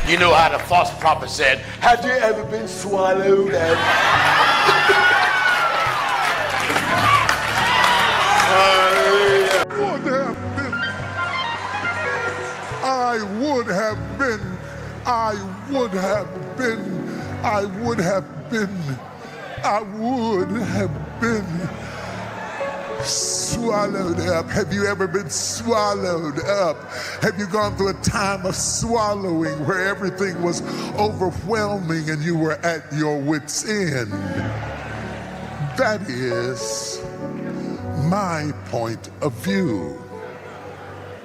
You know how the false prophet said, have you ever been swallowed up? I would have been swallowed up. Have you ever been swallowed up? Have you gone through a time of swallowing where everything was overwhelming and you were at your wit's end? That is my point of view.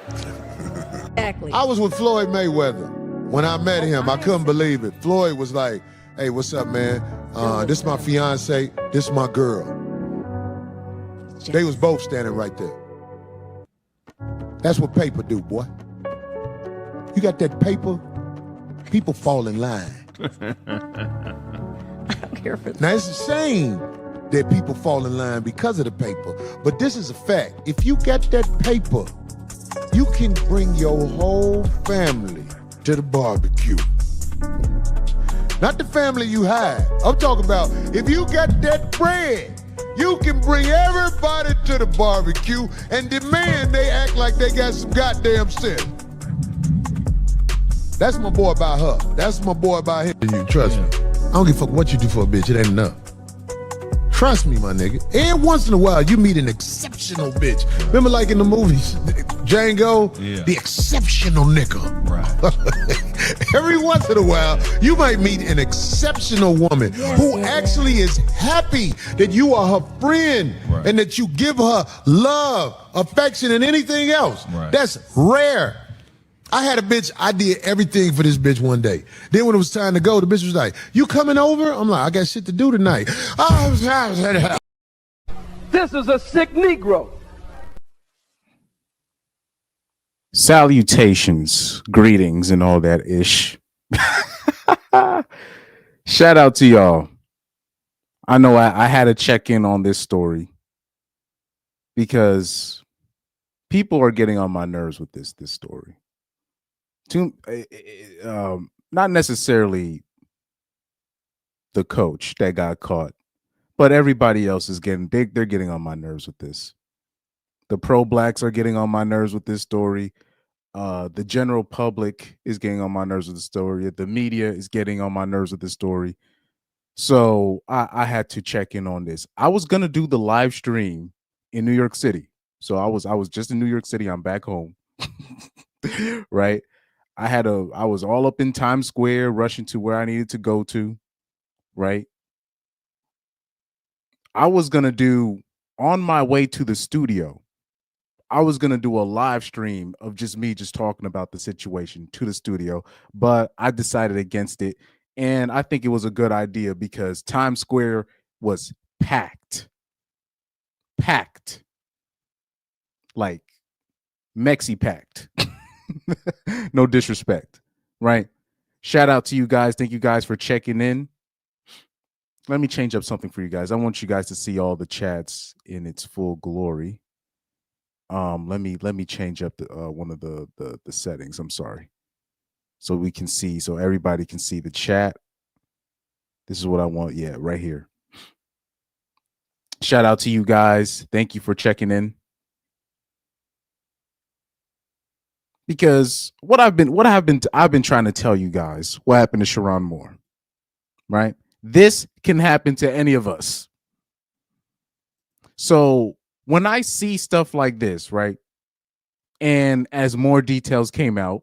Exactly. I was with Floyd Mayweather. When I met him, I couldn't believe it. Floyd was like, hey, what's up, man? This is my fiance, this is my girl. They was both standing right there. That's what paper do, boy. You got that paper, people fall in line. I don't care if it's... Now, it's a shame that people fall in line because of the paper, but this is a fact. If you got that paper, you can bring your whole family to the barbecue. Not the family you hide. I'm talking about if you got that bread, you can bring everybody to the barbecue and demand they act like they got some goddamn sense. That's my boy about her. That's my boy about him. You trust me. I don't give a fuck what you do for a bitch. It ain't enough. Trust me, my nigga. And once in a while, you meet an exceptional bitch. Remember like in the movies, Django? Yeah. The exceptional nigga. Right. Every once in a while, you might meet an exceptional woman who actually is happy that you are her friend and that you give her love, affection, and anything else. Right. That's rare. I had a bitch, I did everything for this bitch one day. Then when it was time to go, the bitch was like, you coming over? I'm like, I got shit to do tonight. This is a sick Negro. Salutations, greetings, and all that ish. Shout out to y'all. I know I had to check in on this story because people are getting on my nerves with this story. Not necessarily the coach that got caught, but everybody else is getting big. They're getting on my nerves with this. The pro-blacks are getting on my nerves with this story. The general public is getting on my nerves with the story. The media is getting on my nerves with the story. So I had to check in on this. I was gonna do the live stream in New York City. So I was just in New York City. I'm back home, right? I was all up in Times Square, rushing to where I needed to go to, right? I was gonna do on my way to the studio. I was going to do a live stream of just me just talking about the situation to the studio, but I decided against it. And I think it was a good idea because Times Square was packed. Packed. Like Mexi packed. No disrespect, right? Shout out to you guys. Thank you guys for checking in. Let me change up something for you guys. I want you guys to see all the chats in its full glory. Let me change up the one of the settings. I'm sorry. So we can see, so everybody can see the chat. This is what I want. Yeah, right here. Shout out to you guys. Thank you for checking in. Because I've been trying to tell you guys what happened to Sherrone Moore. Right? This can happen to any of us. So when I see stuff like this, right, and as more details came out,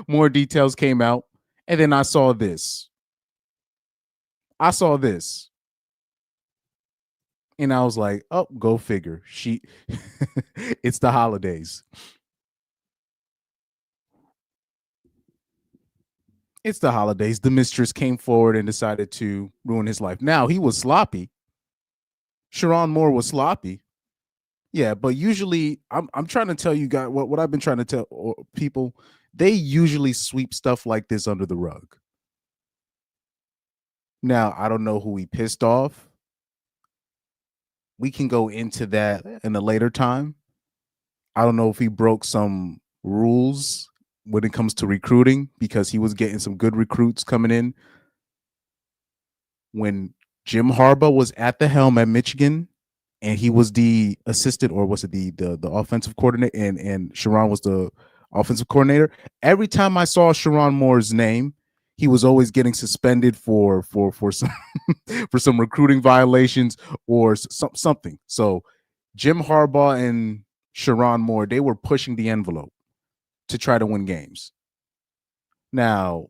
more details came out, and then I saw this. I saw this. And I was like, oh, go figure. It's the holidays. It's the holidays. The mistress came forward and decided to ruin his life. Now, he was sloppy. Sherrone Moore was sloppy. Yeah, but usually I'm trying to tell you guys what I've been trying to tell people. They usually sweep stuff like this under the rug. Now, I don't know who he pissed off. We can go into that in a later time. I don't know if he broke some rules when it comes to recruiting because he was getting some good recruits coming in. When Jim Harbaugh was at the helm at Michigan and he was the assistant, or was it the offensive coordinator, and Sherrone was the offensive coordinator, every time I saw Sherrone Moore's name, he was always getting suspended for some for some recruiting violations or something. So Jim Harbaugh and Sherrone Moore, they were pushing the envelope to try to win games. Now,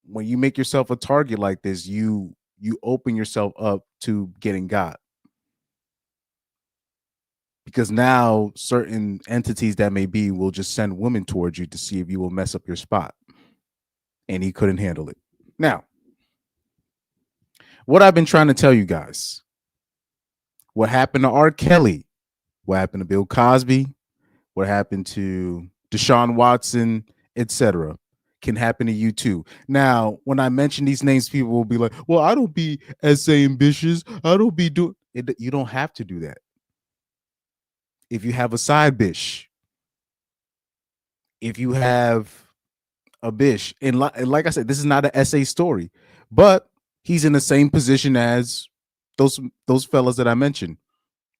when you make yourself a target like this, you open yourself up to getting got. Because now certain entities that may be will just send women towards you to see if you will mess up your spot. And he couldn't handle it. Now, what I've been trying to tell you guys, what happened to R. Kelly, what happened to Bill Cosby, what happened to Deshaun Watson, etc., can happen to you too. Now, when I mention these names, people will be like, well, I don't be as ambitious. I don't be doing it. You don't have to do that. If you have a side bitch, if you have a bitch, and like I said, this is not an SA story, but he's in the same position as those fellas that I mentioned,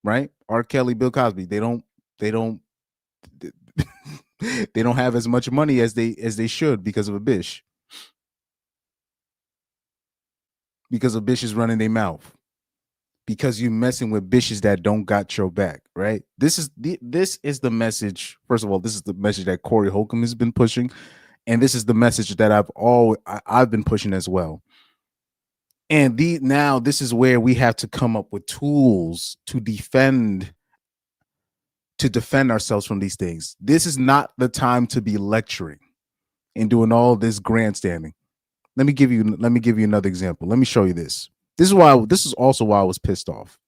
right? R. Kelly, Bill Cosby. They don't they don't have as much money as they should because of a bitch. Because a bitch is running their mouth. Because you messing with bitches that don't got your back, right? This is the message. First of all, this is the message that Corey Holcomb has been pushing, and this is the message that I've been pushing as well. And now this is where we have to come up with tools to defend ourselves from these things. This is not the time to be lecturing and doing all this grandstanding. Let me give you another example. Let me show you this. This is also why I was pissed off.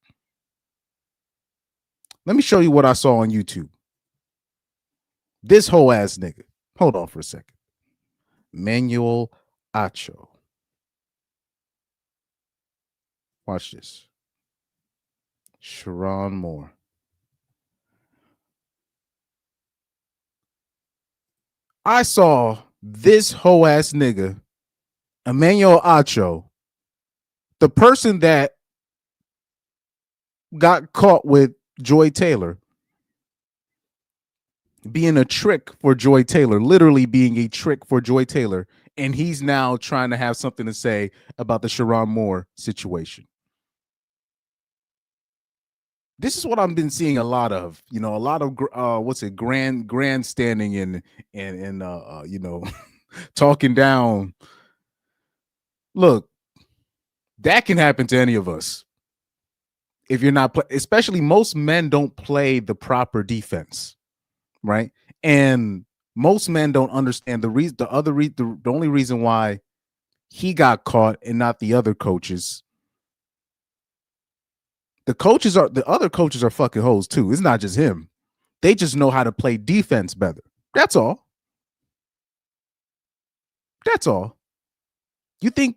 Let me show you what I saw on YouTube. This whole ass nigga. Hold on for a second. Manuel Acho. Watch this. Sherrone Moore. I saw this whole ass nigga, Emmanuel Acho, the person that got caught with Joy Taylor, being a trick for Joy Taylor, literally being a trick for Joy Taylor. And he's now trying to have something to say about the Sherrone Moore situation. This is what I've been seeing a lot of, a lot of grandstanding and talking down. Look, that can happen to any of us. If you're not, especially most men don't play the proper defense, right? And most men don't understand the only reason why he got caught and not the other coaches. The other coaches are fucking hoes too. It's not just him. They just know how to play defense better. That's all. That's all. You think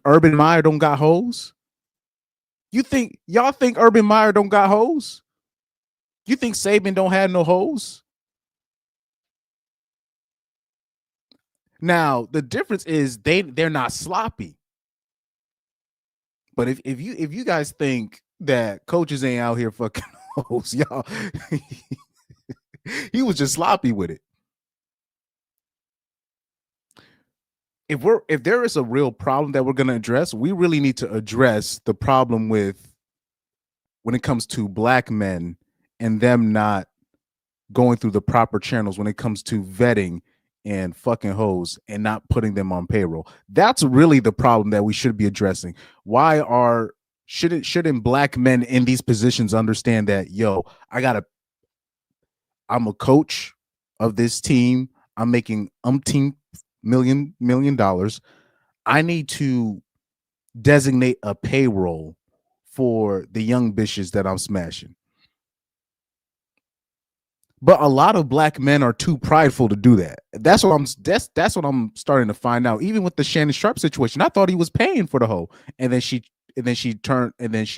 Urban Meyer don't got hoes? Y'all think Urban Meyer don't got hoes? You think Saban don't have no hoes? Now, the difference is they're not sloppy. But if you guys think that coaches ain't out here fucking hoes, y'all, he was just sloppy with it. if there is a real problem that we're going to address, we really need to address the problem with when it comes to black men and them not going through the proper channels when it comes to vetting and fucking hoes and not putting them on payroll. That's really the problem that we should be addressing. Shouldn't black men in these positions understand that, yo, I'm a coach of this team. I'm making umpteen million dollars. I need to designate a payroll for the young bitches that I'm smashing. But a lot of black men are too prideful to do that. That's what I'm starting to find out. Even with the Shannon Sharp situation, I thought he was paying for the hoe, and then she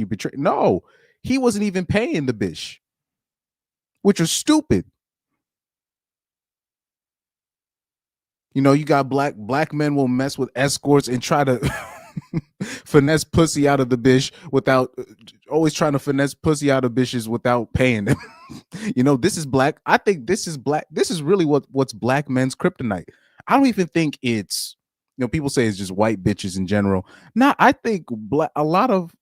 betrayed. No, he wasn't even paying the bitch, which was stupid. You know, you got black men will mess with escorts and try to finesse pussy out of the bitch without always trying to finesse pussy out of bitches without paying them. You know, this is black. I think this is black. This is really what's black men's kryptonite. I don't even think it's, you know, people say it's just white bitches in general. No, I think a lot of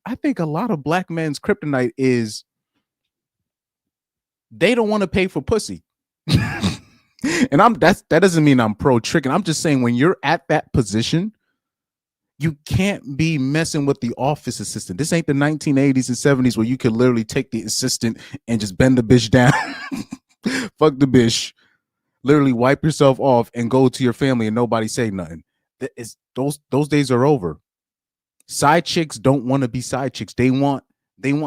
black men's kryptonite is they don't want to pay for pussy. And that doesn't mean I'm pro tricking. I'm just saying when you're at that position, you can't be messing with the office assistant. This ain't the 1980s and 70s where you could literally take the assistant and just bend the bitch down. Fuck the bitch. Literally wipe yourself off and go to your family and nobody say nothing. Those days are over. Side chicks don't want to be side chicks. They want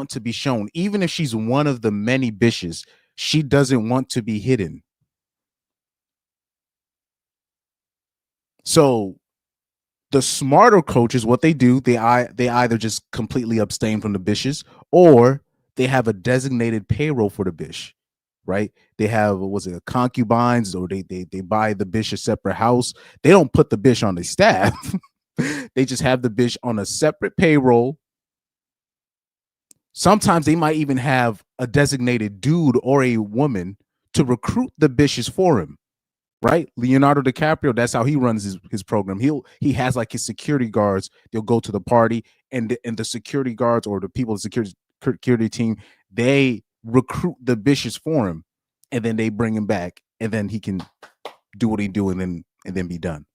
to be shown. Even if she's one of the many bitches, she doesn't want to be hidden. So the smarter coaches, what they do, they either just completely abstain from the bitches, or they have a designated payroll for the bitch, right? They have, concubines, or they buy the bitch a separate house. They don't put the bitch on the staff. They just have the bitch on a separate payroll. Sometimes they might even have a designated dude or a woman to recruit the bitches for him. Right, Leonardo DiCaprio, that's how he runs his program. He has like his security guards. They'll go to the party, and the security guards or the people of the security team, they recruit the bitches for him, and then they bring him back, and then he can do what he do, and then be done.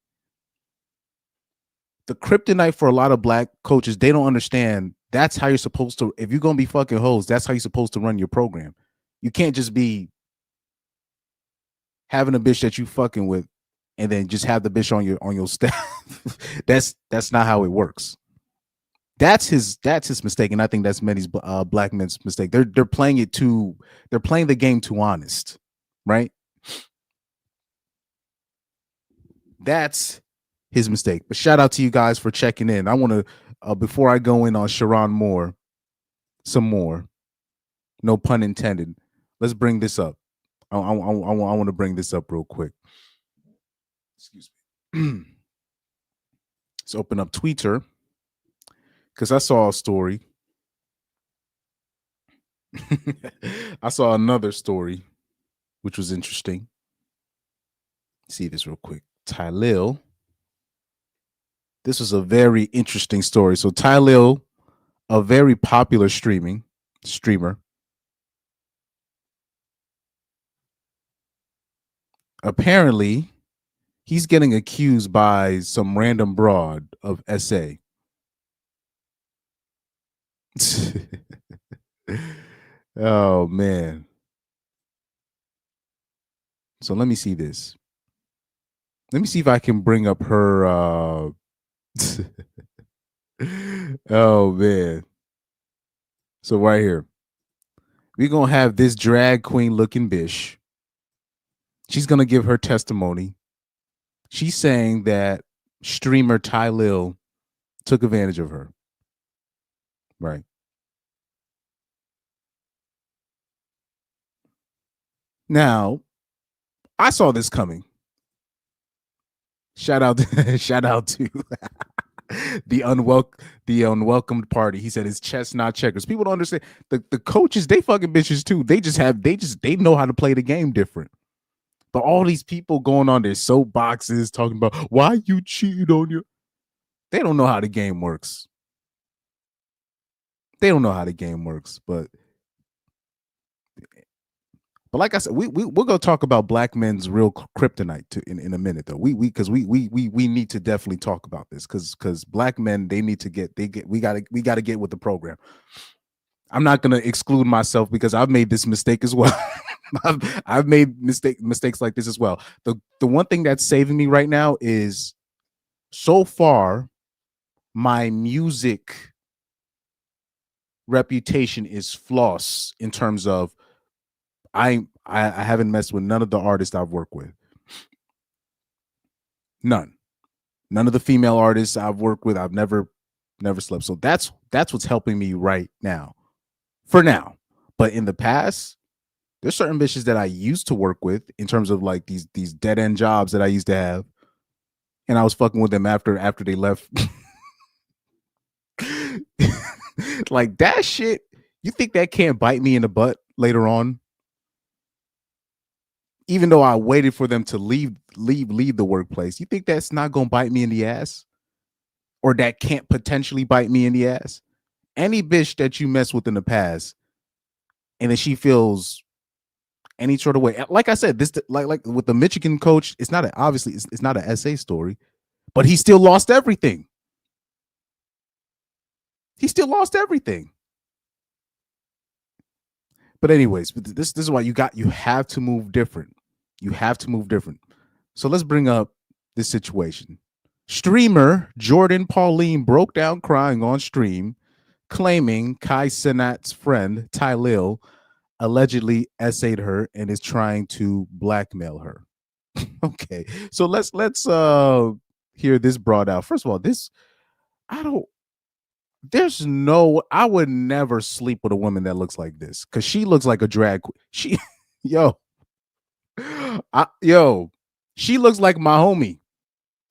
The kryptonite for a lot of black coaches, they don't understand. That's how you're supposed to. If you're gonna be fucking hoes, that's how you're supposed to run your program. You can't just be having a bitch that you fucking with and then just have the bitch on your staff. that's not how it works. That's his mistake, and I think that's many black men's mistake. They're playing the game too honest, right? That's his mistake. But shout out to you guys for checking in. I want to before I go in on Sherrone Moore some more, no pun intended, let's bring this up. I want to bring this up real quick. Excuse me. Let's open up Twitter because I saw a story. I saw another story, which was interesting. Let's see this real quick. Tylil. This was a very interesting story. So Tylil, a very popular streamer. Apparently, he's getting accused by some random broad of SA. Oh, man. So let me see this. Let me see if I can bring up her. Oh, man. So right here, we're going to have this drag queen looking bitch. She's going to give her testimony. She's saying that streamer Tylil took advantage of her. Right. Now, I saw this coming. Shout out to the unwelcomed party. He said it's chess, not checkers. People don't understand. The coaches, they fucking bitches too. They know how to play the game different. But all these people going on their soapboxes talking about why you cheated on your, they don't know how the game works. They don't know how the game works. But like I said, we're gonna talk about black men's real kryptonite in a minute though. We need to definitely talk about this because black men, we gotta get with the program. I'm not gonna exclude myself because I've made this mistake as well. I've made mistakes like this as well. The one thing that's saving me right now is, so far, my music reputation is flawless in terms of I haven't messed with none of the artists I've worked with. None of the female artists I've worked with, I've never slept. So that's what's helping me right now, for now. But in the past, there's certain bitches that I used to work with in terms of like these dead end jobs that I used to have, and I was fucking with them after they left. Like that shit. You think that can't bite me in the butt later on? Even though I waited for them to leave the workplace, you think that's not gonna bite me in the ass? Or that can't potentially bite me in the ass? Any bitch that you mess with in the past, and then she feels any sort of way, like I said, this like with the Michigan coach, it's not it's not an SA story, but he still lost everything. He still lost everything. But anyways, this is why you have to move different. You have to move different. So let's bring up this situation. Streamer Jordan Pauline broke down crying on stream, claiming Kai Cenat's friend Tylil allegedly essayed her and is trying to blackmail her. Okay, so let's hear this brought out. First of all, I would never sleep with a woman that looks like this, because she looks like a drag queen. She she looks like my homie.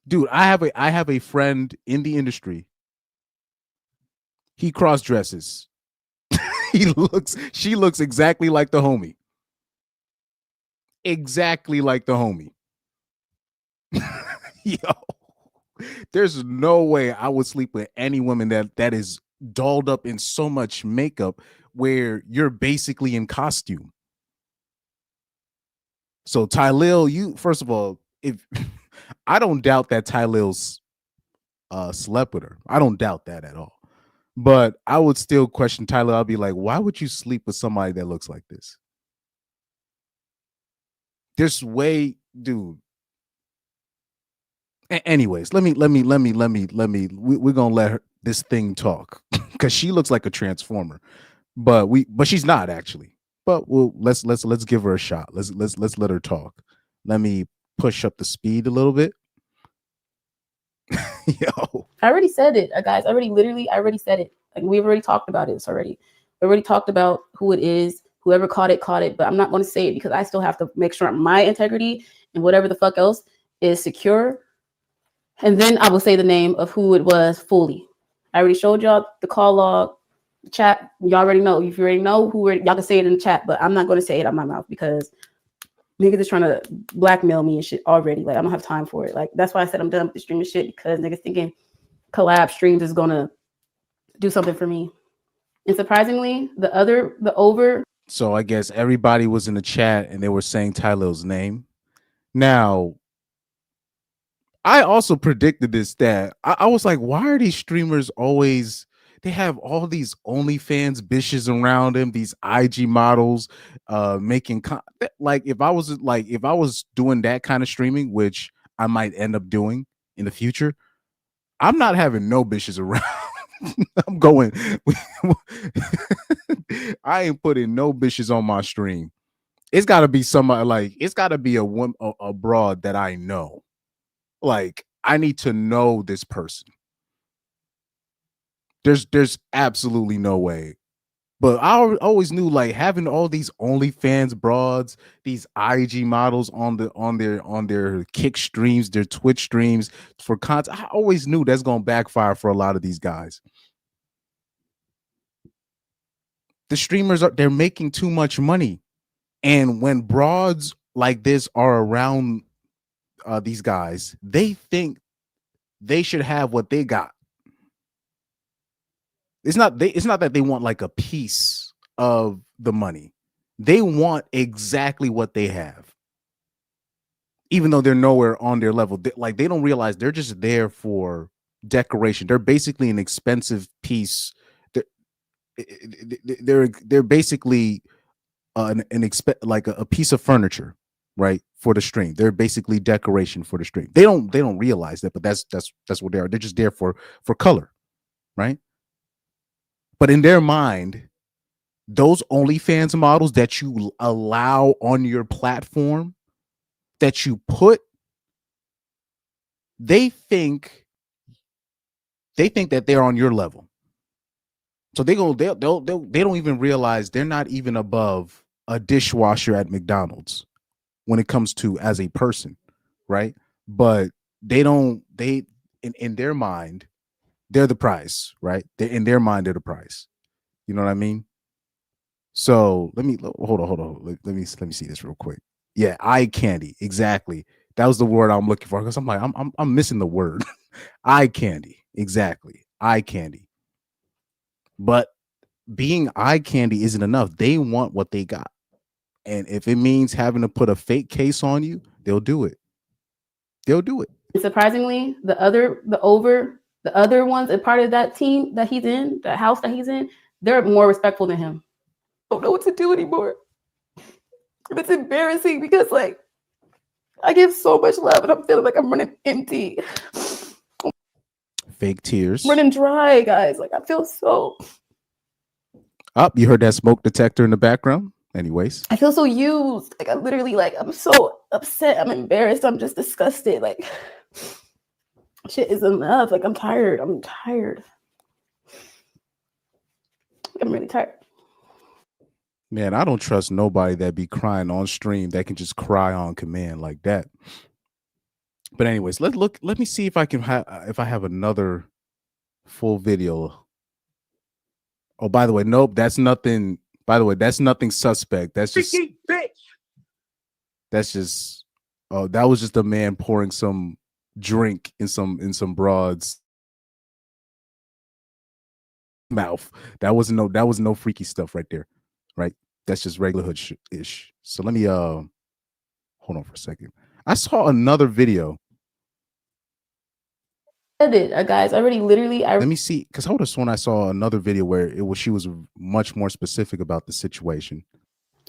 Dude, I have a friend in the industry. He cross dresses. She looks exactly like the homie. Exactly like the homie. Yo, there's no way I would sleep with any woman that is dolled up in so much makeup where you're basically in costume. So Tylil, you, first of all, if I don't doubt that Tylil's slept with her. I don't doubt that at all. But I would still question Tylil. I'll be like, why would you sleep with somebody that looks like this? This way, dude. Anyways, we're gonna let this thing talk because she looks like a transformer, but she's not actually. But let's give her a shot. Let's let her talk. Let me push up the speed a little bit. Yo, I already said it, guys. I already said it. Like, we've already talked about it already. We already talked about who it is. Whoever caught it. But I'm not going to say it because I still have to make sure my integrity and whatever the fuck else is secure. And then I will say the name of who it was fully. I already showed y'all the call log, the chat. Y'all already know. If you already know y'all can say it in the chat, but I'm not going to say it out my mouth because niggas is trying to blackmail me and shit already. Like, I don't have time for it. Like, that's why I said I'm done with the streaming shit, because niggas thinking collab streams is gonna do something for me. And surprisingly, So I guess everybody was in the chat and they were saying Tylil's name. Now, I also predicted this, that I was like, why are these streamers always, they have all these OnlyFans bitches around them, these IG models, making like, if I was doing that kind of streaming, which I might end up doing in the future, I'm not having no bitches around. I'm going. I ain't putting no bitches on my stream. It's got to be somebody, like, it's got to be a broad that I know. Like, I need to know this person. There's absolutely no way. But I always knew, like, having all these OnlyFans broads, these IG models on their Kick streams, their Twitch streams for content, I always knew that's gonna backfire for a lot of these guys. The streamers they're making too much money, and when broads like this are around these guys, they think they should have what they got. It's not that they want like a piece of the money. They want exactly what they have. Even though they're nowhere on their level. They don't realize they're just there for decoration. They're basically an expensive piece. They're basically like a piece of furniture, right, for the stream. They're basically decoration for the stream. They don't realize that, but that's what they are. They're just there for color, right? But in their mind, those OnlyFans models that you allow on your platform, that you put, they think that they're on your level. So they don't even realize they're not even above a dishwasher at McDonald's when it comes to as a person, right? But in their mind, they're the prize, right? In their mind, they're the prize. You know what I mean? So hold on. Let me see this real quick. Yeah, eye candy. Exactly. That was the word I'm looking for, because I'm like, I'm missing the word. Eye candy. Exactly. Eye candy. But being eye candy isn't enough. They want what they got. And if it means having to put a fake case on you, they'll do it. They'll do it. And surprisingly, the other ones, and part of that team that he's in, that house that he's in, they're more respectful than him. I don't know what to do anymore. And it's embarrassing because, like, I give so much love and I'm feeling like I'm running empty. Fake tears. Running dry, guys. Like, I feel so... You heard that smoke detector in the background? Anyways. I feel so used. Like, I'm literally, like, I'm so upset. I'm embarrassed. I'm just disgusted. Like, shit is enough. Like, I'm tired. I'm really tired. Man, I don't trust nobody that be crying on stream that can just cry on command like that. But anyways, let me see if I can if I have another full video. Oh, by the way, nope, that's nothing. By the way, that's nothing suspect. That's just bitch. That's just that was just a man pouring some drink in some broad's mouth. That was no freaky stuff right there. Right? That's just regular hood ish. So let me hold on for a second. I saw another video. Guys, let me see, because I would have sworn I saw another video where she was much more specific about the situation.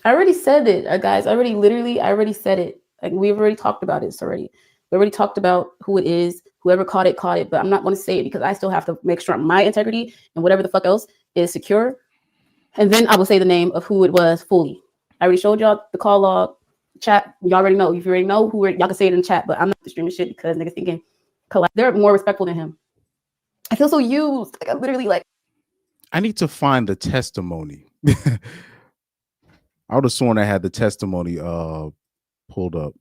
I already said it, guys. I already said it. Like, we've already talked about it already. We already talked about who it is. Whoever caught it, caught it. But I'm not going to say it because I still have to make sure my integrity and whatever the fuck else is secure. And then I will say the name of who it was fully. I already showed y'all the call log, chat. Y'all already know. If you already know who, y'all can say it in the chat. But I'm not streaming shit because niggas thinking they're more respectful than him. I feel so used. Like, I'm literally like. I need to find the testimony. I would have sworn I had the testimony pulled up.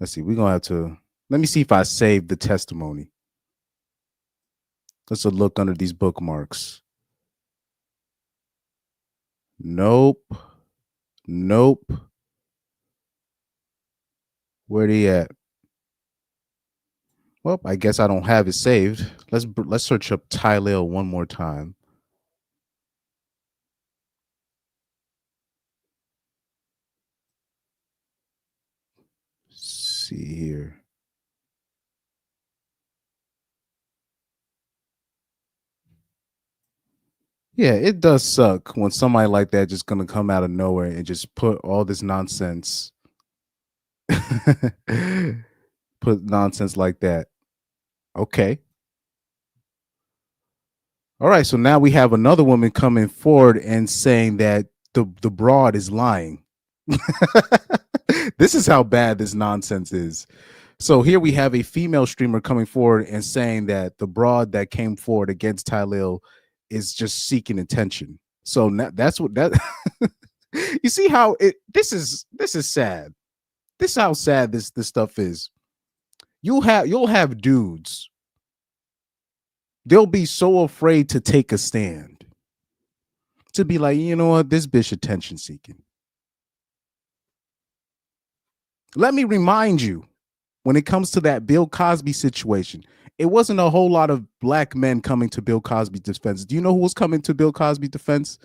Let's see. We're gonna have to. Let me see if I saved the testimony. Let's look under these bookmarks. Nope. Where'd he at? Well, I guess I don't have it saved. Let's search up Tylil one more time. Let's see here. Yeah, it does suck when somebody like that just gonna come out of nowhere and just put all this nonsense. Put nonsense like that. Okay. All right, so now we have another woman coming forward and saying that the broad is lying. This is how bad this nonsense is. So here we have a female streamer coming forward and saying that the broad that came forward against Tylil is just seeking attention. So now that's what that you see how this is sad. This is how sad this stuff is. You'll have dudes. They'll be so afraid to take a stand. To be like, you know what, this bitch attention seeking. Let me remind you, when it comes to that Bill Cosby situation, it wasn't a whole lot of black men coming to Bill Cosby's defense. Do you know who was coming to Bill Cosby's defense?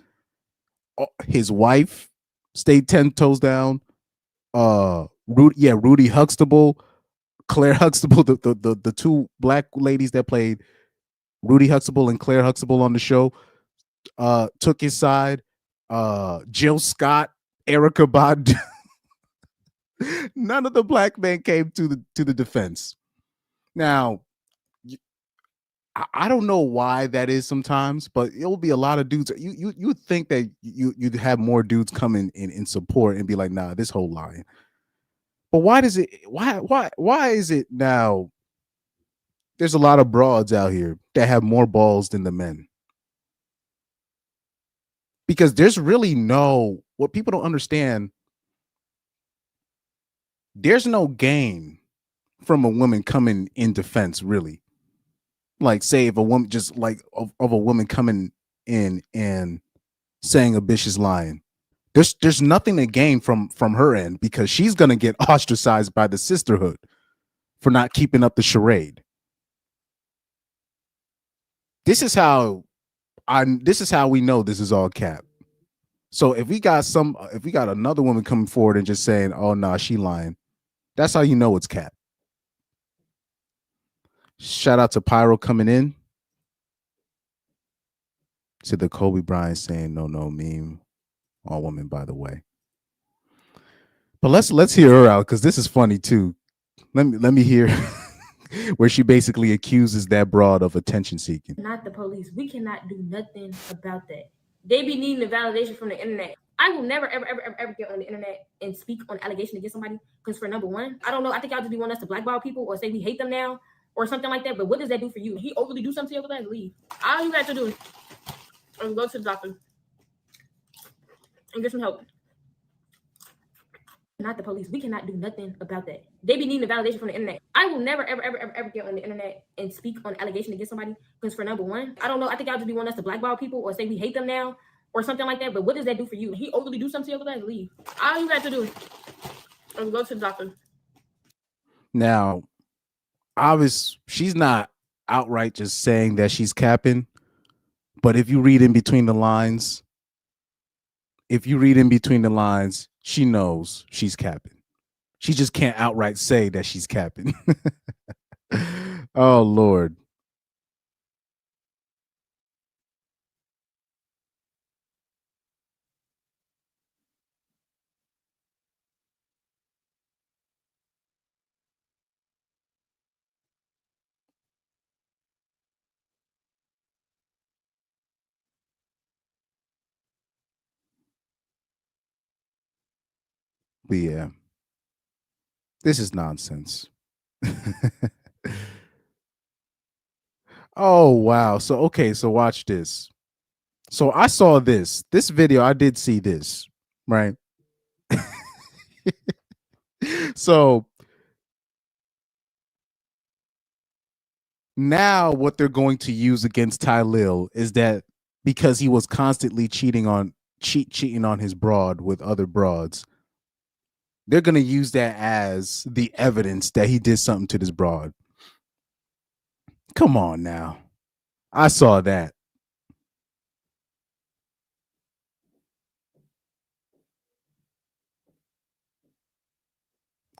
His wife stayed 10 toes down. Rudy Huxtable, Claire Huxtable, the two black ladies that played Rudy Huxtable and Claire Huxtable on the show, took his side. Jill Scott, Erica Badu. None of the black men came to the defense. Now, I don't know why that is sometimes, but it will be a lot of dudes. You think that you'd have more dudes come in support and be like, nah, this whole lying. But why does it? Why is it now? There's a lot of broads out here that have more balls than the men. Because there's really what people don't understand. There's no gain from a woman coming in defense, really. Like, say if a woman just like of a woman coming in and saying a bitch is lying. There's nothing to gain from her end because she's gonna get ostracized by the sisterhood for not keeping up the charade. This is how we know this is all cap. So if we got another woman coming forward and just saying, "Oh no, she lying," that's how you know it's cap. Shout out to Pyro coming in. To the Kobe Bryant saying no meme. All women, by the way. But let's hear her out because this is funny too. Let me hear where she basically accuses that broad of attention seeking. Not the police. We cannot do nothing about that. They be needing the validation from the internet. I will never, ever get on the internet and speak on allegation against somebody because, for number one, I don't know. I think y'all just be wanting us to blackball people or say we hate them now or something like that. But what does that do for you? He overly do something to you, leave. All you got to do is go to the doctor and get some help. Not the police. We cannot do nothing about that. They be needing the validation from the internet. I will never, ever get on the internet and speak on allegation against somebody because, for number one, I don't know. I think y'all just be wanting us to blackball people or say we hate them now or something like that. But what does that do for you? He overly do something to you, leave. All you got to do is go to the doctor. Now, obviously, she's not outright just saying that she's capping, but if you read in between the lines, she knows she's capping. She just can't outright say that she's capping. Oh, Lord. But yeah, this is nonsense. Oh, wow. So watch this. So I saw this video. I did see this, right? So now what they're going to use against Tylil is that because he was constantly cheating on his broad with other broads, they're going to use that as the evidence that he did something to this broad. Come on now. I saw that.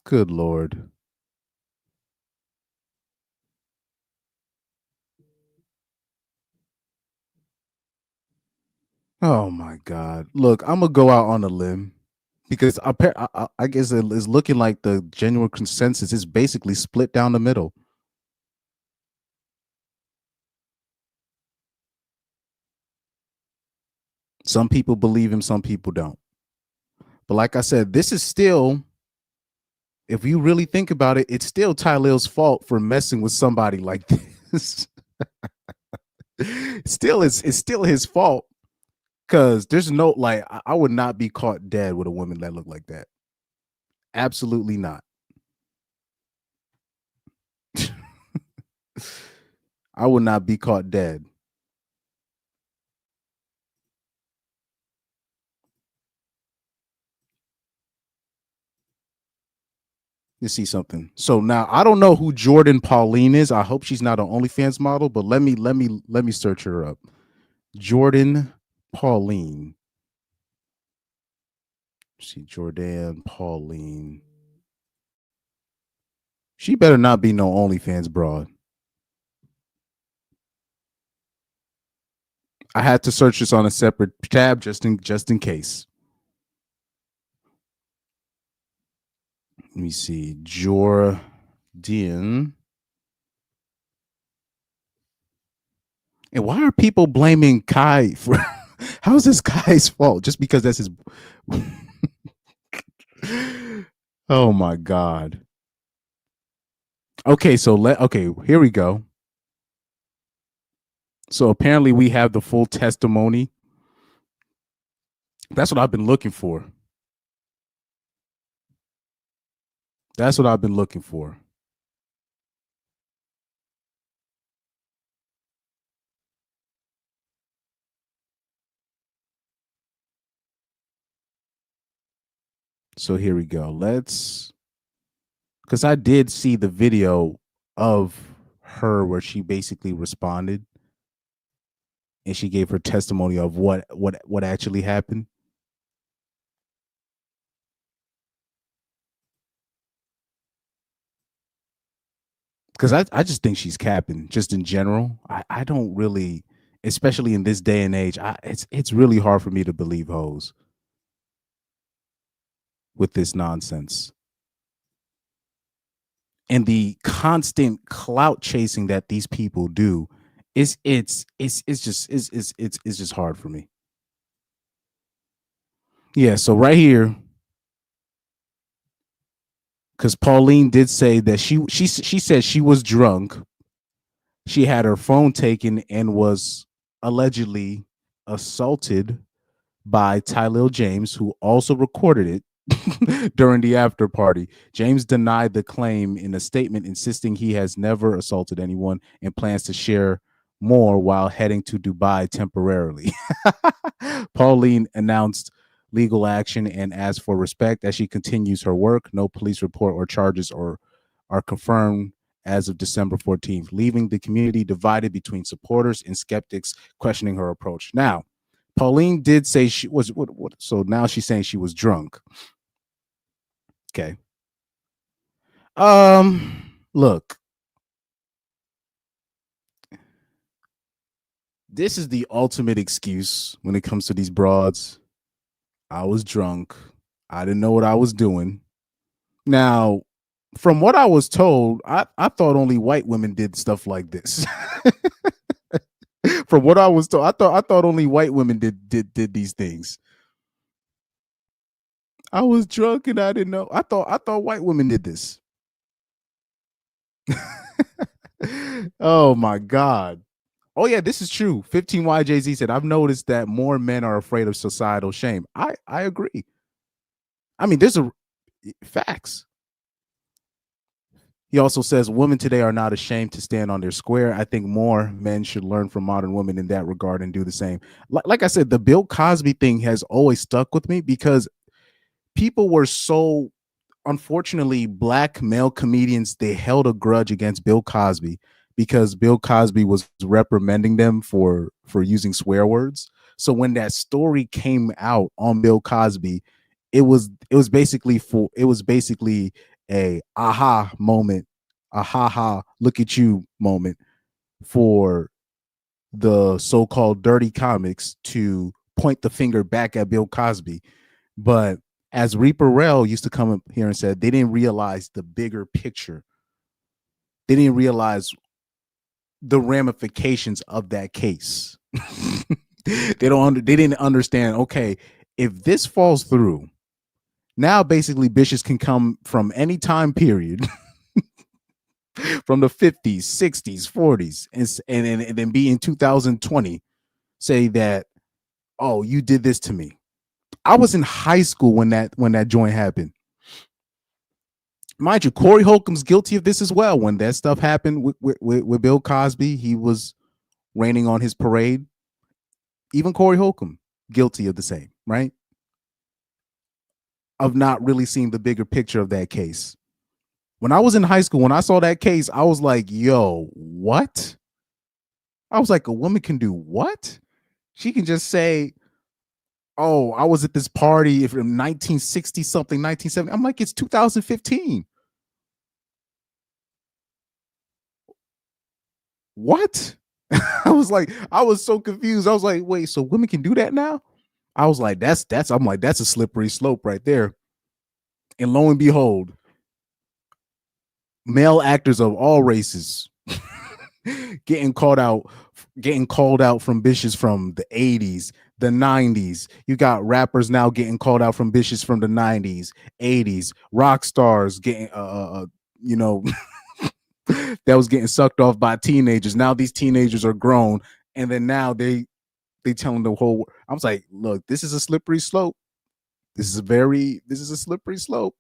Good Lord. Oh my God. Look, I'm going to go out on a limb because I guess it's looking like the genuine consensus is basically split down the middle. Some people believe him, some people don't. But like I said, this is still, if you really think about it, it's still Tylil's fault for messing with somebody like this. It's still his fault. Because there's no, like, I would not be caught dead with a woman that looked like that. Absolutely not. I would not be caught dead. You see something. So now I don't know who Jordan Pauline is. I hope she's not an OnlyFans model, but let me search her up. Jordan Pauline. See, Jordan Pauline. She better not be no OnlyFans broad. I had to search this on a separate tab just in case. Let me see. Jordan. And why are people blaming Kai for how is this Kai's fault? Just because that's his Oh my God. Okay, so here we go. So apparently we have the full testimony. That's what I've been looking for. That's what I've been looking for. So here we go. Because I did see the video of her where she basically responded and she gave her testimony of what actually happened. Because I just think she's capping just in general. I don't really, especially in this day and age, it's really hard for me to believe hoes with this nonsense. And the constant clout chasing that these people do it's just hard for me. Yeah, so right here, because Pauline did say that she said she was drunk. She had her phone taken and was allegedly assaulted by Tylil James, who also recorded it during the after party. James denied the claim in a statement, insisting he has never assaulted anyone and plans to share more while heading to Dubai temporarily. Pauline announced legal action and asked for respect as she continues her work. No police report or charges are confirmed as of December 14th, leaving the community divided between supporters and skeptics questioning her approach. Now, Pauline did say she was what so now she's saying she was drunk. Okay. Look. This is the ultimate excuse when it comes to these broads. I was drunk. I didn't know what I was doing. Now, from what I was told, I thought only white women did stuff like this. From what I was told, I thought only white women did these things. I was drunk and I didn't know. I thought white women did this. Oh my God. Oh yeah, this is true. 15YJZ said, I've noticed that more men are afraid of societal shame. I agree. I mean, there's facts. He also says women today are not ashamed to stand on their square. I think more men should learn from modern women in that regard and do the same. Like I said, the Bill Cosby thing has always stuck with me because people were so, unfortunately, black male comedians, they held a grudge against Bill Cosby because Bill Cosby was reprimanding them for using swear words. So when that story came out on Bill Cosby, it was basically a aha moment, a ha look at you moment for the so-called dirty comics to point the finger back at Bill Cosby. But as Reaper Rell used to come up here and said, they didn't realize the bigger picture. They didn't realize the ramifications of that case. They didn't understand, okay, if this falls through, now basically bitches can come from any time period from the 50s, 60s, 40s, and then be in 2020, say that, oh, you did this to me. I was in high school when that joint happened. Mind you, Corey Holcomb's guilty of this as well. When that stuff happened with Bill Cosby, he was raining on his parade. Even Corey Holcomb guilty of the same, right? Of not really seeing the bigger picture of that case. When I was in high school, when I saw that case, I was like, yo, what? I was like, a woman can do what? She can just say, oh, I was at this party from 1960 something, 1970. I'm like, it's 2015. What? I was so confused. I was like, wait, so women can do that now? I was like, I'm like, that's a slippery slope right there. And lo and behold, male actors of all races getting called out from bitches from the 80s, the 90s. You got rappers now getting called out from bitches from the 90s, 80s, rock stars getting you know that was getting sucked off by teenagers. Now these teenagers are grown, and then now they telling the whole. I was like, look, this is a slippery slope. This is a slippery slope.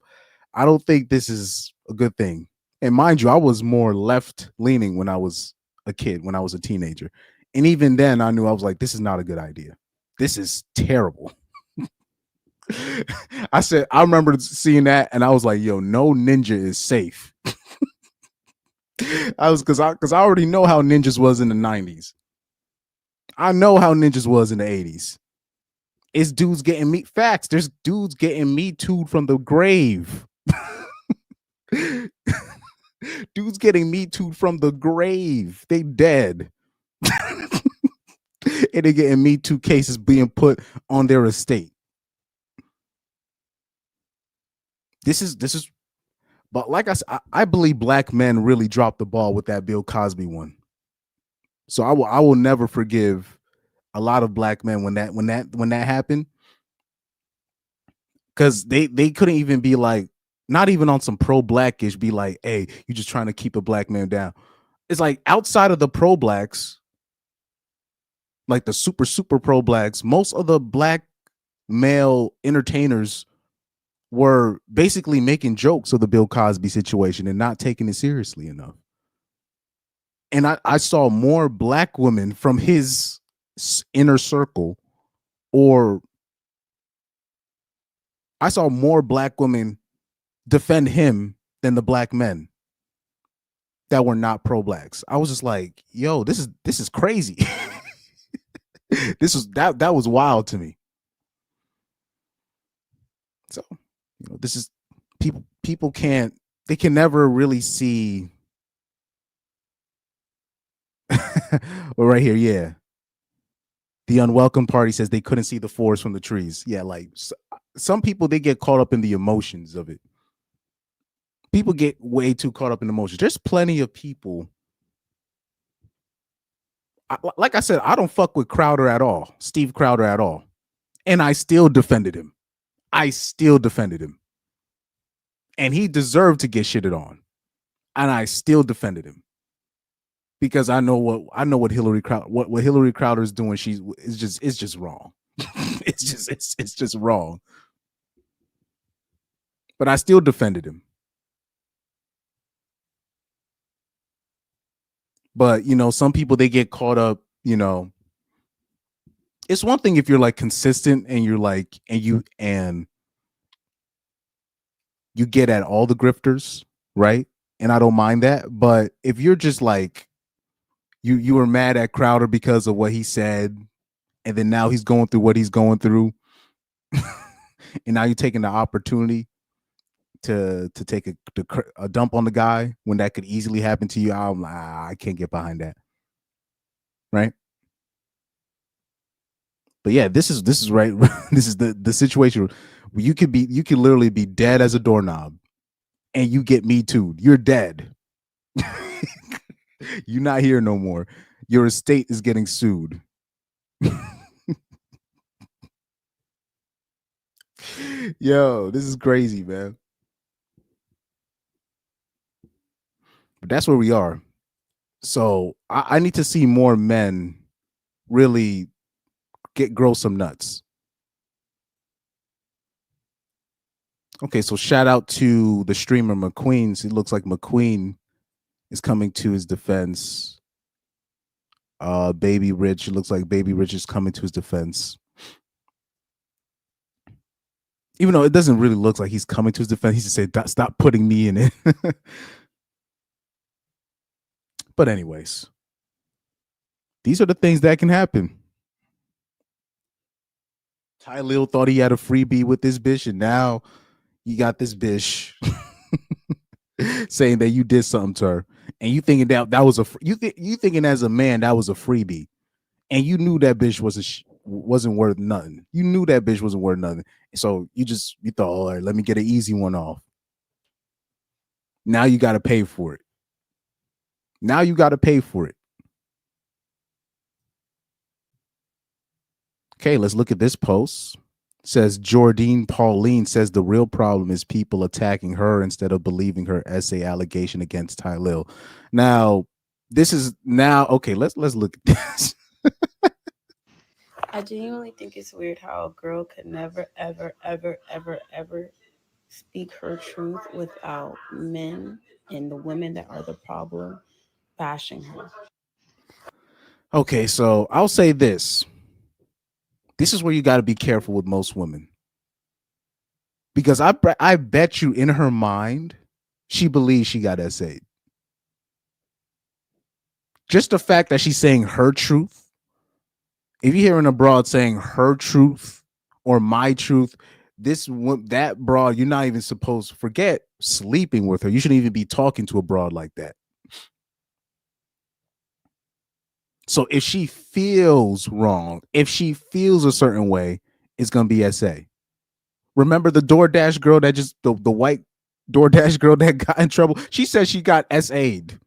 I don't think this is a good thing. And mind you, I was more left leaning when I was a kid, when I was a teenager. And even then I knew, I was like, this is not a good idea. This is terrible. I remember seeing that and I was like, yo, no ninja is safe. Because I already know how ninjas was in the 90s. I know how ninjas was in the 80s. It's dudes getting facts. There's dudes getting me too'd from the grave. Dudes getting me too'd from the grave. They dead. And they getting me too cases being put on their estate. This is but like I said, I believe black men really dropped the ball with that Bill Cosby one. So I will never forgive a lot of black men when that happened. Because they couldn't even be like, not even on some pro-blackish, be like, hey, you just trying to keep a black man down. It's like outside of the pro-blacks, like the super pro-blacks, most of the black male entertainers were basically making jokes of the Bill Cosby situation and not taking it seriously enough. And I saw more black women from his inner circle, or I saw more black women defend him than the black men that were not pro-blacks. I was just like, yo, this is crazy. That was wild to me. So, this is people can never really see. Well, right here, yeah. The unwelcome party says they couldn't see the forest from the trees. Yeah, like some people, they get caught up in the emotions of it. People get way too caught up in emotions. There's plenty of people. Like I said, I don't fuck with Crowder at all, Steve Crowder at all. And I still defended him. And he deserved to get shitted on. And I still defended him. Because I know what Hillary Crowder is doing. It's just wrong. it's just wrong. But I still defended him. But some people, they get caught up. It's one thing if you're like consistent and you're like and you get at all the grifters, right? And I don't mind that. But if you're just like you were mad at Crowder because of what he said, and then now he's going through what he's going through, and now you're taking the opportunity to take a dump on the guy when that could easily happen to you, I'm like, I can't get behind that, right? But yeah, this is right. This is the situation where you could literally be dead as a doorknob, and you get me too. You're dead. You're not here no more. Your estate is getting sued. Yo, this is crazy, man. But that's where we are. So I need to see more men really grow some nuts. Okay, so shout out to the streamer McQueen. It looks like McQueen is coming to his defense. Baby Rich, it looks like Baby Rich is coming to his defense. Even though it doesn't really look like he's coming to his defense, he just said, "Stop putting me in it." But anyways, these are the things that can happen. Ty Lil thought he had a freebie with this bitch, and now you got this bitch saying that you did something to her, and you thinking that was you thinking as a man that was a freebie, and you knew that bitch wasn't worth nothing. You knew that bitch wasn't worth nothing, so you thought, all right, let me get an easy one off. Now you got to pay for it. Now you got to pay for it. Okay, let's look at this post. It says Jordine Pauline says the real problem is people attacking her instead of believing her essay allegation against Ty Lil. Now, this is okay. Let's look at this. I genuinely think it's weird how a girl could never, ever, ever, ever, ever speak her truth without men and the women that are the problem bashing her. Okay, so I'll say this. This is where you got to be careful with most women. Because I bet you in her mind, she believes she got essayed. Just the fact that she's saying her truth. If you're hearing a broad saying her truth or my truth, that broad, you're not even supposed to forget sleeping with her. You shouldn't even be talking to a broad like that. So if she feels wrong, if she feels a certain way, it's going to be SA. Remember the DoorDash girl that the white DoorDash girl that got in trouble? She said she got SA'd.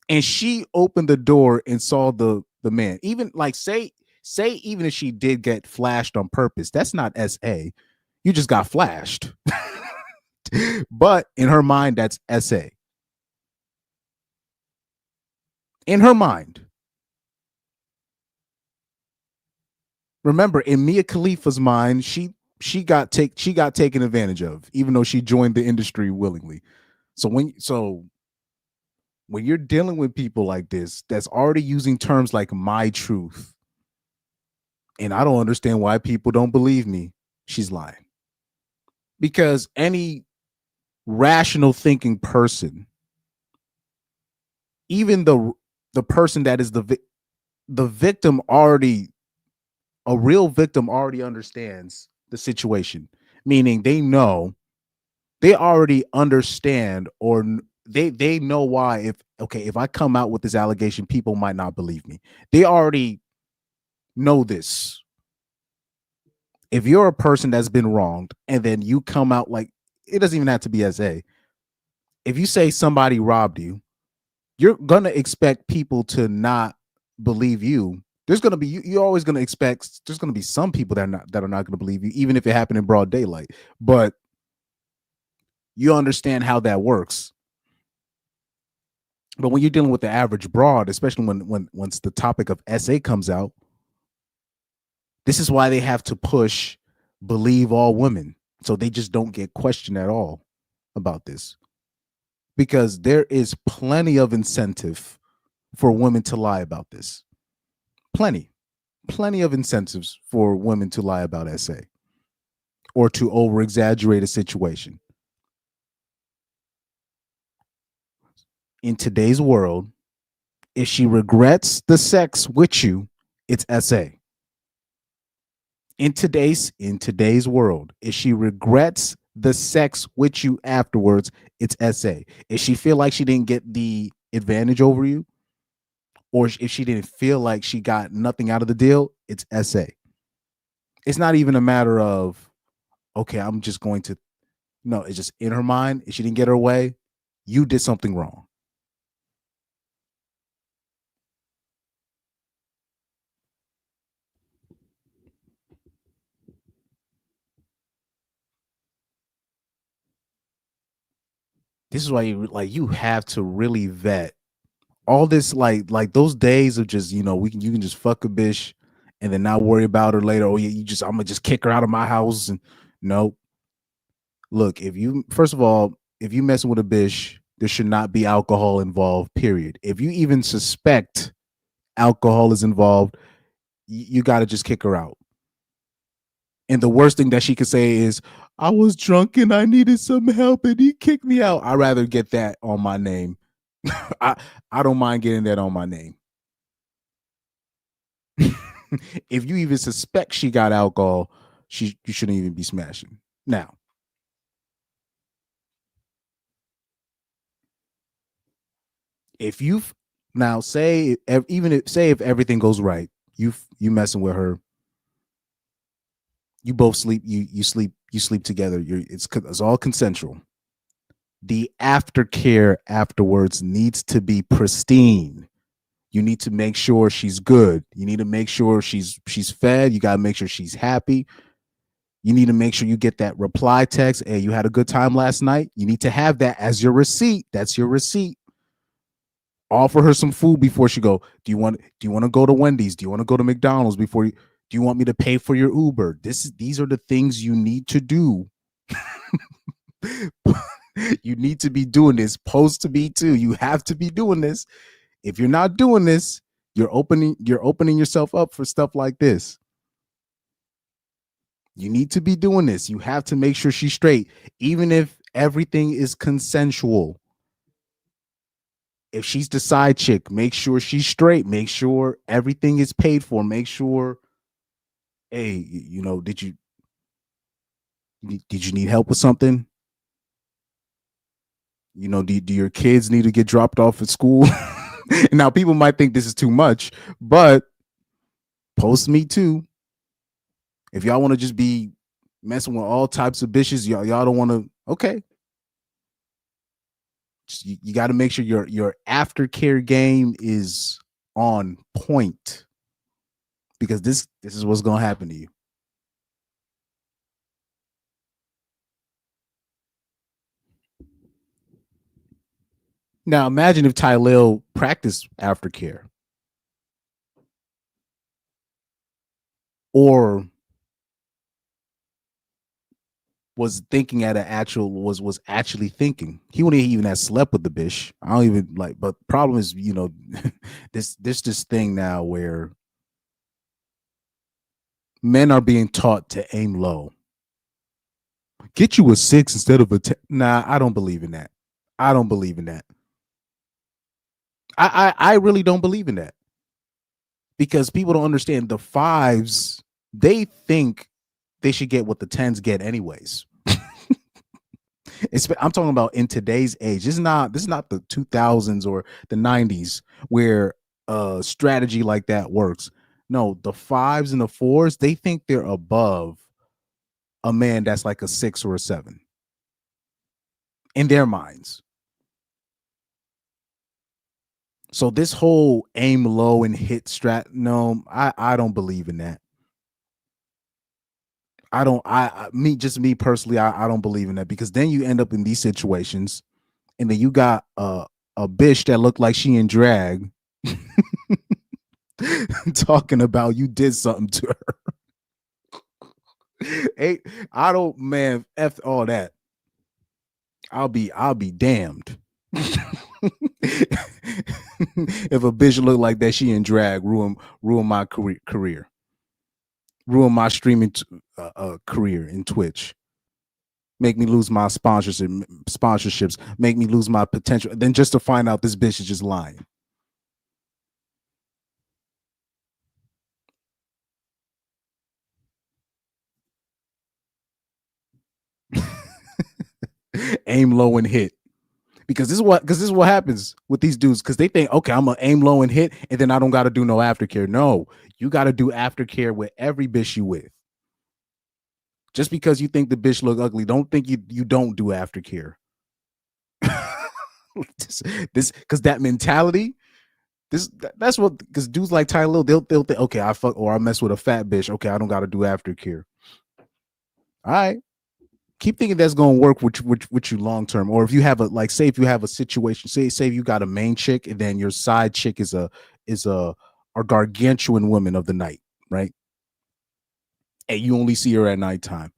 And she opened the door and saw the man. Even like say even if she did get flashed on purpose, that's not SA. You just got flashed. But in her mind, that's SA. In her mind. Remember, in Mia Khalifa's mind, she got taken advantage of, even though she joined the industry willingly. So when you're dealing with people like this, that's already using terms like my truth, and I don't understand why people don't believe me, she's lying. Because any rational thinking person, even the person that is the victim already, a real victim already understands the situation, meaning they already understand, or they know why. If I come out with this allegation, people might not believe me. They already know this. If you're a person that's been wronged and then you come out, like, it doesn't even have to be SA. If you say somebody robbed you, you're gonna expect people to not believe you. There's gonna be you're always gonna expect there's gonna be some people that are not gonna believe you, even if it happened in broad daylight. But you understand how that works. But when you're dealing with the average broad, especially once the topic of SA comes out, this is why they have to push believe all women, so they just don't get questioned at all about this. Because there is plenty of incentive for women to lie about this. Plenty of incentives for women to lie about SA or to over exaggerate a situation. In today's world, if she regrets the sex with you, it's SA. In today's world, if she regrets the sex with you afterwards, it's SA. If she feel like she didn't get the advantage over you, or if she didn't feel like she got nothing out of the deal, it's SA. It's not even a matter of, okay, I'm just going to, no, it's just in her mind. If she didn't get her way, you did something wrong. This is why you have to really vet all this, like those days of just, you can just fuck a bitch and then not worry about her later. Oh yeah, I'm gonna just kick her out of my house. And no, look, first of all, if you messing with a bitch, there should not be alcohol involved, period. If you even suspect alcohol is involved, you got to just kick her out. And the worst thing that she could say is, I was drunk and I needed some help and he kicked me out. I'd rather get that on my name. I don't mind getting that on my name. If you even suspect she got alcohol, you shouldn't even be smashing. Now, if you've now say if everything goes right, you messing with her, you both sleep, you sleep together. It's all consensual. The aftercare afterwards needs to be pristine. You need to make sure she's good. You need to make sure she's fed. You got to make sure she's happy. You need to make sure you get that reply text. Hey, you had a good time last night. You need to have that as your receipt. That's your receipt. Offer her some food before she go. Do you want to go to Wendy's? Do you want to go to McDonald's before you? Do you want me to pay for your Uber? These are the things you need to do. You need to be doing this. Post to be too. You have to be doing this. If you're not doing this, you're opening yourself up for stuff like this. You need to be doing this. You have to make sure she's straight, even if everything is consensual. If she's the side chick, make sure she's straight. Make sure everything is paid for. Make sure, hey, did you need help with something? Do your kids need to get dropped off at school? Now, people might think this is too much, but post me too. If y'all want to just be messing with all types of bitches, y'all don't want to, okay. You got to make sure your aftercare game is on point, because this is what's going to happen to you. Now, imagine if Tylil practiced aftercare, or was thinking at an actual was actually thinking. He wouldn't even have slept with the bitch. I don't even like. But the problem is, this thing now where men are being taught to aim low. Get you a 6 instead of a 10. Nah, I don't believe in that. I don't believe in that. I really don't believe in that, because people don't understand the 5s. They think they should get what the 10s get anyways. I'm talking about in today's age. This is not the 2000s or the 90s where strategy like that works. No, the 5s and the 4s, they think they're above a man that's like a 6 or a 7 in their minds. So this whole aim low and hit strat, no, I don't believe in that. Me personally, I don't believe in that, because then you end up in these situations, and then you got a bitch that looked like she in drag talking about you did something to her. Hey, I don't, man, F all that. I'll be damned. If a bitch look like that, she in drag, ruin my career. Ruin my streaming career in Twitch. Make me lose my sponsorships. Make me lose my potential. Then just to find out this bitch is just lying. Aim low and hit. Because this is what happens with these dudes, because they think, okay, I'm gonna aim low and hit, and then I don't got to do no aftercare. No, you got to do aftercare with every bitch you with. Just because you think the bitch look ugly, don't think you don't do aftercare. this because that mentality, that's what, because dudes like Tyler, they'll think, okay, I fuck or I mess with a fat bitch, okay, I don't got to do aftercare. All right. Keep thinking that's going to work with you long term. Or if you have say if you have a situation, say you got a main chick, and then your side chick is a gargantuan woman of the night, right? And you only see her at nighttime.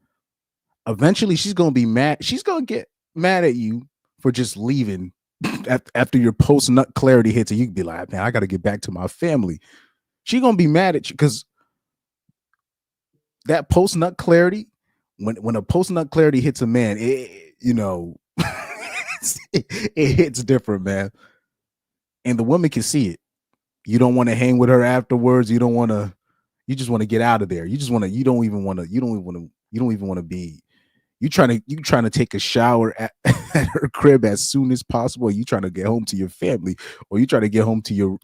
Eventually, she's going to be mad. She's going to get mad at you for just leaving after your post nut clarity hits, and you can be like, man, I got to get back to my family. She's going to be mad at you because that post nut clarity, when a post nut clarity hits a man, it it hits different, man. And the woman can see it. You don't want to hang with her afterwards. You don't want to. You just want to get out of there. You just want to. You don't even want to. You don't even want to be. You trying to take a shower at her crib as soon as possible. You trying to get home to your family, or you trying to get home to your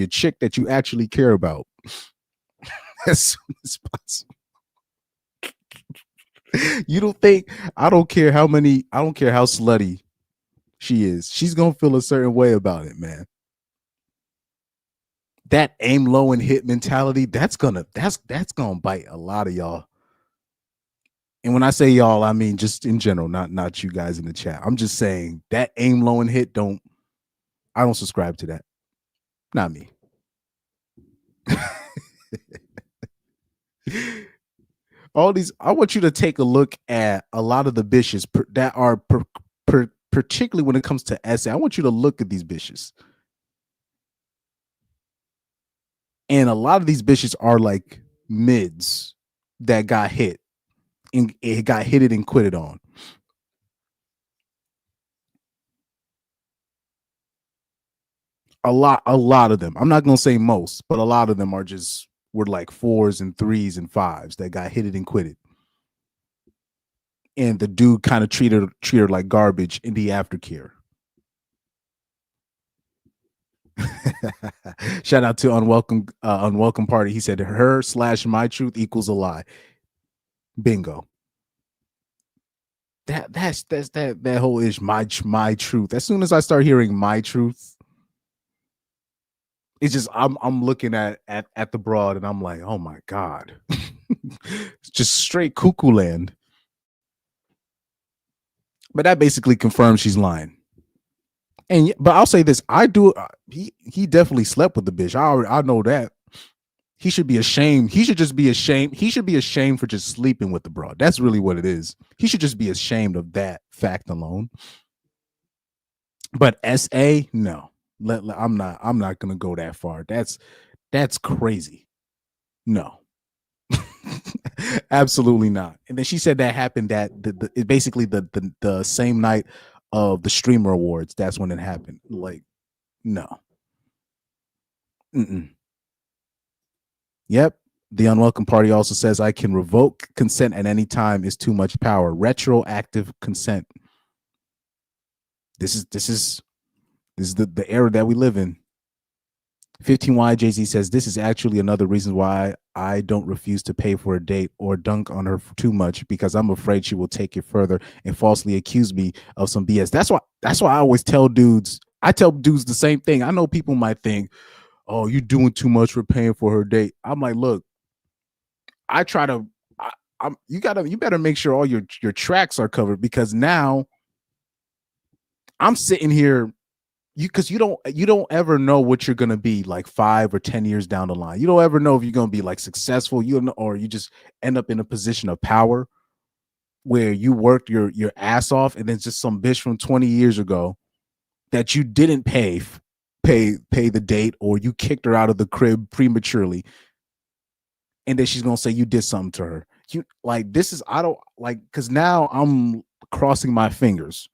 chick that you actually care about as soon as possible. You don't think? I don't care how slutty she is. She's gonna feel a certain way about it, man. That aim low and hit mentality, that's gonna bite a lot of y'all. And when I say y'all, I mean just in general, not you guys in the chat. I'm just saying that aim low and hit, I don't subscribe to that. Not me. All these, I want you to take a look at a lot of the bitches that are particularly when it comes to essay. I want you to look at these bitches. And a lot of these bitches are like mids that got hit. And it got hit it and quit it on. A lot of them. I'm not gonna say most, but a lot of them were like 4s and 3s and 5s that got hit it and quit it. And the dude kind of treated her like garbage in the aftercare. Shout out to Unwelcome Party. He said her/my truth equals a lie. Bingo. That's that whole ish my truth. As soon as I start hearing my truth, it's just I'm looking at the broad and I'm like, oh my God. It's just straight cuckoo land. But that basically confirms she's lying. But I'll say this, I do. He definitely slept with the bitch. I know that. He should be ashamed. He should just be ashamed. He should be ashamed for just sleeping with the broad. That's really what it is. He should just be ashamed of that fact alone. But SA, no. I'm not gonna go that far. That's crazy. No. Absolutely not. And then she said that happened basically the same night of the streamer awards. That's when it happened. Like, no. Yep. The Unwelcome Party also says I can revoke consent at any time is too much power. Retroactive consent. This is the era that we live in. 15Y Jay-Z says this is actually another reason why I don't refuse to pay for a date or dunk on her too much, because I'm afraid she will take it further and falsely accuse me of some BS. That's why I always tell dudes. I tell dudes the same thing. I know people might think, oh, you're doing too much for paying for her date. I'm like, look, I try to. You better make sure all your tracks are covered, because now I'm sitting here. Because you don't ever know what you're gonna be like 5 or 10 years down the line. You don't ever know if you're gonna be like successful, or you just end up in a position of power where you worked your ass off, and then just some bitch from 20 years ago that you didn't pay the date, or you kicked her out of the crib prematurely, and then she's gonna say you did something to her. You like this is I don't like, because now I'm crossing my fingers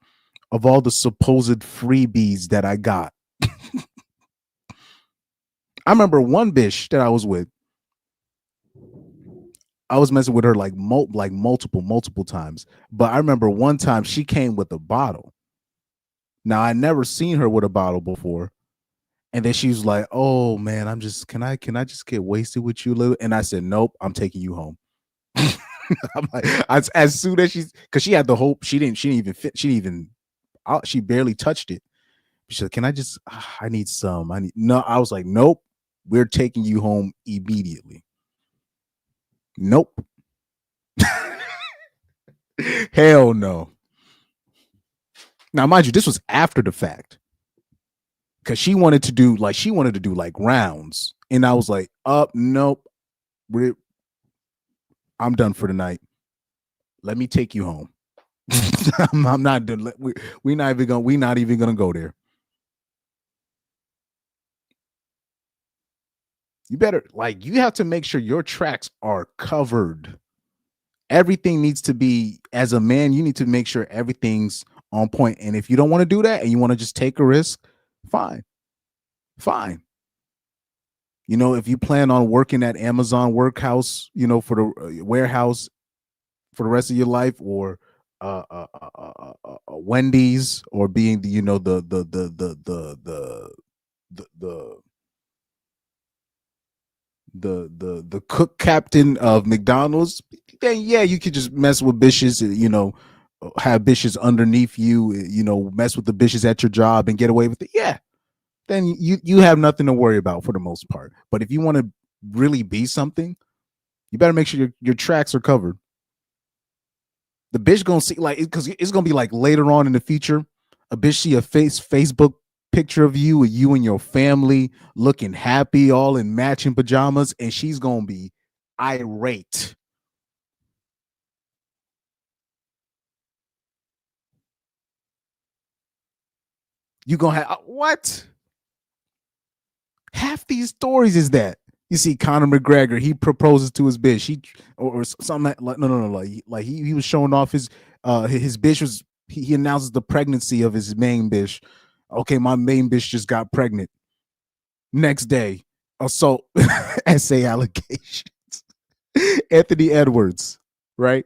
of all the supposed freebies that I got. I remember one bitch that I was with. I was messing with her like multiple times. But I remember one time she came with a bottle. Now I never seen her with a bottle before. And then she was like, "Oh man, can I just get wasted with you a little?" And I said, "Nope, I'm taking you home." I'm like, as soon as because she had the hope, she barely touched it. She said, "Can I just? I need some. No." I was like, "Nope, we're taking you home immediately." Nope. Hell no. Now, mind you, this was after the fact, because she wanted to do like rounds, and I was like, nope, I'm done for the night. Let me take you home." I'm not done. We're not even gonna go there. You better, like, you have to make sure your tracks are covered. Everything needs to be, as a man, you need to make sure everything's on point. And if you don't want to do that and you want to just take a risk, fine. Fine. You know, if you plan on working at Amazon workhouse, you know, for the warehouse for the rest of your life, or Wendy's, or being the, you know, the cook captain of McDonald's, then yeah, you could just mess with bitches, you know, have bitches underneath you, you know, mess with the bitches at your job and get away with it. Yeah, then you have nothing to worry about for the most part. But if you want to really be something, you better make sure your tracks are covered. The bitch gonna see, like, because it's gonna be like later on in the future, a bitch see a Facebook picture of you and your family looking happy, all in matching pajamas, and she's gonna be irate. You gonna have what? Half these stories is that you see Conor McGregor, he proposes to his bitch, he or something like no, like he was showing off his bitch was, he announces the pregnancy of his main bitch. Okay, my main bitch just got pregnant. Next day, assault essay allegations. Anthony Edwards, right?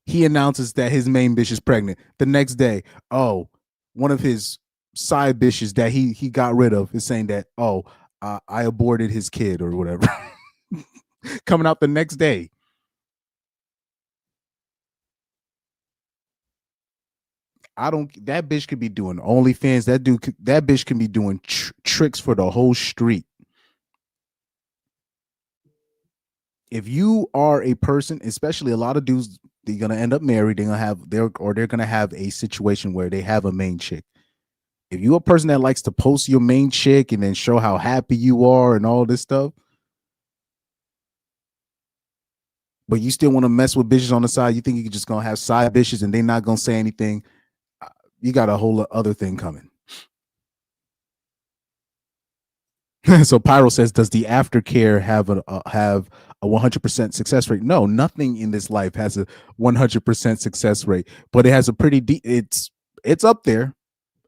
He announces that his main bitch is pregnant. The next day, oh, one of his side bitches that he got rid of is saying that, oh, I aborted his kid or whatever. Coming out the next day. That bitch could be doing OnlyFans. That bitch can be doing tricks for the whole street. If you are a person, especially a lot of dudes, they're gonna end up married. They're gonna have a situation where they have a main chick. If you're a person that likes to post your main chick and then show how happy you are and all this stuff, but you still want to mess with bitches on the side, you think you're just gonna have side bitches and they're not gonna say anything, you got a whole other thing coming. So Pyro says, does the aftercare have a 100% success rate? No, nothing in this life has a 100% success rate, but it has a pretty it's up there.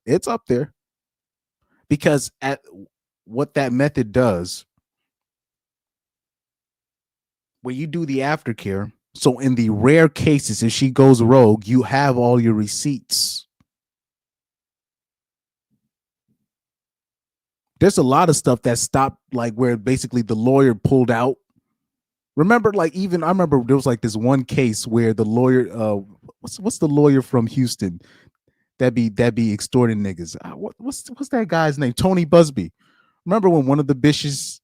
It's up there, because at what that method does, when you do the aftercare, so in the rare cases if she goes rogue, you have all your receipts. There's a lot of stuff that stopped, like where basically the lawyer pulled out. Remember, like, even I remember there was like this one case where the lawyer, what's the lawyer from Houston that be extorting niggas? What's that guy's name? Tony Busby. Remember when one of the bitches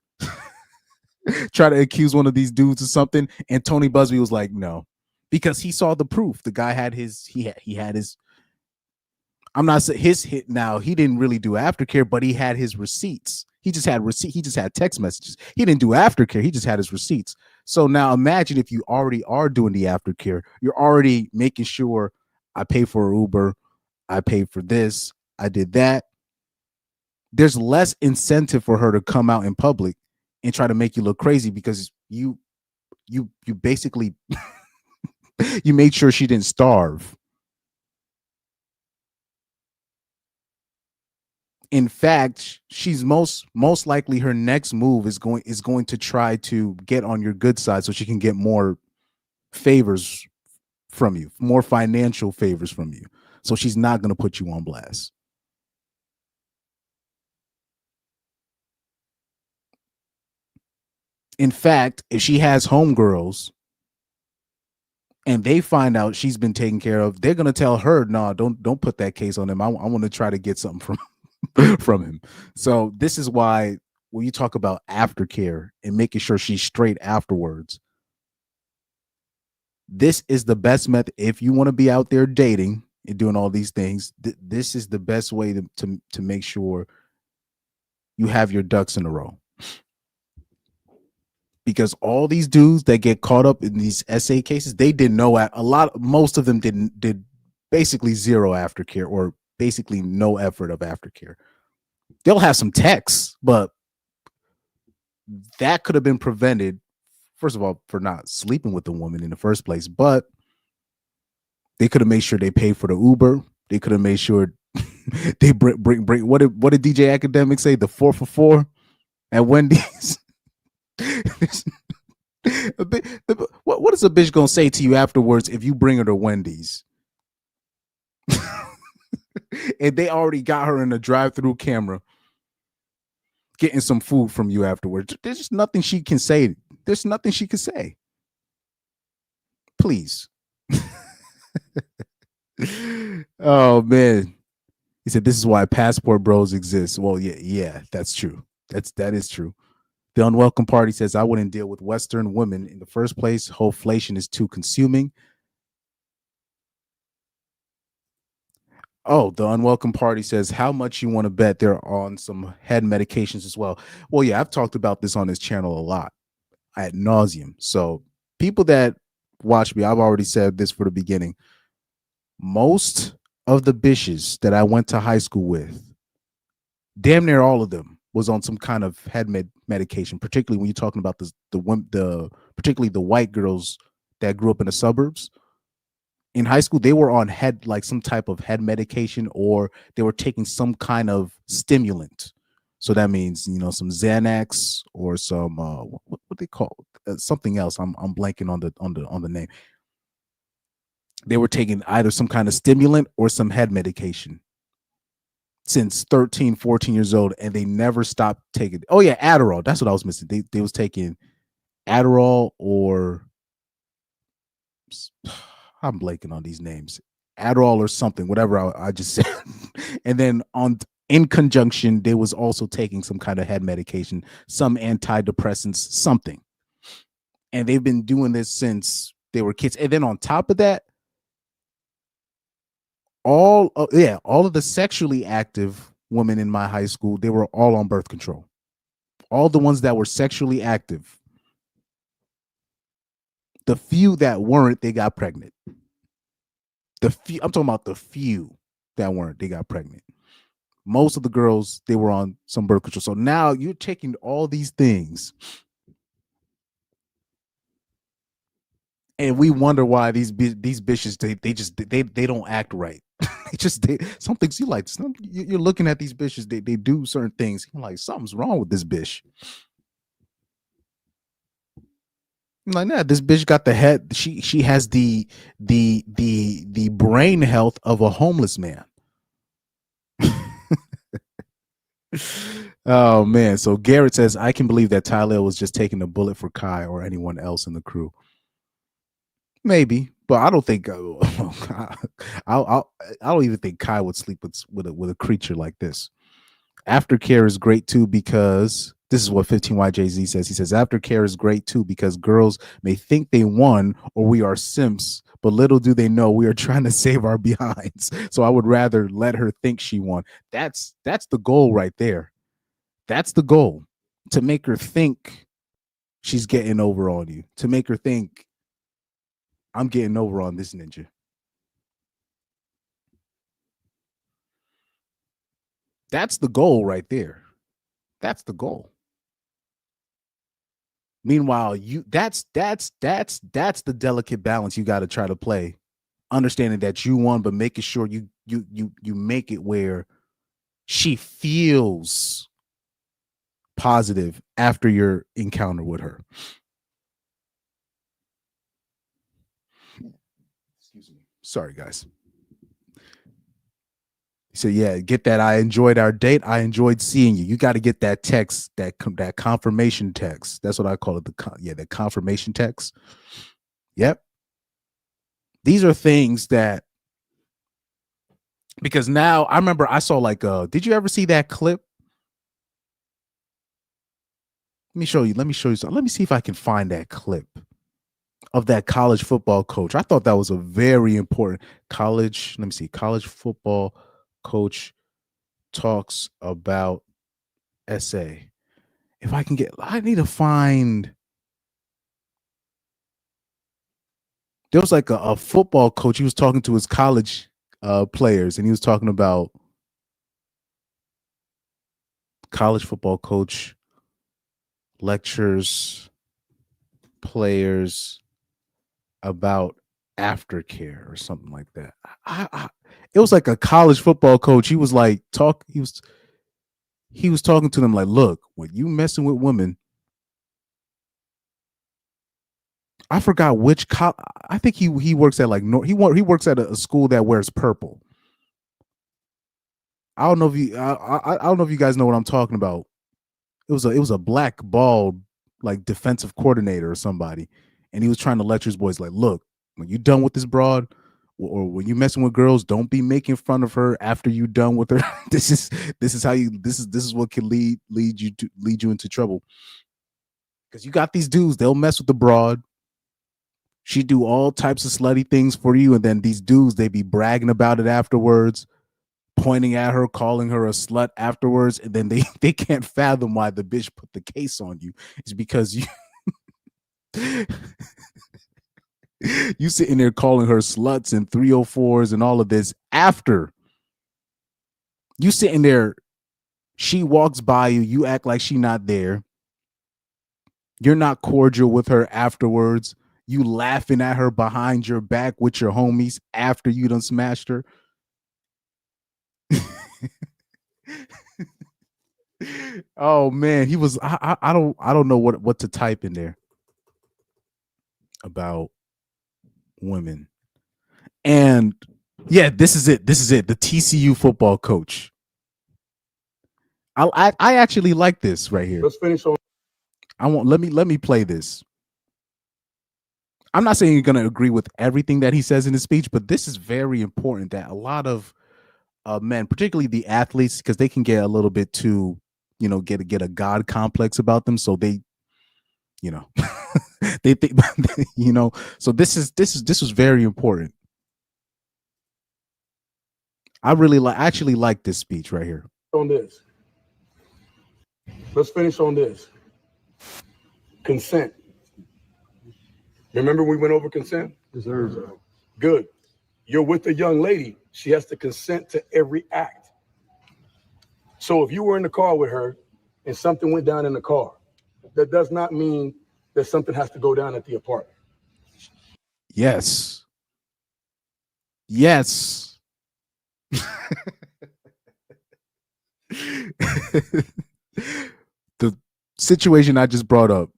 tried to accuse one of these dudes of something, and Tony Busby was like, no, because he saw the proof. The guy had he had his. I'm not saying his hit now. He didn't really do aftercare, but he had his receipts. He just had text messages. He didn't do aftercare. He just had his receipts. So now imagine if you already are doing the aftercare, you're already making sure I pay for Uber, I paid for this, I did that. There's less incentive for her to come out in public and try to make you look crazy, because you basically you made sure she didn't starve. In fact, she's most likely her next move is going to try to get on your good side so she can get more favors from you, more financial favors from you. So she's not going to put you on blast. In fact, if she has homegirls and they find out she's been taken care of, they're going to tell her, no, don't put that case on him. I want to try to get something from him. So this is why when you talk about aftercare and making sure she's straight afterwards, this is the best method. If you want to be out there dating and doing all these things, this is the best way to make sure you have your ducks in a row. Because all these dudes that get caught up in these SA cases, they didn't know most of them did basically zero aftercare, or basically no effort of aftercare. They'll have some texts, but that could have been prevented, first of all, for not sleeping with the woman in the first place, but they could have made sure they paid for the Uber. They could have made sure they bring what did DJ Academic say? The 4 for 4 at Wendy's. What is a bitch gonna say to you afterwards if you bring her to Wendy's? And they already got her in a drive-through camera getting some food from you afterwards. There's just nothing she can say. There's nothing she can say. Please. Oh man. He said this is why passport bros exist. Well, yeah, that's true. That is true. The Unwelcome Party says I wouldn't deal with Western women in the first place. Wholeflation is too consuming. Oh, the Unwelcome Party says how much you want to bet they're on some head medications as well. Well, yeah, I've talked about this on this channel a lot ad nauseum. So people that watch me, I've already said this for the beginning. Most of the bitches that I went to high school with, damn near all of them was on some kind of head medication, particularly when you're talking about the particularly the white girls that grew up in the suburbs. In high school, they were on like some type of head medication, or they were taking some kind of stimulant. So that means, some Xanax or some what they call something else. I'm blanking on the name. They were taking either some kind of stimulant or some head medication since 13, 14 years old, and they never stopped taking. Oh yeah, Adderall. That's what I was missing. They was taking Adderall, or I'm blanking on these names. Adderall or something, whatever I just said. And then in conjunction, they was also taking some kind of head medication, some antidepressants, something. And they've been doing this since they were kids. And then on top of that, all of the sexually active women in my high school, they were all on birth control. All the ones that were sexually active. The few that weren't, they got pregnant. I'm talking about the few that weren't, they got pregnant. Most of the girls, they were on some birth control. So now you're taking all these things, and we wonder why these bitches they don't act right. Some things you're looking at these bitches, they do certain things. You're like, something's wrong with this bitch. I'm like, nah, this bitch got the head. She has the brain health of a homeless man. Oh man. So Garrett says, I can believe that Tyler was just taking a bullet for Kai or anyone else in the crew. Maybe, but I don't think I don't even think Kai would sleep with a creature like this. Aftercare is great too, because this is what 15YJZ says. He says aftercare is great too because girls may think they won or we are simps, but little do they know we are trying to save our behinds. So I would rather let her think she won. That's the goal right there. That's the goal, to make her think she's getting over on you, to make her think I'm getting over on this ninja. That's the goal right there. That's the goal. Meanwhile, that's the delicate balance you got to try to play, understanding that you won, but making sure you make it where she feels positive after your encounter with her. Excuse me. Sorry, guys. So yeah, get that. I enjoyed our date. I enjoyed seeing you. You got to get that text, that confirmation text. That's what I call it. The confirmation text. Yep. These are things that, because now I remember I saw did you ever see that clip? Let me show you something. Let me see if I can find that clip of that college football coach. I thought that was a very important college. Let me see. College football coach talks about essay. If I can I need to find. There was like a football coach. He was talking to his college players, and he was talking about college football coach lectures players about aftercare or something like that. It was like a college football coach. He was like he was talking to them like, look, when you messing with women, I forgot which I think he works at like he works at a school that wears purple. I don't know if you I don't know if you guys know what I'm talking about. It was a black bald like defensive coordinator or somebody, and he was trying to lecture his boys like, look, when you done with this broad, or when you messing with girls, don't be making fun of her after you done with her. this is how you this is what can lead you into trouble. Because you got these dudes, they'll mess with the broad. She do all types of slutty things for you, and then these dudes, they be bragging about it afterwards, pointing at her, calling her a slut afterwards, and then they can't fathom why the bitch put the case on you. It's because you you sitting there calling her sluts and 304s and all of this after you sitting there. She walks by you, you act like she not there. You're not cordial with her afterwards. You laughing at her behind your back with your homies after you done smashed her. Oh man, he was. I don't know what to type in there about women. And yeah, this is it. This is it. The TCU football coach. I actually like this right here. Let's finish on. Let me play this. I'm not saying you're going to agree with everything that he says in his speech, but this is very important that a lot of men, particularly the athletes, because they can get a little bit too, get a God complex about them. So they, they think, so this was very important. I actually like this speech right here. On this. Let's finish on this. Consent. Remember we went over consent? Deserves it. Good. You're with a young lady. She has to consent to every act. So if you were in the car with her and something went down in the car, that does not mean that something has to go down at the apartment. Yes. Yes. The situation I just brought up,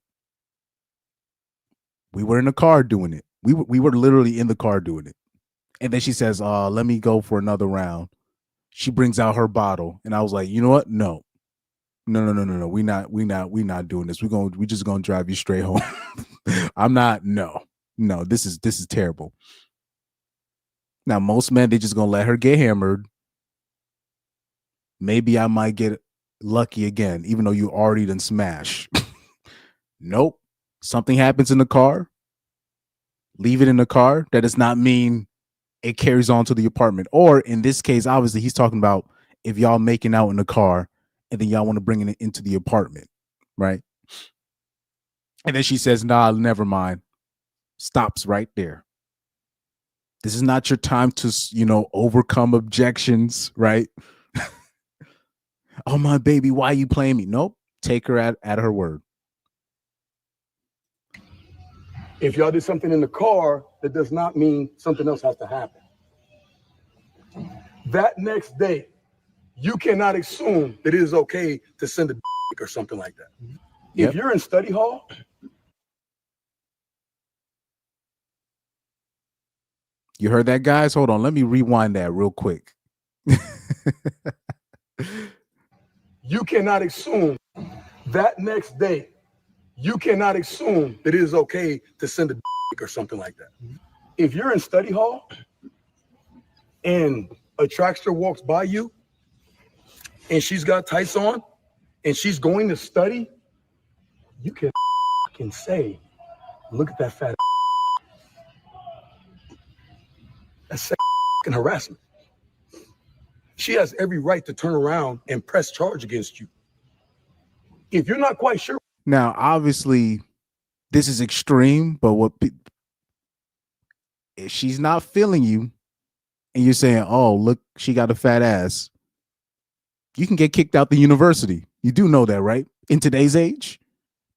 we were in the car doing it. We were literally in the car doing it. And then she says, let me go for another round. She brings out her bottle. And I was like, you know what? No. We not doing this. We just gonna drive you straight home. I'm not, no, this is terrible. Now, most men, they just gonna let her get hammered. Maybe I might get lucky again, even though you already done smash. Nope. Something happens in the car. Leave it in the car. That does not mean it carries on to the apartment. Or in this case, obviously, he's talking about if y'all making out in the car and then y'all want to bring it into the apartment, right? And then she says, nah, never mind. Stops right there. This is not your time to, overcome objections, right? Oh, my baby, why are you playing me? Nope. Take her at her word. If y'all did something in the car, that does not mean something else has to happen. That next day, you cannot assume that it is okay to send a or something like that. If you're in study hall, you heard that, guys? Hold on. Let me rewind that real quick. you cannot assume that next day, you cannot assume that it is okay to send a or something like that. If you're in study hall and a trackster walks by you and she's got tights on and she's going to study, you can say, look at that fat. That's harassment. She has every right to turn around and press charge against you. If you're not quite sure. Now, obviously, this is extreme, but if she's not feeling you and you're saying, oh, look, she got a fat ass, you can get kicked out the university. You do know that, right? In today's age,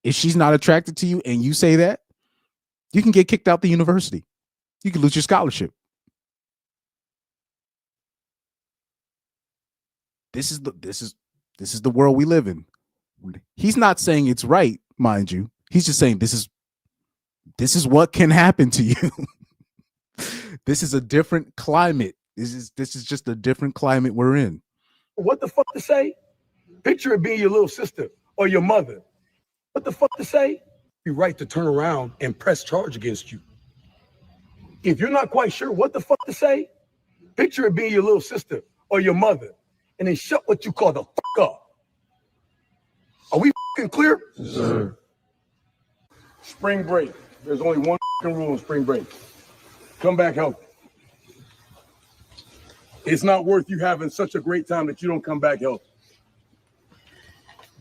if she's not attracted to you and you say that, you can get kicked out the university. You can lose your scholarship. This is the world we live in. He's not saying it's right, mind you. He's just saying this is what can happen to you. This is a different climate. This is just a different climate we're in. What the fuck to say? Picture it being your little sister or your mother. What the fuck to say? You're right to turn around and press charge against you. If you're not quite sure what the fuck to say, picture it being your little sister or your mother, and then shut what you call the fuck up. Are we fucking clear? Yes, sir. Spring break. There's only one fucking rule in spring break. Come back healthy. It's not worth you having such a great time that you don't come back healthy.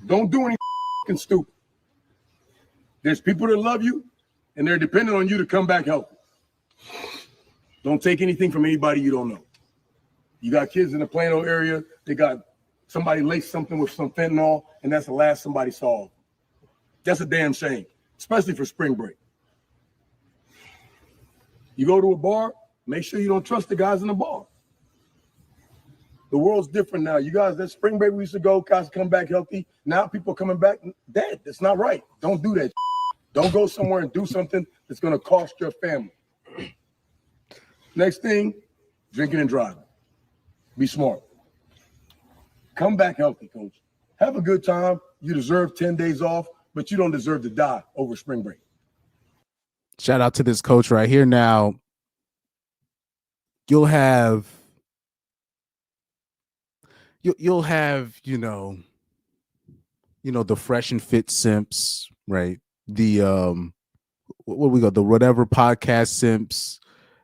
Don't do any fucking stupid. There's people that love you, and they're dependent on you to come back healthy. Don't take anything from anybody you don't know. You got kids in the Plano area, they got somebody laced something with some fentanyl, and that's the last somebody saw. That's a damn shame, especially for spring break. You go to a bar, make sure you don't trust the guys in the bar. The world's different now. You guys, that spring break we used to go, guys come back healthy. Now people coming back dead. That's not right. Don't do that. Don't go somewhere and do something that's going to cost your family. Next thing, drinking and driving. Be smart. Come back healthy, coach. Have a good time. You deserve 10 days off, but you don't deserve to die over spring break. Shout out to this coach right here. Now, you'll have, you know, the fresh and fit simps, right? The what we got, the whatever podcast simps,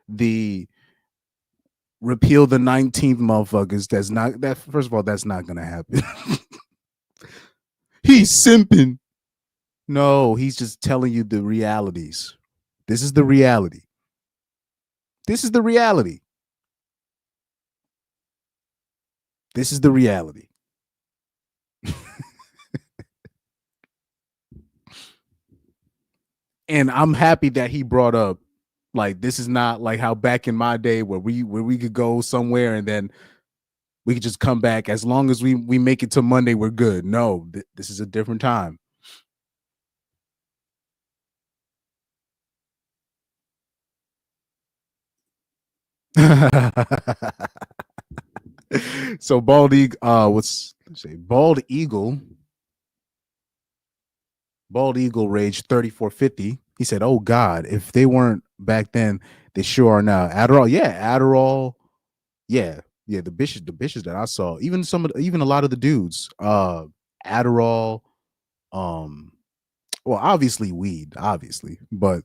the repeal the 19th motherfuckers. That's not that. First of all, that's not gonna happen. He's simping. No, he's just telling you the realities. This is the reality. This is the reality. This is the reality. And I'm happy that he brought up, like, this is not like how back in my day where we could go somewhere and then we could just come back. As long as we make it to Monday, we're good. No, this is a different time. So Bald Eagle, Bald Eagle Rage 3450. He said, "Oh God, if they weren't back then, they sure are now." Adderall, yeah, Adderall, yeah. The bitches that I saw, even a lot of the dudes, Adderall, well, obviously weed, obviously, but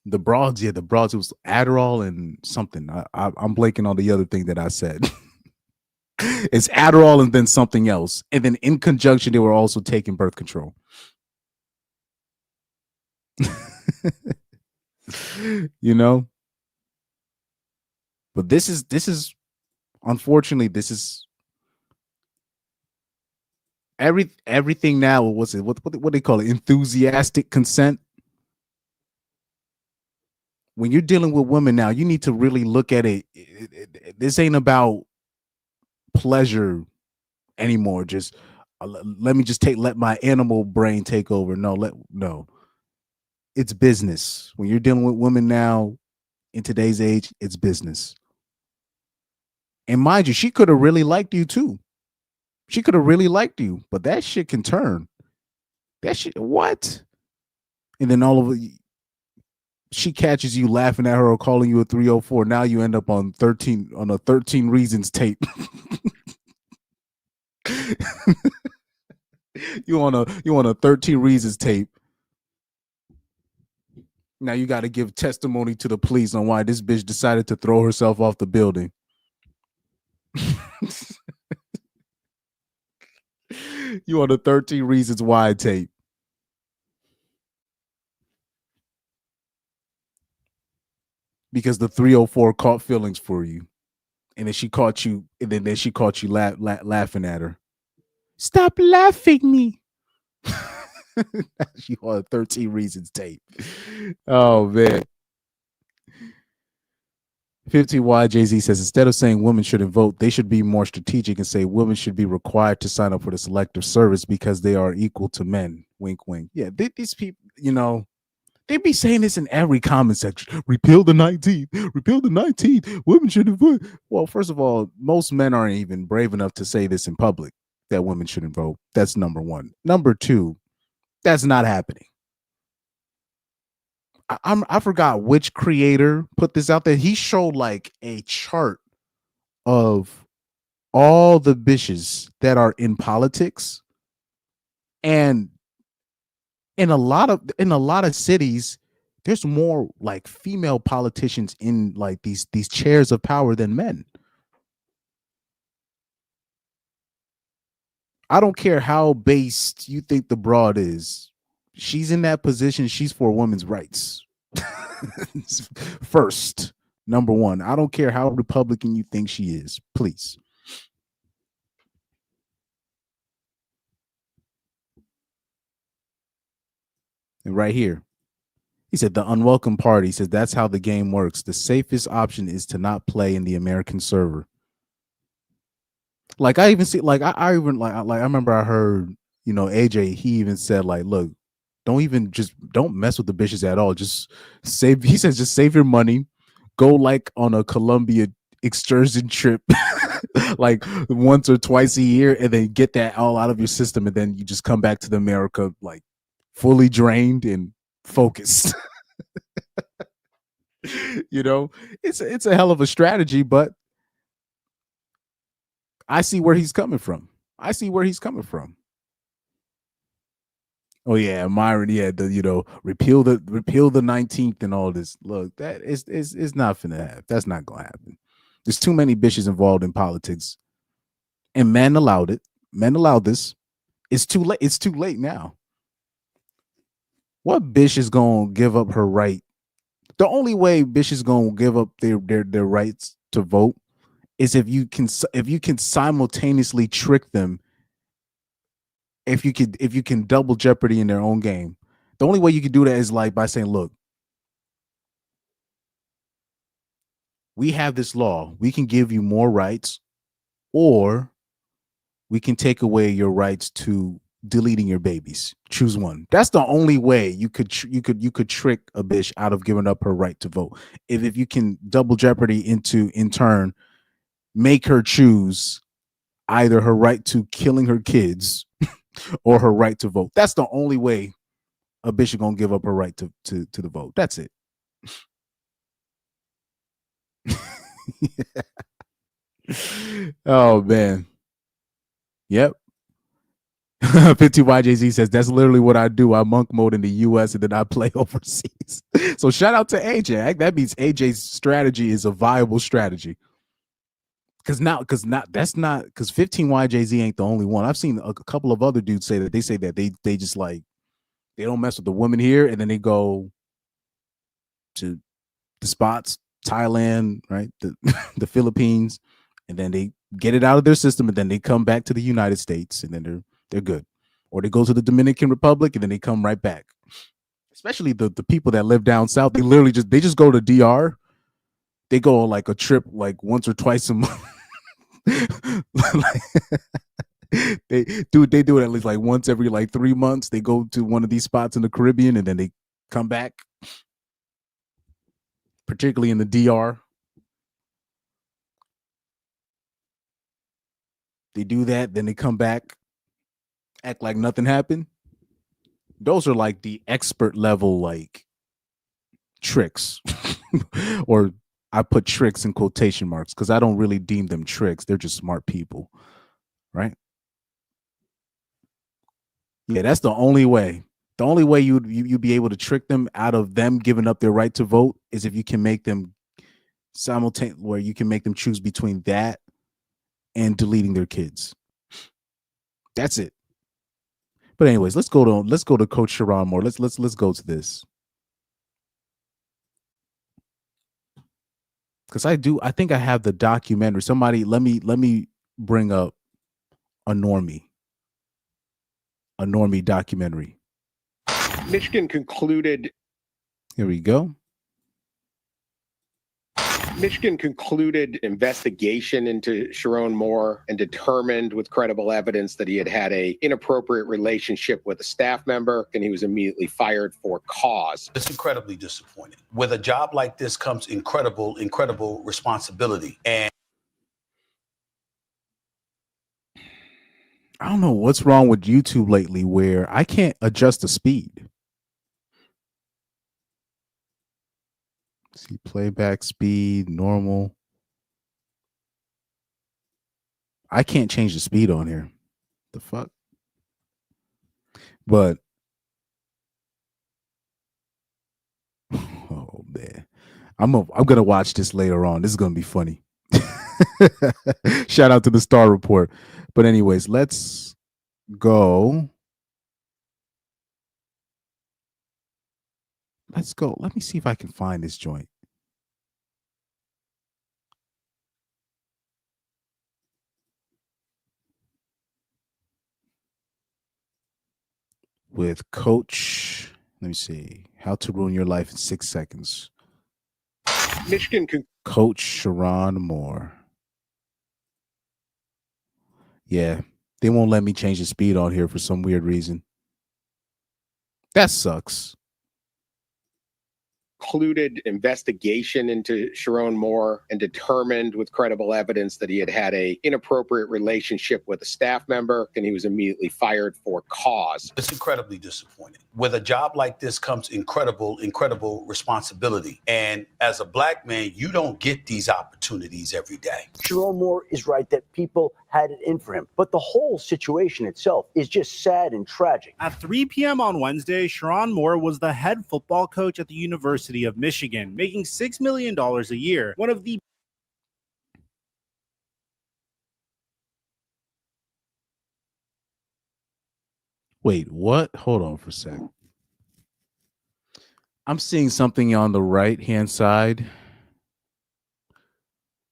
the broads, it was Adderall and something. I'm blanking on the other thing that I said. It's Adderall and then something else. And then in conjunction, they were also taking birth control. You know? But this is unfortunately, this is everything now. What's it? What they call it? Enthusiastic consent. When you're dealing with women now, you need to really look at it. This ain't about pleasure anymore. Just let my animal brain take over. No. It's business. When you're dealing with women now in today's age, it's business. And mind you, she could have really liked you too. She could have really liked you, but that shit can turn. That shit, what? And then all of it, she catches you laughing at her or calling you a 304. Now you end up on a 13 Reasons tape. you on a 13 Reasons tape. Now you got to give testimony to the police on why this bitch decided to throw herself off the building. You on a 13 Reasons Why tape. Because the 304 caught feelings for you. And then she caught you, laughing at her. Stop laughing me. She on 13 Reasons tape. Oh man. 15Y Jay-Z says instead of saying women shouldn't vote, they should be more strategic and say women should be required to sign up for the selective service because they are equal to men. Wink, wink. Yeah, these people, they be saying this in every comment section. Repeal the 19th. Repeal the 19th. Women shouldn't vote. Well, first of all, most men aren't even brave enough to say this in public that women shouldn't vote. That's number one. Number two, that's not happening. I forgot which creator put this out there. He showed like a chart of all the bitches that are in politics, and in a lot of cities, there's more like female politicians in like these chairs of power than men. I don't care how based you think the broad is. She's in that position. She's for women's rights. First, number one. I don't care how Republican you think she is. Please. And right here, he said the unwelcome party says that's how the game works. The safest option is to not play in the American server. Like I even see, like I remember I heard, AJ, he even said like, look, don't mess with the bitches at all. Just save. He says just save your money, go like on a Colombia excursion trip, like once or twice a year, and then get that all out of your system, and then you just come back to the America like fully drained and focused. It's a hell of a strategy, but I see where he's coming from. Oh yeah, Myron. Yeah, repeal the 19th and all this. Look, that is not finna happen. That's not gonna happen. There's too many bitches involved in politics, and men allowed it. Men allowed this. It's too late. It's too late now. What bitch is gonna give up her right? The only way bitch is gonna give up their rights to vote is if you can simultaneously trick them. If you can double jeopardy in their own game. The only way you can do that is like by saying, look, we have this law. We can give you more rights, or we can take away your rights to deleting your babies. Choose one. That's the only way you could trick a bitch out of giving up her right to vote. If you can double jeopardy in turn, make her choose either her right to killing her kids or her right to vote. That's the only way a bitch is gonna give up her right to the vote. That's it. Oh man. Yep. 50YJZ says that's literally what I do. I monk mode in the US and then I play overseas. So shout out to AJ. That means AJ's strategy is a viable strategy. Because 15YJZ ain't the only one. I've seen a couple of other dudes say that they just like they don't mess with the women here, and then they go to the spots, Thailand, right, the Philippines, and then they get it out of their system, and then they come back to the United States, and then they're good. Or they go to the Dominican Republic, and then they come right back. Especially the people that live down south, they literally just go to DR. They go on like a trip like once or twice a month. They do it at least like once every like 3 months. They go to one of these spots in the Caribbean and then they come back, particularly in the DR. They do that, then they come back, act like nothing happened. Those are like the expert level like tricks. Or I put tricks in quotation marks because I don't really deem them tricks. They're just smart people, right? Yeah, that's the only way. The only way you'd be able to trick them out of them giving up their right to vote is if you can make them simultaneous, where you can make them choose between that and deleting their kids. That's it. But anyways, let's go to Coach Sherrone Moore. Let's go to this. Because I think I have the documentary. Somebody let me bring up a normie. a normie documentary. Michigan concluded. Here we go. Michigan concluded investigation into Sherrone Moore and determined with credible evidence that he had had a inappropriate relationship with a staff member, and he was immediately fired for cause. It's incredibly disappointing. With a job like this comes incredible responsibility. And I don't know what's wrong with YouTube lately where I can't adjust the speed. See, playback speed, normal. I can't change the speed on here. The fuck? But oh man. I'm gonna watch this later on. This is gonna be funny. Shout out to the Star Report. But anyways, let's go. Let's go. Let me see if I can find this joint. With Coach, let me see. How to Ruin Your Life in 6 seconds. Michigan Coach Sherrone Moore. Yeah, they won't let me change the speed on here for some weird reason. That sucks. concluded investigation into Sherrone Moore and determined with credible evidence that he had had a inappropriate relationship with a staff member, and he was immediately fired for cause. it's incredibly disappointing. With a job like this comes incredible responsibility. And as a black man, you don't get these opportunities every day. Sherrone Moore is right that people had it in for him, but the whole situation itself is just sad and tragic. At 3 p.m. on Wednesday, Sherrone Moore was the head football coach at the University of Michigan, making $6 million a year. One of the Wait, what? Hold on for a sec. I'm seeing something on the right-hand side.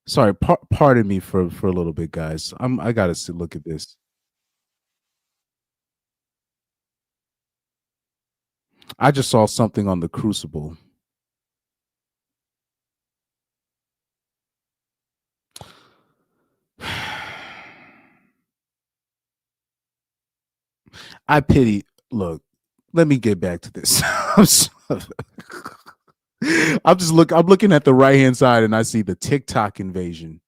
Sorry, pardon me for a little bit, guys. I gotta look at this. I just saw something on the Crucible. I pity. Look, let me get back to this. I'm looking at the right hand side and I see the TikTok invasion.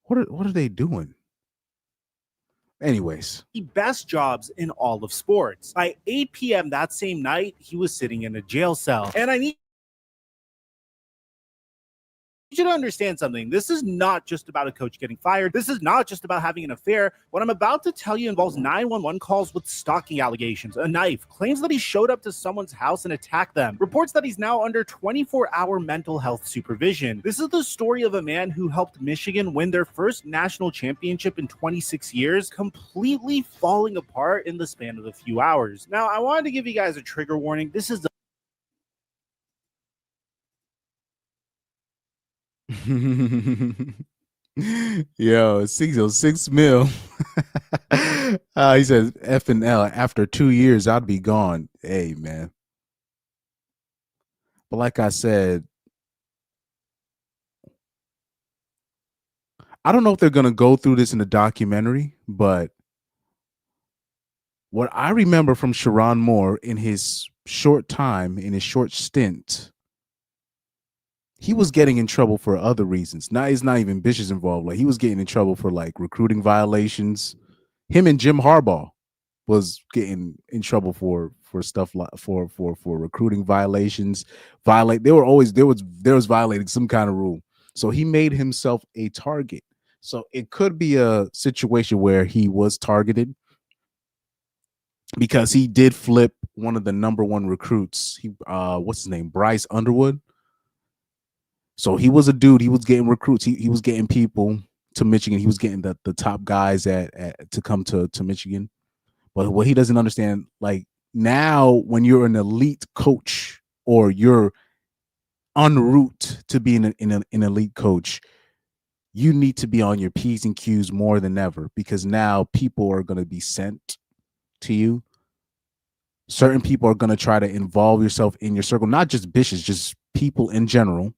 What are they doing? Anyways, the best jobs in all of sports. By 8 p.m. that same night, he was sitting in a jail cell. And I need you to understand something. This is not just about a coach getting fired. This is not just about having an affair. What I'm about to tell you involves 911 calls with stalking allegations, a knife, claims that he showed up to someone's house and attacked them, reports that he's now under 24-hour mental health supervision. This is the story of a man who helped Michigan win their first national championship in 26 years, completely falling apart in the span of a few hours. Now, I wanted to give you guys a trigger warning. This is Yo, 6 mil. He says F and L. After 2 years, I'd be gone. Hey, man. But like I said, I don't know if they're gonna go through this in the documentary, but what I remember from Sherrone Moore in his short stint, he was getting in trouble for other reasons. Now it's not even bitches involved. Like he was getting in trouble for like recruiting violations. Him and Jim Harbaugh was getting in trouble for stuff like for recruiting violations. They was violating some kind of rule. So he made himself a target. So it could be a situation where he was targeted because he did flip one of the number one recruits. He what's his name? Bryce Underwood. So he was a dude. He was getting recruits. He was getting people to Michigan. He was getting the top guys to come to Michigan. But what he doesn't understand, like now when you're an elite coach or you're en route to being an elite coach, you need to be on your P's and Q's more than ever because now people are going to be sent to you, certain people are going to try to involve yourself in your circle, not just bitches, just people in general,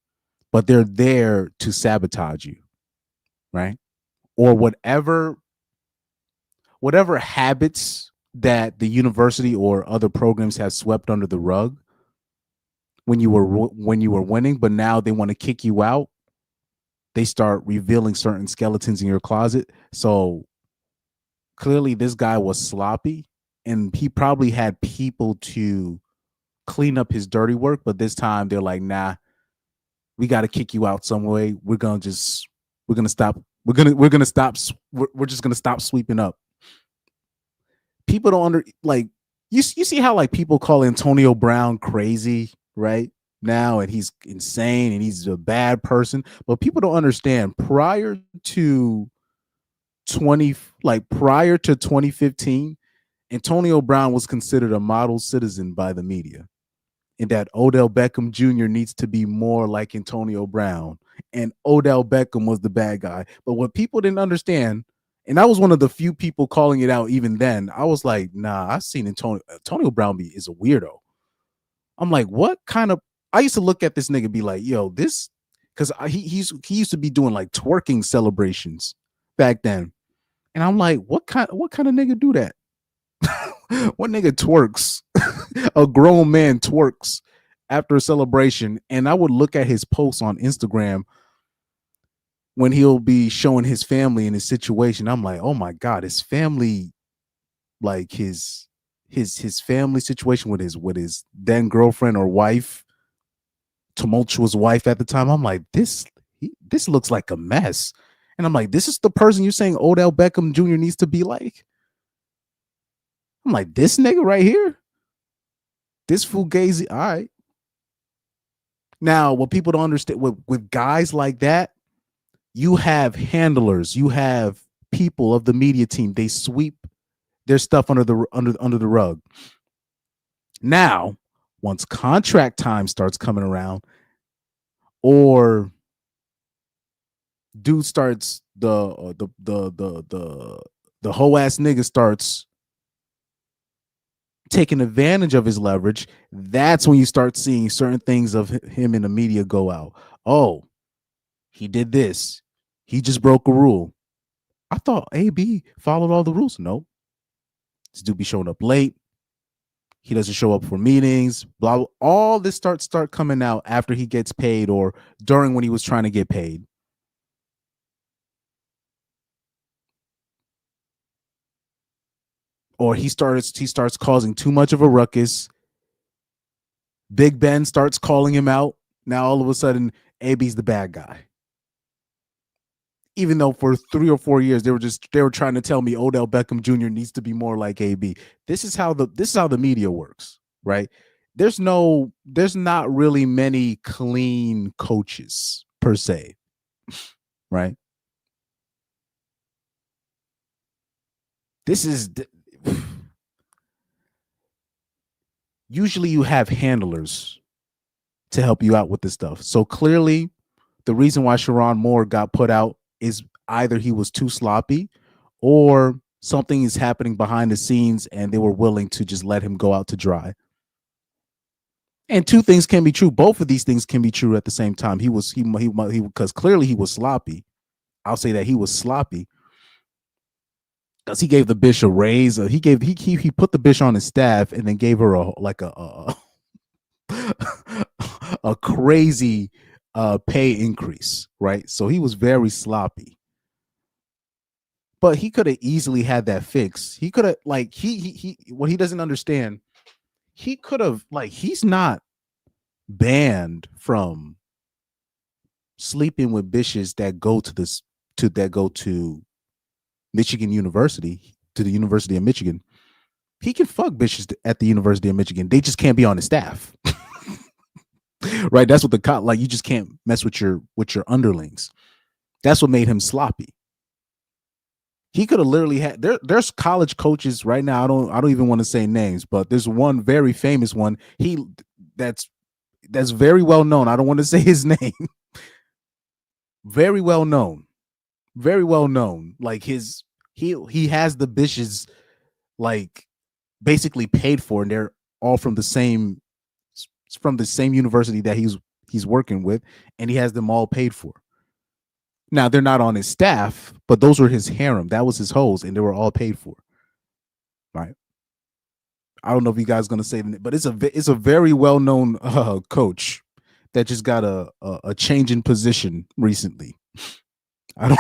but they're there to sabotage you, right? Or whatever habits that the university or other programs have swept under the rug when you were winning, but now they want to kick you out. They start revealing certain skeletons in your closet. So clearly this guy was sloppy, and he probably had people to clean up his dirty work, but this time they're like, nah, we got to kick you out some way. We're just gonna stop sweeping up. People don't you see how like people call Antonio Brown crazy right now, and he's insane and he's a bad person, but people don't understand prior to 2015, Antonio Brown was considered a model citizen by the media, and that Odell Beckham Jr. needs to be more like Antonio Brown, and Odell Beckham was the bad guy. But what people didn't understand, and I was one of the few people calling it out even then, I was like, nah, I've seen Antonio Brown is a weirdo. I'm like, what kind of, I used to look at this nigga be like, yo, this, because he used to be doing like twerking celebrations back then. And I'm like, what kind of nigga do that? What nigga twerks? A grown man twerks after a celebration. And I would look at his posts on Instagram when he'll be showing his family and his situation. I'm like, oh my God, his family, like his family situation with his then girlfriend or wife, tumultuous wife at the time. I'm like, this looks like a mess. And I'm like, this is the person you're saying Odell Beckham Jr. needs to be like? I'm like, this nigga right here? This fugazi, all right. Now, what people don't understand with guys like that, you have handlers, you have people of the media team. They sweep their stuff under the rug. Now, once contract time starts coming around, or dude starts the whole ass nigga starts taking advantage of his leverage, that's when you start seeing certain things of him in the media go out. Oh, he did this. He just broke a rule. I thought AB followed all the rules. No. This dude be showing up late. He doesn't show up for meetings. Blah, blah. All this start coming out after he gets paid or during when he was trying to get paid. Or he starts causing too much of a ruckus. Big Ben starts calling him out. Now all of a sudden, AB's the bad guy. Even though for 3 or 4 years they were trying to tell me Odell Beckham Jr. needs to be more like AB. This is how the media works, right? There's not really many clean coaches per se, right? Usually you have handlers to help you out with this stuff. So clearly the reason why Sherrone Moore got put out is either he was too sloppy or something is happening behind the scenes and they were willing to just let him go out to dry. And two things can be true. Both of these things can be true at the same time. He because clearly he was sloppy. I'll say that he was sloppy because he gave the bitch a raise. He put the bitch on his staff and then gave her a crazy pay increase, right? So he was very sloppy. But he could have easily had that fixed. He could have what he doesn't understand, he could have he's not banned from sleeping with bitches that go to Michigan University, to the University of Michigan. He can fuck bitches at the University of Michigan. They just can't be on his staff. Right? That's what you just can't mess with your underlings. That's what made him sloppy. He could have literally had there's college coaches right now. I don't even want to say names, but there's one very famous one. That's very well known. I don't want to say his name. Very well known. Very well known. Like he has the bitches basically paid for, and they're all from the same university that he's working with, and he has them all paid for. Now they're not on his staff, but those were his harem. That was his hoes, and they were all paid for. Right. I don't know if you guys are gonna say it, but it's a very well known coach that just got a change in position recently. I don't.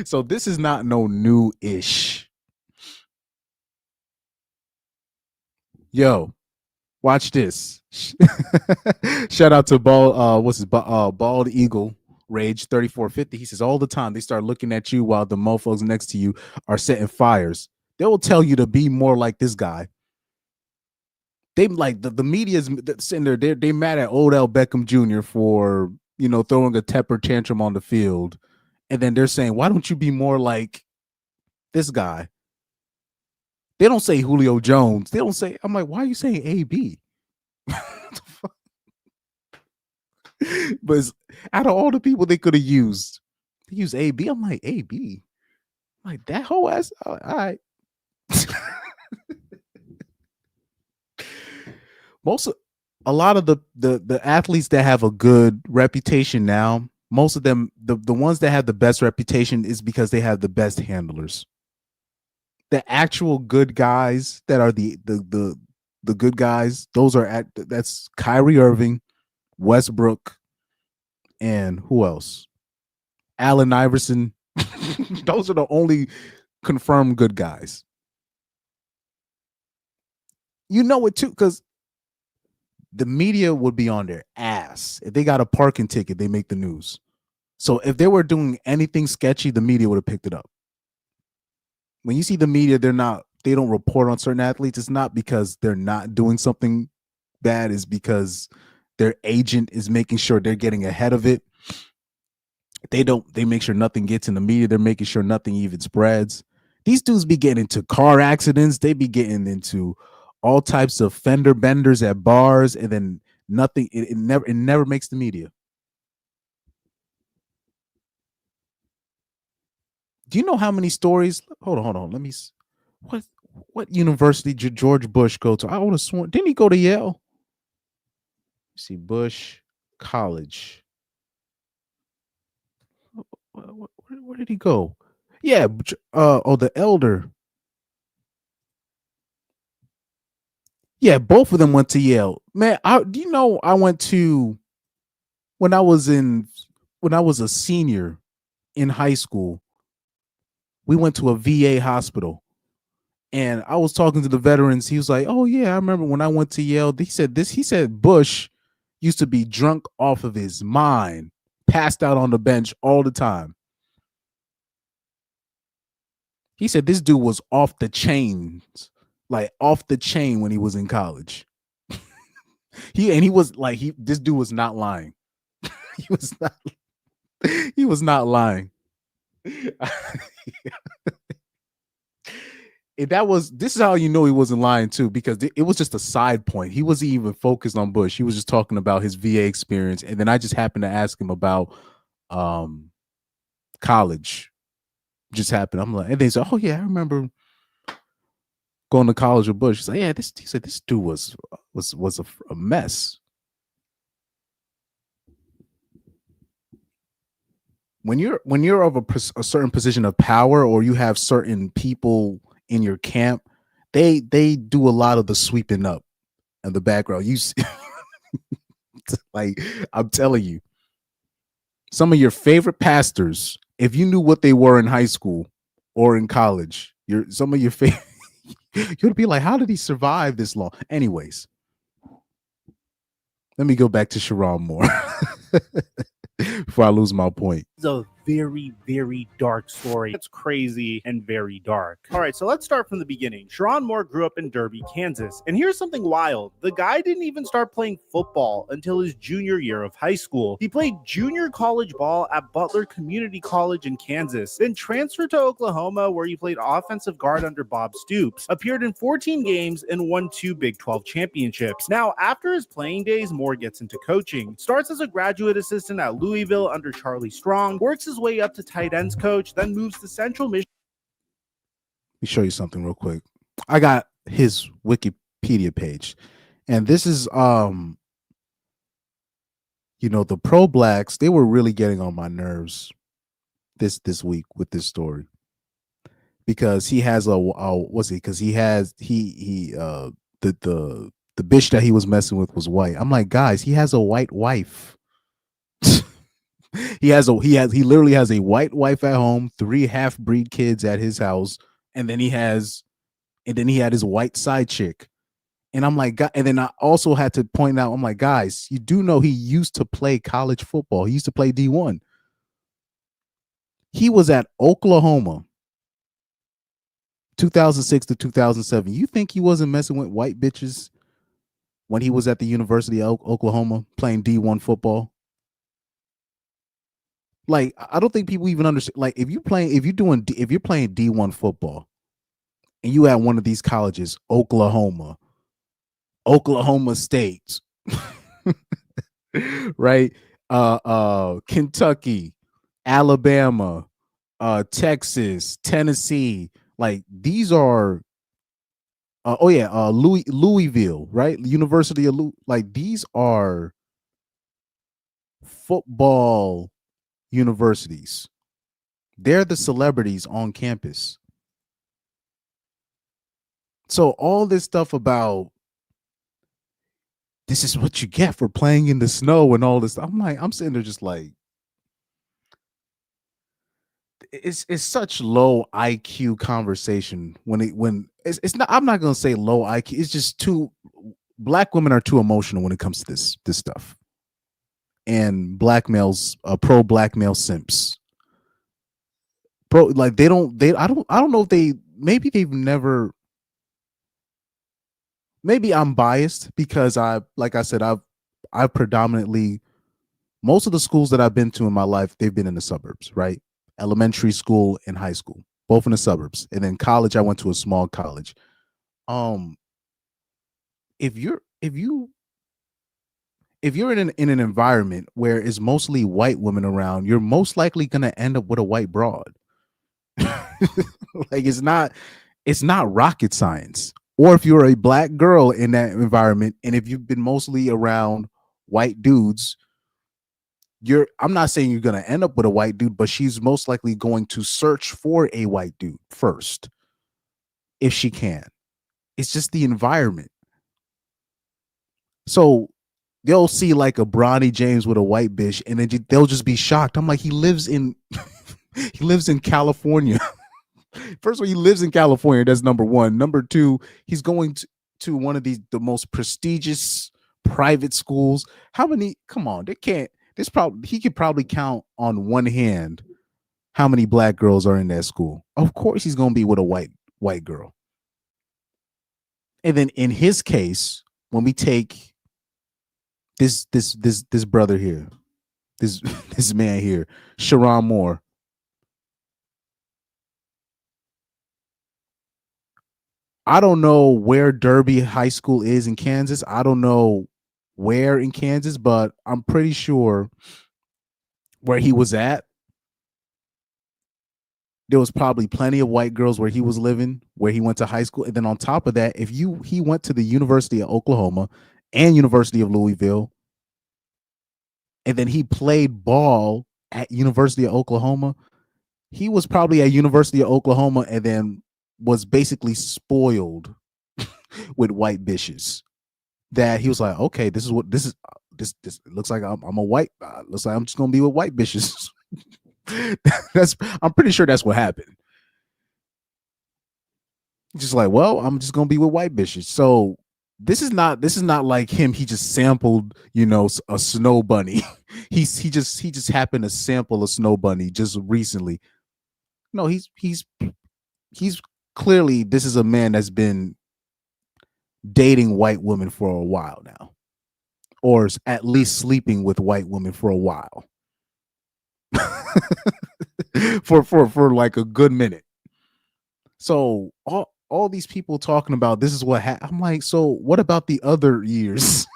So this is not no new-ish. Yo, watch this. Shout out to Bald Eagle Rage 3450. He says all the time they start looking at you while the mofos next to you are setting fires. They will tell you to be more like this guy. They like the media's sitting there. They mad at Odell Beckham Jr. for throwing a temper tantrum on the field, and then they're saying, "Why don't you be more like this guy?" They don't say Julio Jones. They don't say. I'm like, why are you saying AB? But out of all the people they could have used, they use AB. I'm like, AB, like that whole ass. All right. A lot of the athletes that have a good reputation now, most of them, the ones that have the best reputation is because they have the best handlers. The actual good guys that are the good guys, that's Kyrie Irving, Westbrook, and who else? Allen Iverson. Those are the only confirmed good guys. You know it too, because the media would be on their ass. If they got a parking ticket, they make the news. So if they were doing anything sketchy, the media would have picked it up. When you see the media, they don't report on certain athletes. It's not because they're not doing something bad. It's because their agent is making sure they're getting ahead of it. They make sure nothing gets in the media. They're making sure nothing even spreads. These dudes be getting into car accidents. They be getting into all types of fender benders at bars, and then nothing. It never makes the media. Do you know how many stories? Hold on. Let me. What university did George Bush go to? I would have sworn. Didn't he go to Yale? Let's see, Bush College. Where did he go? Yeah. The elder. Yeah, both of them went to Yale. Man, I went to when I was a senior in high school. We went to a VA hospital, and I was talking to the veterans. He was like, "Oh yeah, I remember when I went to Yale." He said Bush used to be drunk off of his mind, passed out on the bench all the time. He said this dude was off the chains, like off the chain when he was in college. This dude was not lying. He was not lying. This is how you know he wasn't lying too, because it was just a side point. He wasn't even focused on Bush. He was just talking about his VA experience, and then I just happened to ask him about college. Just happened. I'm like, and they said, "Oh yeah, I remember going to college with Bush." He's like, "Yeah, he said this dude was a mess." When you're of a certain position of power, or you have certain people in your camp, they do a lot of the sweeping up in the background. You see, like, I'm telling you, some of your favorite pastors, if you knew what they were in high school or in college, some of your favorite, you'd be like, how did he survive this long? Anyways, let me go back to Sherrone Moore before I lose my point. It's a very, very dark story. It's crazy and very dark. All right, so let's start from the beginning. Sherrone Moore grew up in Derby, Kansas. And here's something wild. The guy didn't even start playing football until his junior year of high school. He played junior college ball at Butler Community College in Kansas, then transferred to Oklahoma, where he played offensive guard under Bob Stoops, appeared in 14 games, and won 2 Big 12 championships. Now, after his playing days, Moore gets into coaching. Starts as a graduate assistant at Louisville under Charlie Strong, works his way up to tight ends coach, then moves to Central Michigan. Let me show you something real quick. I got his Wikipedia page, and this is the pro blacks. They were really getting on my nerves this week with this story because he has because the bitch that he was messing with was white. I'm like, guys, he has a white wife. he literally has a white wife at home, 3 half-breed kids at his house, and then he had his white side chick. And I'm like, and then I also had to point out, I'm like, guys, you do know he used to play college football. He used to play D1. He was at Oklahoma 2006 to 2007. You think he wasn't messing with white bitches when he was at the University of Oklahoma playing D1 football? Like, I don't think people even understand. Like, if you're playing D1 football and you at one of these colleges, Oklahoma State, right? Kentucky, Alabama, Texas, Tennessee, like these are Louisville, right? University of like these are football universities. They're the celebrities on campus. So all this stuff about this is what you get for playing in the snow and all this. I'm sitting there just like, it's such low IQ conversation when it's not. I'm not gonna say low IQ. It's just black women are too emotional when it comes to this stuff, and black males, pro black male simps, like I don't know if maybe they've never. Maybe I'm biased because like I said, I've predominantly, most of the schools that I've been to in my life, they've been in the suburbs, right? Elementary school and high school, both in the suburbs. And then college, I went to a small college. If you're in an environment where it's mostly white women around, you're most likely gonna end up with a white broad. Like it's not rocket science. Or if you're a black girl in that environment, and if you've been mostly around white dudes, I'm not saying you're going to end up with a white dude, but she's most likely going to search for a white dude first if she can. It's just the environment. So they'll see like a Bronny James with a white bitch, and then they'll just be shocked. I'm like, he lives in California. First of all, he lives in California. That's number one. Number two, he's going to one of the most prestigious private schools. How many? Come on, he could probably count on one hand how many black girls are in that school. Of course, he's going to be with a white girl. And then in his case, when we take this brother here, this man here, Sherrone Moore. I don't know where Derby High School is in Kansas. I don't know where in Kansas, but I'm pretty sure where he was at, there was probably plenty of white girls where he was living, where he went to high school. And then on top of that, he went to the University of Oklahoma and University of Louisville, and then he played ball at University of Oklahoma. He was probably at University of Oklahoma and then was basically spoiled with white bitches. That he was like, okay, this looks like I'm a white. Looks like I'm just gonna be with white bitches. I'm pretty sure that's what happened. Just like, well, I'm just gonna be with white bitches. So this is not like him. He just sampled, a snow bunny. he just happened to sample a snow bunny just recently. No, he's clearly, this is a man that's been dating white women for a while now, or at least sleeping with white women for a while. for like a good minute. So all these people talking about this is what I'm like, so what about the other years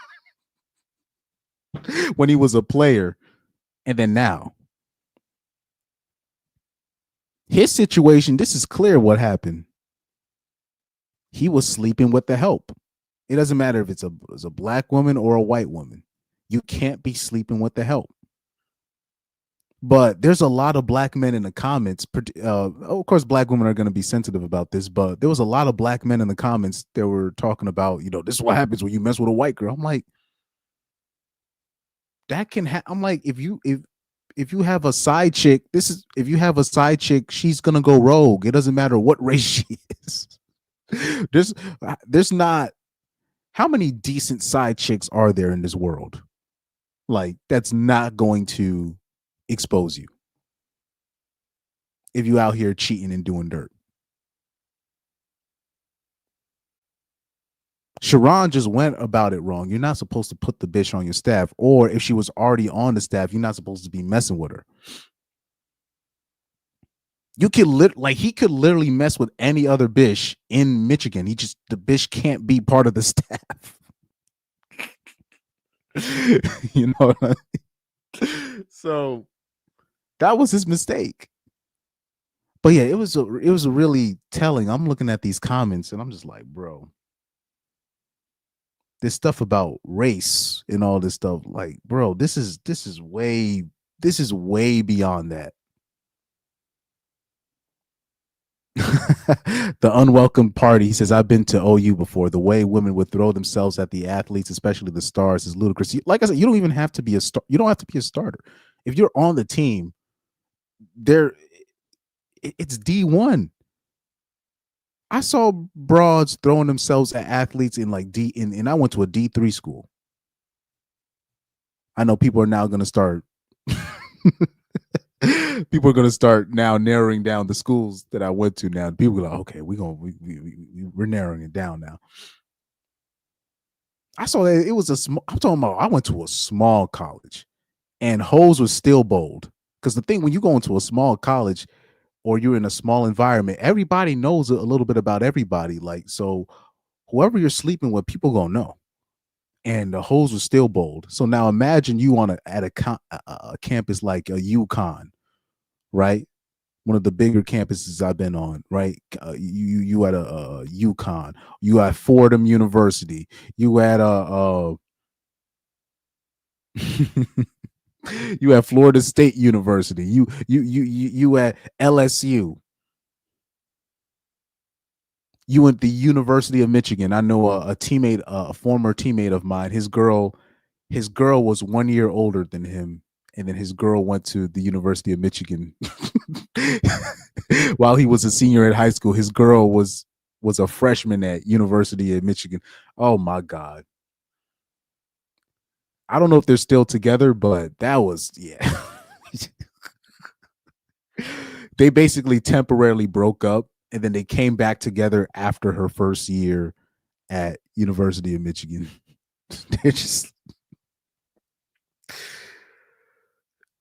when he was a player, and then now his situation? This is clear what happened. He was sleeping with the help. It doesn't matter if it's a black woman or a white woman. You can't be sleeping with the help. But there's a lot of black men in the comments. Of course, black women are going to be sensitive about this, but there was a lot of black men in the comments that were talking about, this is what happens when you mess with a white girl. I'm like, that can happen. I'm like, if you have a side chick, if you have a side chick, she's gonna go rogue. It doesn't matter what race she is. There's not, how many decent side chicks are there in this world? Like, that's not going to expose you if you out here cheating and doing dirt. Sherrone just went about it wrong. You're not supposed to put the bitch on your staff, or if she was already on the staff, you're not supposed to be messing with her. You could he could literally mess with any other bitch in Michigan. The bitch can't be part of the staff. You know what I mean? So that was his mistake. But yeah, it was really telling. I'm looking at these comments and I'm just like, bro, this stuff about race and all this stuff, like, bro, this is way beyond that. The unwelcome party, he says, I've been to OU before. The way women would throw themselves at the athletes, especially the stars, is ludicrous. Like I said, you don't even have to be a star. You don't have to be a starter. If you're on the team, it's D1. I saw broads throwing themselves at athletes in like and I went to a D3 school. I know people are now going to start people are going to start now narrowing down the schools that I went to now. People are like, okay, we're narrowing it down now. I saw that it was I'm talking about, I went to a small college and hoes was still bold. Because the thing, when you go into a small college or you're in a small environment, everybody knows a little bit about everybody. Like, so whoever you're sleeping with, people gonna know. And the hoes was still bold. So now imagine you at a campus like a UConn, right? One of the bigger campuses I've been on, right? You at a UConn, you at Fordham University, you at you at Florida State University, you at LSU, you at the University of Michigan. I know a teammate, a former teammate of mine. His girl was 1 year older than him, and then his girl went to the University of Michigan. While he was a senior in high school, his girl was a freshman at University of Michigan. Oh my God. I don't know if they're still together, but that was, yeah. They basically temporarily broke up, and then they came back together after her first year at University of Michigan. They're just,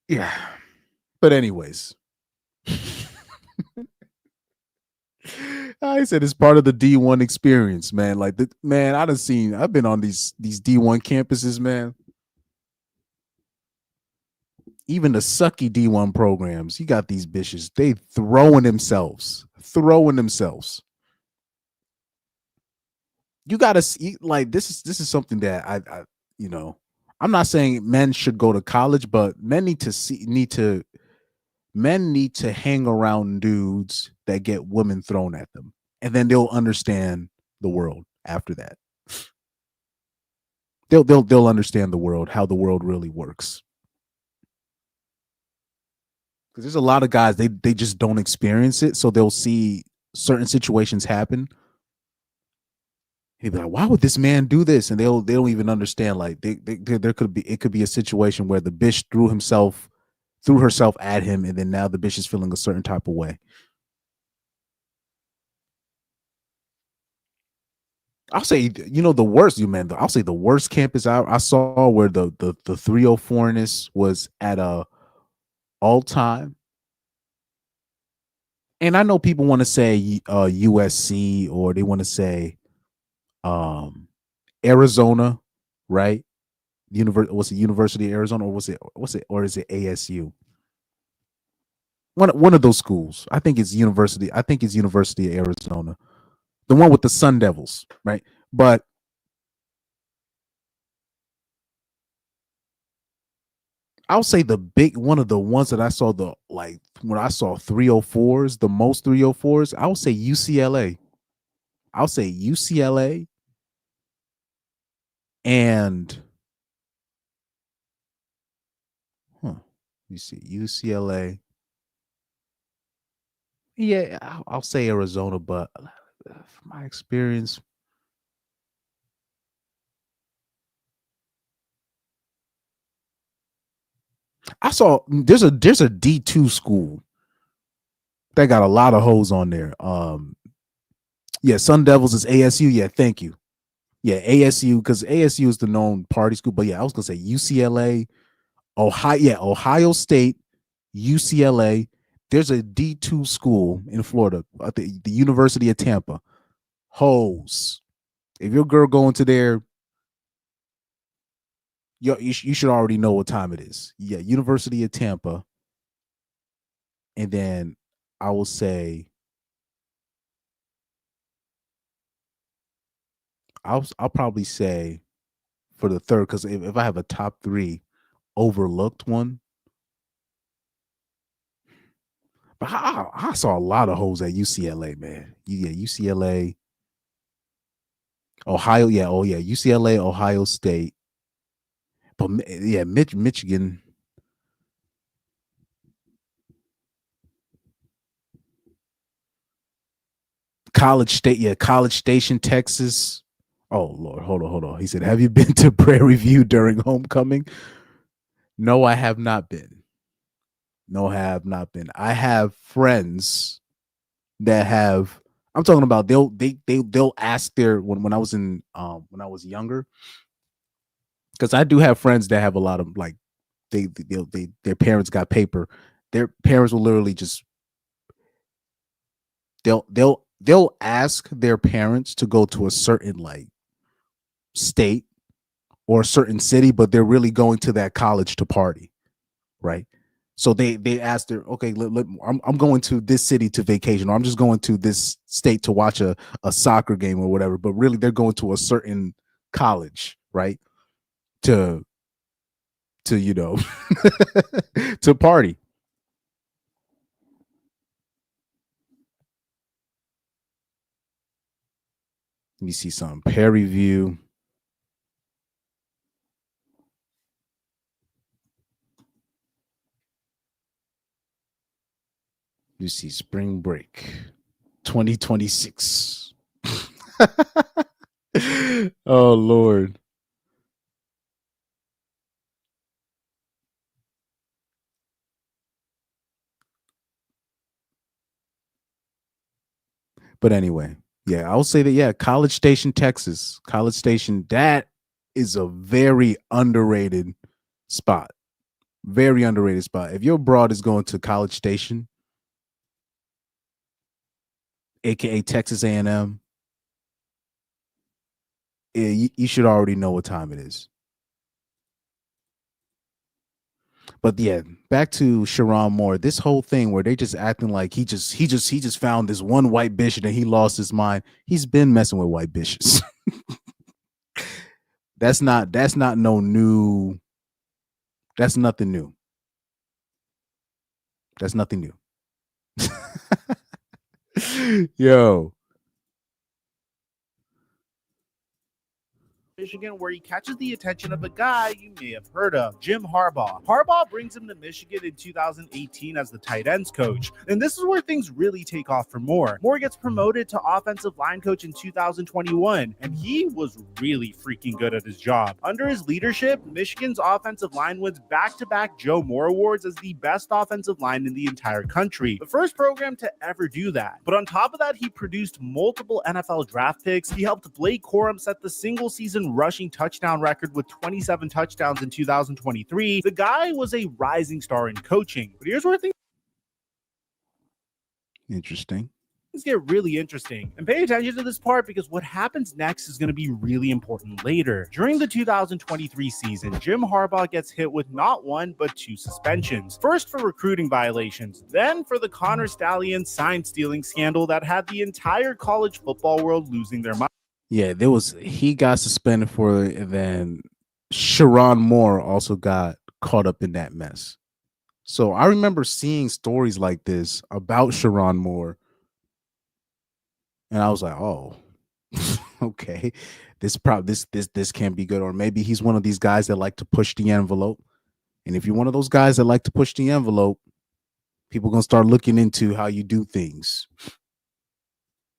yeah. But anyways, I said it's part of the D1 experience, man. Like, I've been on these D1 campuses, man. Even the sucky D1 programs, you got these bitches, they throwing themselves. You gotta see, like, this is something that I I'm not saying men should go to college, but men need to hang around dudes that get women thrown at them, and then they'll understand the world after that. They'll understand the world, how the world really works. Because there's a lot of guys, they just don't experience it, so they'll see certain situations happen. He'd be like, "Why would this man do this?" And they don't even understand. Like, it could be a situation where the bitch threw herself at him, and then now the bitch is feeling a certain type of way. I'll say, the worst, I'll say the worst campus I saw, where the 304ness was at a all time. And I know people want to say USC, or they want to say Arizona, right? Was it University of Arizona, or is it ASU? One of those schools. I think it's University of Arizona. The one with the Sun Devils, right? But I'll say the big one of the ones that I saw when I saw 304s, the most 304s, I would say UCLA. I'll say UCLA and you see UCLA. Yeah, I'll say Arizona, but from my experience, I saw there's a D2 school that got a lot of hoes on there. Yeah, Sun Devils is ASU. Yeah, thank you. Yeah, ASU, because ASU is the known party school. But yeah, I was gonna say UCLA, Ohio. Yeah, Ohio State, UCLA. There's a D2 school in Florida, the University of Tampa. Hoes. If your girl going to there, you should already know what time it is. Yeah, University of Tampa. And then I will say I'll probably say for the third, because if I have a top three overlooked one, but I saw a lot of hoes at UCLA, man. Yeah, UCLA, Ohio, yeah, oh yeah, UCLA, Ohio State, but yeah, Michigan. College Station, Texas. Oh Lord, hold on. He said, "Have you been to Prairie View during homecoming?" No, I have not been. No, I have not been. I have friends that have. I'm talking about they'll ask their when I was when I was younger, because I do have friends that have a lot of like they their parents got paper. Their parents will literally just they'll ask their parents to go to a certain like state or a certain city, but they're really going to that college to party, right? So they asked her, okay, I'm going to this city to vacation, or I'm just going to this state to watch a soccer game or whatever. But really, they're going to a certain college, right? To to party. Let me see some Perry View. You see Spring Break 2026. Oh Lord. But anyway, yeah, I'll say that, yeah, College Station, Texas. College Station, that is a very underrated spot. Very underrated spot. If your broad is going to College Station, aka Texas A&M, you should already know what time it is. But yeah, back to Sherrone Moore. This whole thing where they just acting like he just found this one white bitch and he lost his mind. He's been messing with white bitches. That's no new. That's nothing new. That's nothing new. Yo. Michigan, where he catches the attention of a guy you may have heard of, Jim Harbaugh. Harbaugh brings him to Michigan in 2018 as the tight ends coach, and this is where things really take off for Moore. Moore gets promoted to offensive line coach in 2021, and he was really freaking good at his job. Under his leadership, Michigan's offensive line wins back-to-back Joe Moore Awards as the best offensive line in the entire country, the first program to ever do that. But on top of that, he produced multiple NFL draft picks. He helped Blake Corum set the single-season rushing touchdown record with 27 touchdowns in 2023. The guy was a rising star in coaching. But here's where things interesting. Things get really interesting. And pay attention to this part because what happens next is going to be really important later. During the 2023 season, Jim Harbaugh gets hit with not one, but 2 suspensions. First for recruiting violations, then for the Connor Stallion sign stealing scandal that had the entire college football world losing their mind. Yeah, he got suspended for it, and then Sherrone Moore also got caught up in that mess. So I remember seeing stories like this about Sherrone Moore, and I was like, "Oh, okay, this can't be good." Or maybe he's one of these guys that like to push the envelope. And if you're one of those guys that like to push the envelope, people are gonna start looking into how you do things.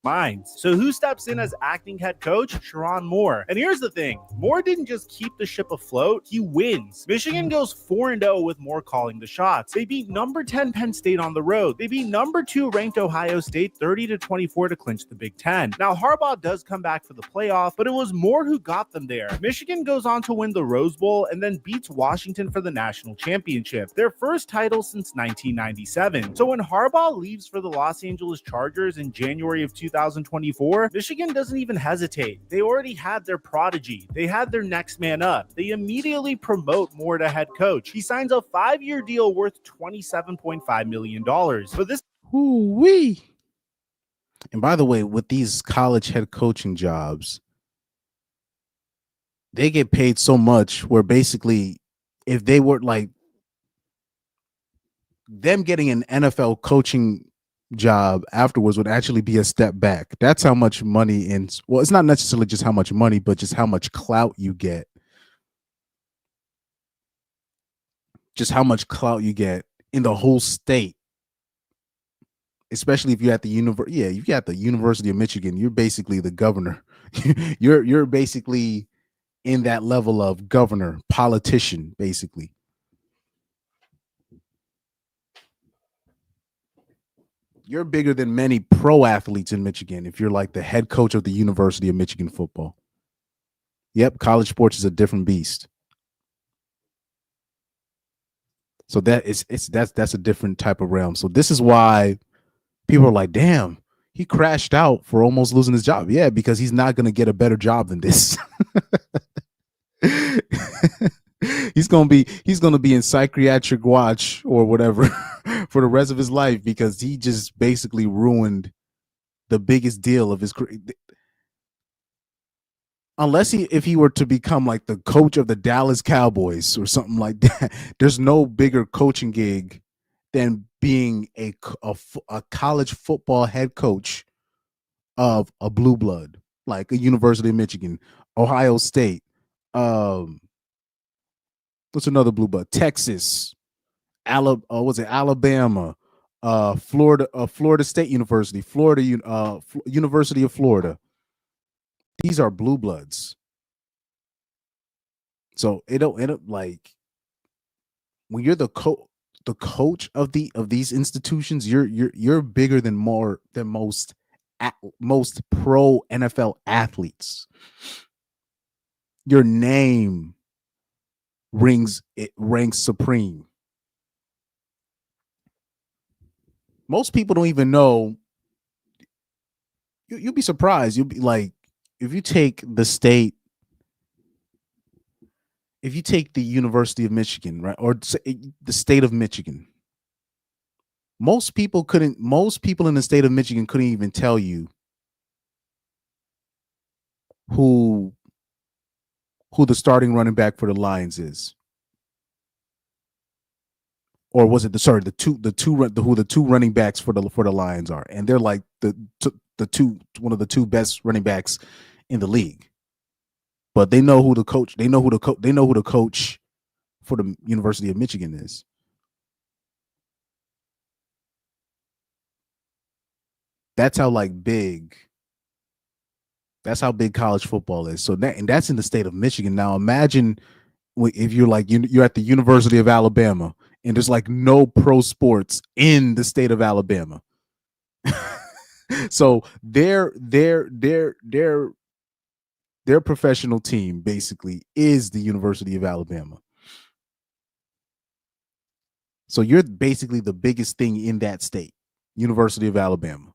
Minds. So who steps in as acting head coach? Sherrone Moore. And here's the thing. Moore didn't just keep the ship afloat, he wins. Michigan goes 4-0 with Moore calling the shots. They beat number 10 Penn State on the road. They beat number 2 ranked Ohio State 30-24 to clinch the Big Ten. Now Harbaugh does come back for the playoff, but it was Moore who got them there. Michigan goes on to win the Rose Bowl and then beats Washington for the national championship, their first title since 1997. So when Harbaugh leaves for the Los Angeles Chargers in January of 2024, Michigan doesn't even hesitate. They already had their prodigy. They had their next man up. They immediately promote Moore to head coach. He signs a 5-year deal worth $27.5 million. For this, Ooh-wee. And by the way, with these college head coaching jobs, they get paid so much where basically if they were like them getting an NFL coaching job afterwards would actually be a step back. That's how much money it's not necessarily just how much money, but just how much clout you get. Just how much clout you get in the whole state. Especially if you're at the you got the University of Michigan, you're basically the governor. you're basically in that level of governor, politician, basically. You're bigger than many pro athletes in Michigan if you're like the head coach of the University of Michigan football. Yep, college sports is a different beast. So that's a different type of realm. So this is why people are like, damn, he crashed out for almost losing his job. Yeah, because he's not going to get a better job than this. He's gonna be in psychiatric watch or whatever for the rest of his life because he just basically ruined the biggest deal of his career. Unless if he were to become like the coach of the Dallas Cowboys or something like that, there's no bigger coaching gig than being a college football head coach of a blue blood, like a University of Michigan, Ohio State, what's another blue blood? Texas, Alabama, Florida State University, University of Florida. These are blue bloods. So it don't like when you're the coach of these institutions, you're bigger than most pro NFL athletes. Your name ranks supreme. Most people don't even know. You'll be surprised. You'll be like, if you take the University of Michigan, right, or the state of Michigan, most people in the state of Michigan couldn't even tell you who the starting running back for the Lions is. Or was it who the two running backs for the Lions are, and they're like one of the two best running backs in the league. But they know who the coach. They know who the coach for the University of Michigan is. That's how big college football is. So that's in the state of Michigan. Now imagine if you're you're at the University of Alabama and there's no pro sports in the state of Alabama. So their professional team basically is the University of Alabama. So you're basically the biggest thing in that state, University of Alabama.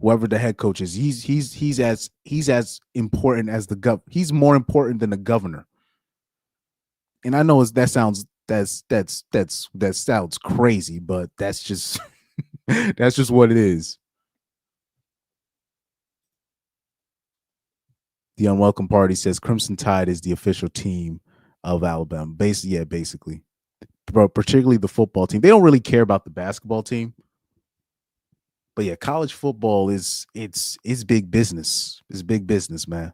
whoever the head coach is. He's as important as the he's more important than the governor. And I know that sounds crazy, but that's just that's just what it is. The Unwelcome Party says Crimson Tide is the official team of Alabama. Basically. But particularly the football team. They don't really care about the basketball team. But yeah, college football is big business. It's big business, man.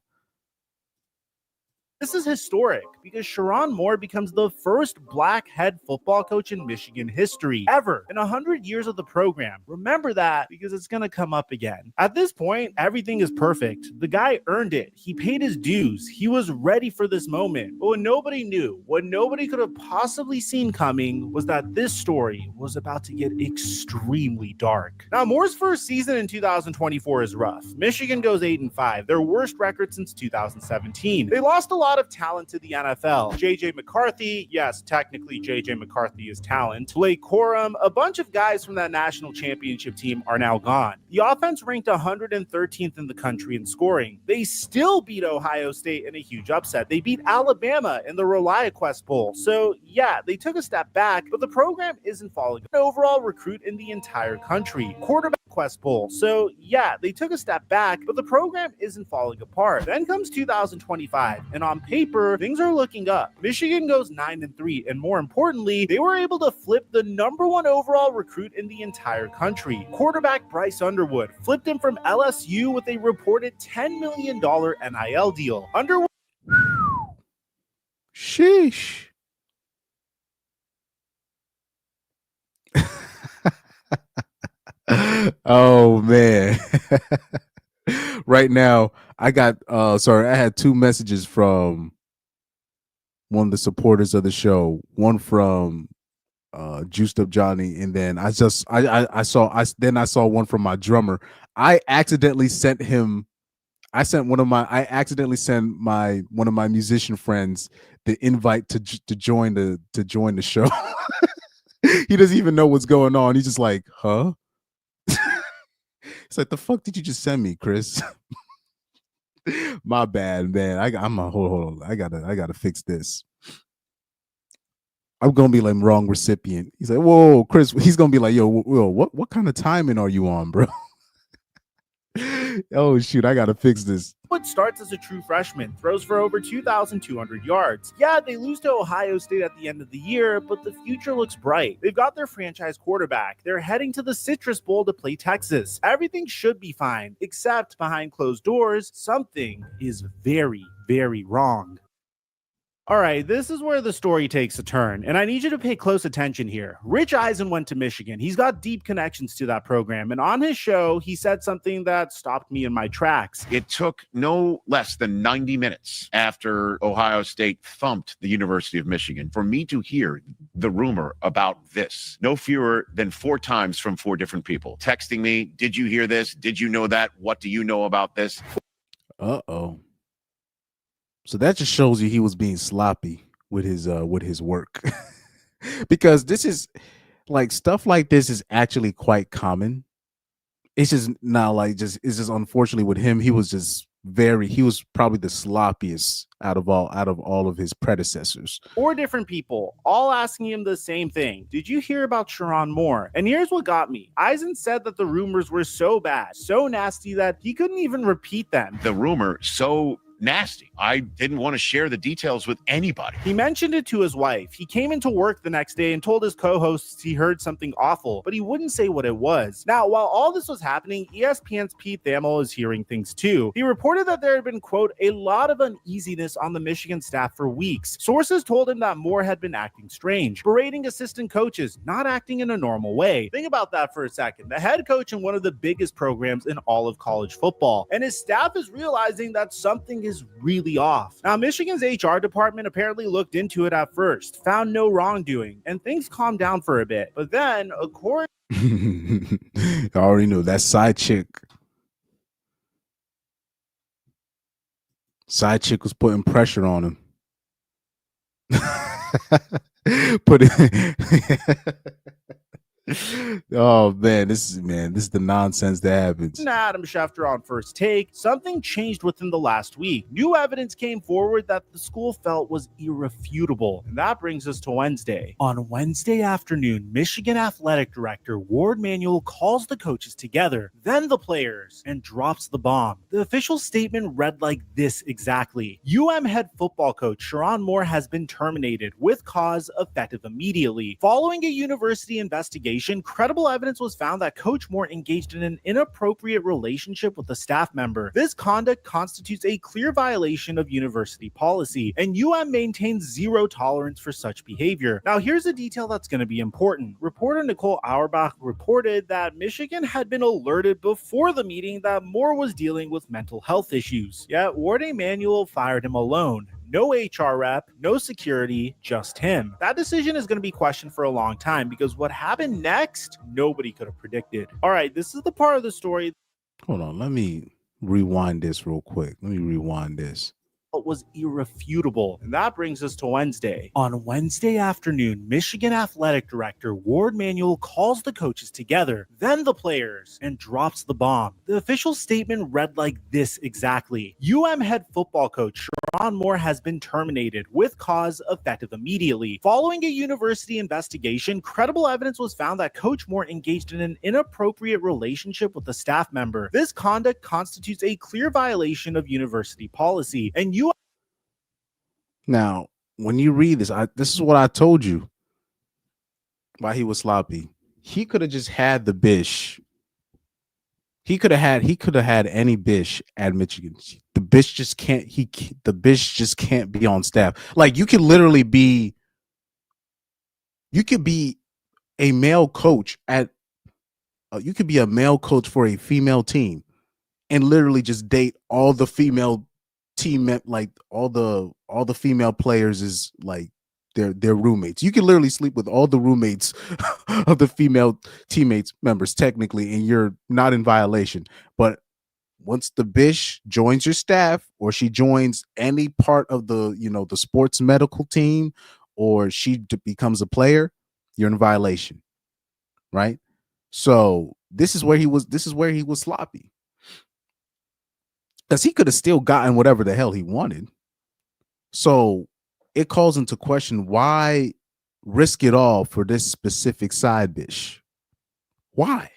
This is historic because Sherrone Moore becomes the first black head football coach in Michigan history ever in 100 years of the program. Remember that because it's going to come up again. At this point, everything is perfect. The guy earned it. He paid his dues. He was ready for this moment. But what nobody knew, what nobody could have possibly seen coming was that this story was about to get extremely dark. Now, Moore's first season in 2024 is rough. Michigan goes 8-5, their worst record since 2017. They lost a lot of talent to the NFL. JJ McCarthy, yes, technically JJ McCarthy is talent. Blake Corum, a bunch of guys from that national championship team are now gone. The offense ranked 113th in the country in scoring. They still beat Ohio State in a huge upset. They beat Alabama in the ReliaQuest Bowl. So yeah, they took a step back, but the program isn't falling. An overall recruit in the entire country. Quarterback Quest Bowl. So yeah, they took a step back, but the program isn't falling apart. Then comes 2025, and on paper, things are looking up. Michigan goes 9-3, and more importantly, they were able to flip the #1 overall recruit in the entire country. Quarterback Bryce Underwood flipped him from LSU with a reported $10 million NIL deal. Underwood. Sheesh. Oh man. Right now, I got I had two messages from one of the supporters of the show. One from Juiced Up Johnny, and then I saw one from my drummer. I accidentally sent one of my musician friends the invite to join the show. He doesn't even know what's going on. He's just like, huh? It's like, the fuck did you just send me, Chris? My bad, man. Hold on. I gotta fix this. I'm gonna be like wrong recipient. He's like, whoa, Chris. He's gonna be like, yo, what kind of timing are you on, bro? Oh shoot, I gotta fix this. Wood starts as a true freshman, throws for over 2,200 yards. Yeah, they lose to Ohio State at the end of the year, but the future looks bright. They've got their franchise quarterback. They're heading to the Citrus Bowl to play Texas. Everything should be fine, except behind closed doors, something is very, very wrong. All right, this is where the story takes a turn, and I need you to pay close attention here. Rich Eisen went to Michigan. He's got deep connections to that program, and on his show, he said something that stopped me in my tracks. It took no less than 90 minutes after Ohio State thumped the University of Michigan for me to hear the rumor about this. No fewer than 4 times from 4 different people texting me, did you hear this? Did you know that? What do you know about this? Uh-oh. So that just shows you he was being sloppy with his work. Because this is like stuff like this is actually quite common. It's just not like it's just unfortunately with him, he was probably the sloppiest out of all of his predecessors. 4 different people, all asking him the same thing. Did you hear about Sherrone Moore? And here's what got me. Eisen said that the rumors were so bad, so nasty that he couldn't even repeat them. The rumor so nasty. I didn't want to share the details with anybody. He mentioned it to his wife. He came into work the next day and told his co-hosts he heard something awful, but he wouldn't say what it was. Now, while all this was happening, ESPN's Pete Thamel is hearing things too. He reported that there had been, quote, a lot of uneasiness on the Michigan staff for weeks. Sources told him that Moore had been acting strange, berating assistant coaches, not acting in a normal way. Think about that for a second. The head coach in one of the biggest programs in all of college football, and his staff is realizing that something is really off. Now, Michigan's HR department apparently looked into it at first, found no wrongdoing, and things calmed down for a bit. But then, according I already know that side chick was putting pressure on him. Oh this is the nonsense that happens. Adam Schefter on First Take, something changed within the last week. New evidence came forward that the school felt was irrefutable. And that brings us to Wednesday. On Wednesday afternoon, Michigan Athletic Director Ward Manuel calls the coaches together, then the players, and drops the bomb. The official statement read like this exactly. head football coach Sherrone Moore has been terminated with cause effective immediately. Following a university investigation, credible evidence was found that Coach Moore engaged in an inappropriate relationship with a staff member. This conduct constitutes a clear violation of university policy, and maintains zero tolerance for such behavior. Now, here's a detail that's going to be important. Reporter Nicole Auerbach reported that Michigan had been alerted before the meeting that Moore was dealing with mental health issues. Yet Ward Emanuel fired him alone. No HR rep, no security, just him. That decision is going to be questioned for a long time because what happened next, nobody could have predicted. All right, this is the part of the story. Hold on, let me rewind this real quick. Let me rewind this. Was irrefutable. And that brings us to Wednesday. On Wednesday afternoon, Michigan Athletic Director Ward Manuel calls the coaches together, then the players, and drops the bomb. The official statement read like this exactly. head football coach Sherrone Moore has been terminated with cause effective immediately. Following a university investigation, credible evidence was found that Coach Moore engaged in an inappropriate relationship with a staff member. This conduct constitutes a clear violation of university policy, and Now, when you read this, this is what I told you why he was sloppy. He could have just had the bish. He could have had any bish at Michigan. The bish just can't. The bish just can't be on staff. Like you could literally be. You could be a male coach at. You could be a male coach for a female team, and literally just date all the female team, like all the female players is like their roommates. You can literally sleep with all the roommates of the female teammates members technically, and you're not in violation. But once the bish joins your staff, or she joins any part of the the sports medical team, or she becomes a player, you're in violation, right? So this is where he was sloppy, because he could have still gotten whatever the hell he wanted. So it calls into question, why risk it all for this specific side dish? Why?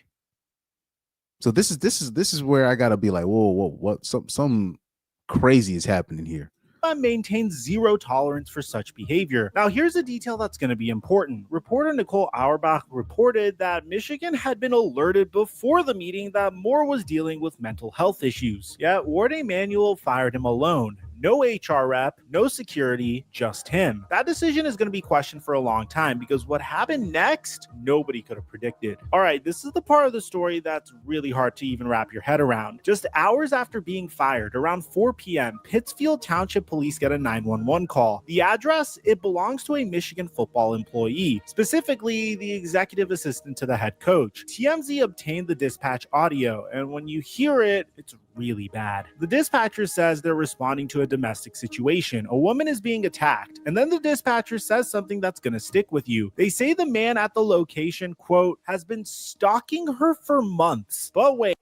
So this is where I gotta be like, whoa, what? Some crazy is happening here. Maintains zero tolerance for such behavior. Now, here's a detail that's going to be important. Reporter Nicole Auerbach reported that Michigan had been alerted before the meeting that Moore was dealing with mental health issues. Yet Ward Emanuel fired him alone. No HR rep, no security, just him. That decision is going to be questioned for a long time because what happened next, nobody could have predicted. All right, this is the part of the story that's really hard to even wrap your head around. Just hours after being fired, around 4 p.m., Pittsfield Township Police get a 911 call. The address, it belongs to a Michigan football employee, specifically the executive assistant to the head coach. TMZ obtained the dispatch audio, and when you hear it, it's really bad. The dispatcher says they're responding to a domestic situation. A woman is being attacked, and then the dispatcher says something that's going to stick with you. They say the man at the location, quote, has been stalking her for months. But wait.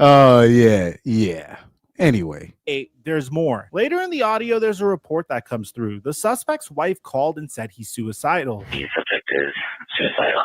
Oh, yeah. Anyway. There's more. Later in the audio, there's a report that comes through. The suspect's wife called and said he's suicidal. The subject is suicidal.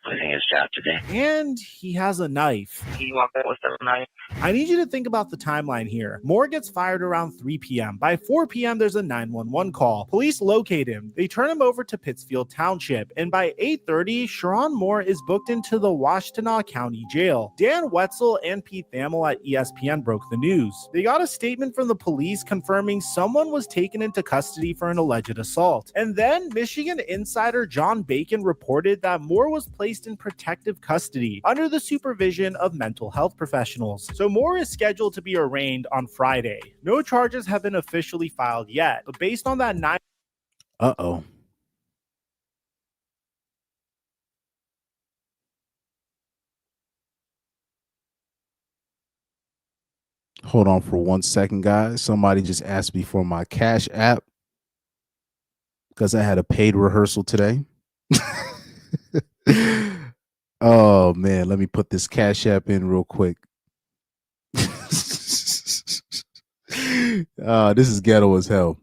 Losing his job today. And he has a knife. He walked out with a knife. I need you to think about the timeline here. Moore gets fired around 3 p.m. By 4 p.m., there's a 911 call. Police locate him. They turn him over to Pittsfield Township. And by 8:30, Sherrone Moore is booked into the Washtenaw County Jail. Dan Wetzel and Pete Thamel at ESPN broke the news. They got a statement from the police confirming someone was taken into custody for an alleged assault. And then Michigan insider John Bacon reported that Moore was placed in protective custody under the supervision of mental health professionals. So Moore is scheduled to be arraigned on Friday. No charges have been officially filed yet, but based on that Uh-oh. Hold on for 1 second, guys. Somebody just asked me for my Cash App. because I had a paid rehearsal today. Oh man, let me put this Cash App in real quick. This is ghetto as hell.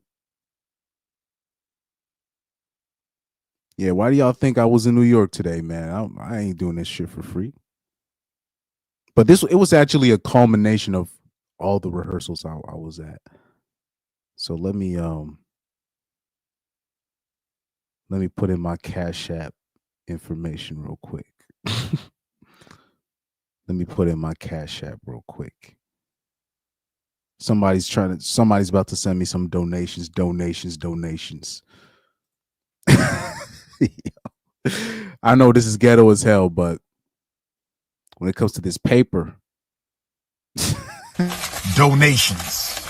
Yeah, why do y'all think I was in New York today, man? I ain't doing this shit for free. But it was actually a culmination of all the rehearsals I was at. So let me put in my Cash App information real quick. Let me put in my Cash App real quick. Somebody's about to send me some donations. I know this is ghetto as hell, but when it comes to this paper, donations,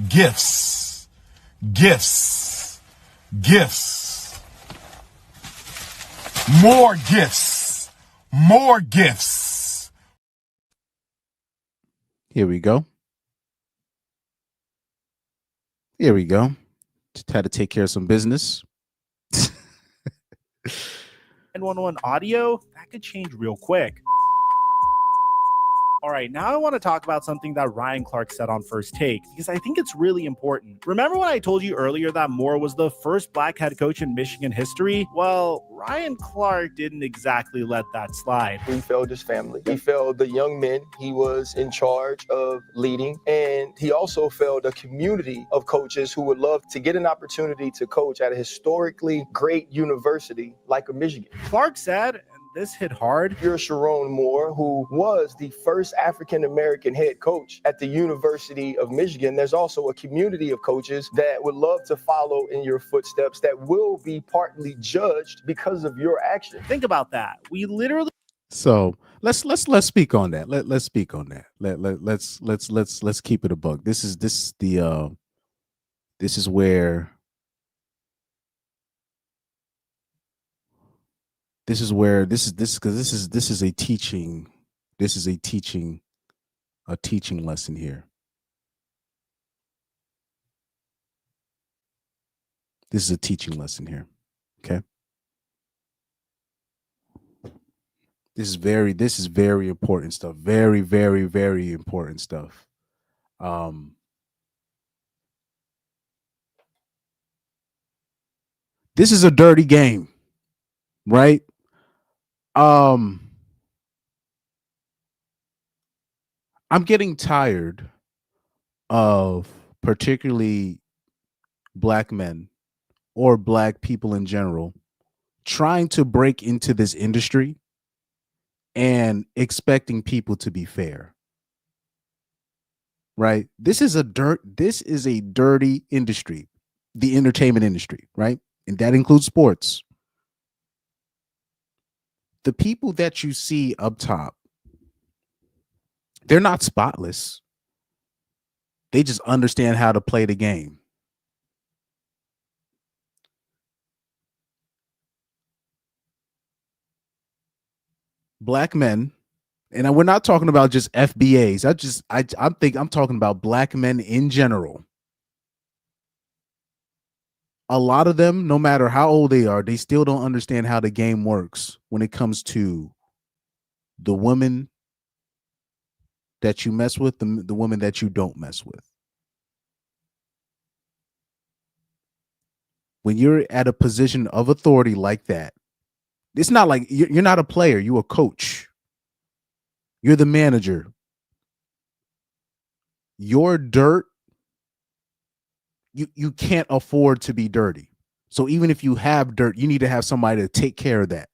gifts, more gifts. Here we go. Just had to take care of some business. 911 audio, that could change real quick. All right, now I want to talk about something that Ryan Clark said on First Take, because I think it's really important. Remember when I told you earlier that Moore was the first black head coach in Michigan history? Well, Ryan Clark didn't exactly let that slide. He failed his family. He failed the young men he was in charge of leading. And he also failed a community of coaches who would love to get an opportunity to coach at a historically great university like a Michigan. Clark said, and this hit hard, you're Sherrone Moore, who was the first African-American head coach at the University of Michigan. There's also a community of coaches that would love to follow in your footsteps that will be partly judged because of your actions. Think about that. We literally. So let's speak on that. Let's speak on that. Let's keep it a buck. This is where this is a teaching lesson here. This is a teaching lesson here. Okay. This is very important stuff. Very, very, very important stuff. This is a dirty game, right? I'm getting tired of particularly black men or black people in general trying to break into this industry and expecting people to be fair. Right? This is a dirty industry, the entertainment industry, right? And that includes sports. The people that you see up top, they're not spotless. They just understand how to play the game. Black men, and we're not talking about just FBAs. I'm talking about black men in general. A lot of them, no matter how old they are, they still don't understand how the game works when it comes to the women that you mess with, the women that you don't mess with. When you're at a position of authority like that, it's not like you're not a player, you're a coach. You're the manager. Your dirt, you can't afford to be dirty. So even if you have dirt, you need to have somebody to take care of that.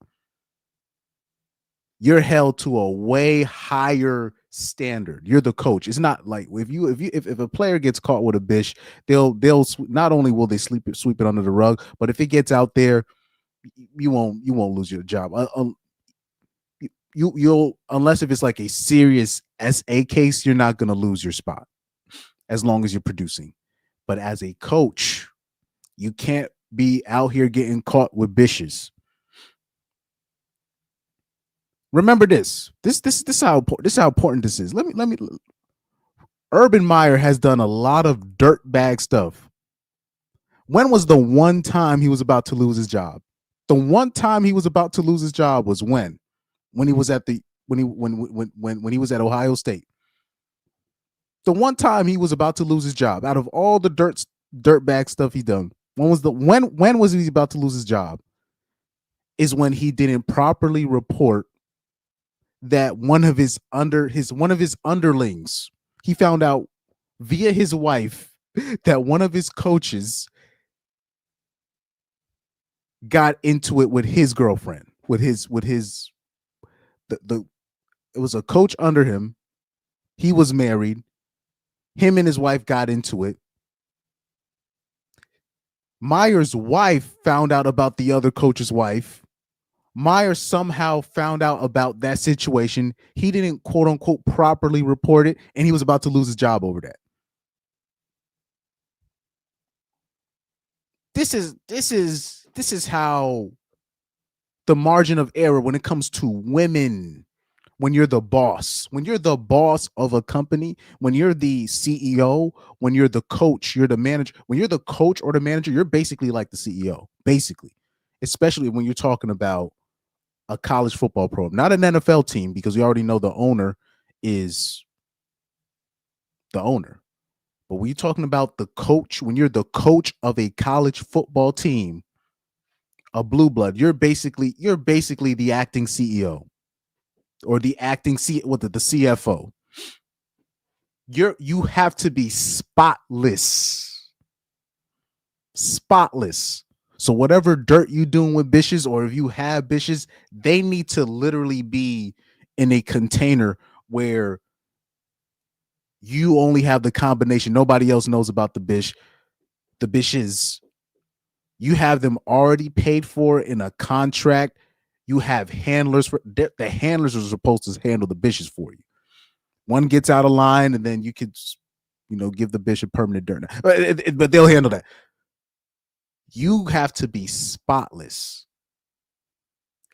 You're held to a way higher standard. You're the coach. It's not like if a player gets caught with a bish, they'll not only will they sweep it under the rug, but if it gets out there, you won't lose your job. You'll unless if it's like a serious SA case, you're not gonna lose your spot as long as you're producing. But as a coach, you can't be out here getting caught with bishes. Remember this. This how important this is. Let me. Urban Meyer has done a lot of dirt bag stuff. When was the one time he was about to lose his job? The one time he was about to lose his job was when he was at when he was at Ohio State. The one time he was about to lose his job out of all the dirt bag stuff he done. When was he about to lose his job? Is when he didn't properly report that one of his underlings, he found out via his wife that one of his coaches got into it with his girlfriend, it was a coach under him. He was married. Him and his wife got into it. Meyer's wife found out about the other coach's wife. Meyer somehow found out about that situation. He didn't quote unquote properly report it, and he was about to lose his job over that. This is how the margin of error when it comes to women, when you're the boss of a company, when you're the CEO, when you're the coach, you're the manager, when you're the coach or the manager, you're basically like the CEO, basically, especially when you're talking about a college football program, not an NFL team, because we already know the owner is the owner. But when you're talking about the coach, when you're the coach of a college football team, a blue blood, you're basically the acting CEO or the acting the CFO. You have to be spotless. So whatever dirt you doing with bitches, or if you have bitches, they need to literally be in a container where you only have the combination. Nobody else knows about the bitches. You have them already paid for in a contract. You have handlers. The handlers are supposed to handle the bitches for you. One gets out of line, and then you could, give the bitch a permanent dirt. But they'll handle that. You have to be spotless,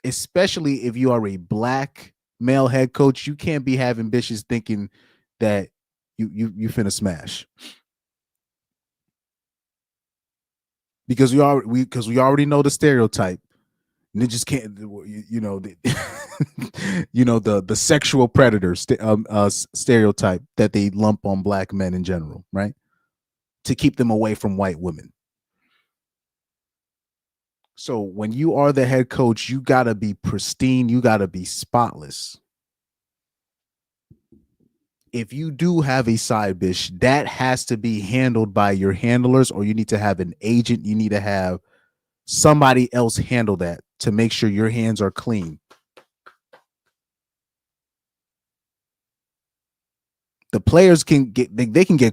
especially if you are a black male head coach. You can't be having bitches thinking that you finna smash, because we already know the stereotype. Niggas can't, the sexual predator stereotype that they lump on black men in general, right? To keep them away from white women. So when you are the head coach, you gotta be pristine. You gotta be spotless. If you do have a side bitch, that has to be handled by your handlers, or you need to have an agent. You need to have somebody else handle that to make sure your hands are clean. The players can get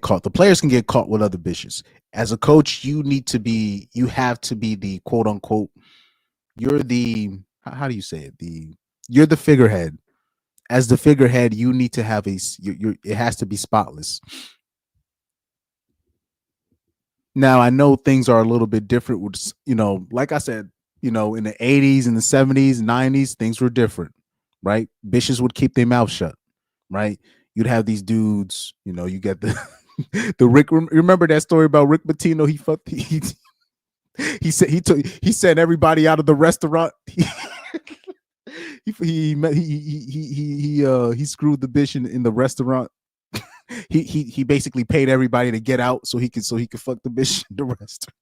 caught. The players can get caught with other bitches. As a coach, you have to be the quote unquote, you're the, how do you say it? You're the figurehead. As the figurehead, you need to have it has to be spotless. Now, I know things are a little bit different with, like I said, in the 80s and the 70s, 90s, things were different, right? Bitches would keep their mouth shut, right? You'd have these dudes, you get the the Rick. Remember that story about Rick Pitino? He sent everybody out of the restaurant. He screwed the bitch in the restaurant. He basically paid everybody to get out so he could fuck the bitch in the restaurant.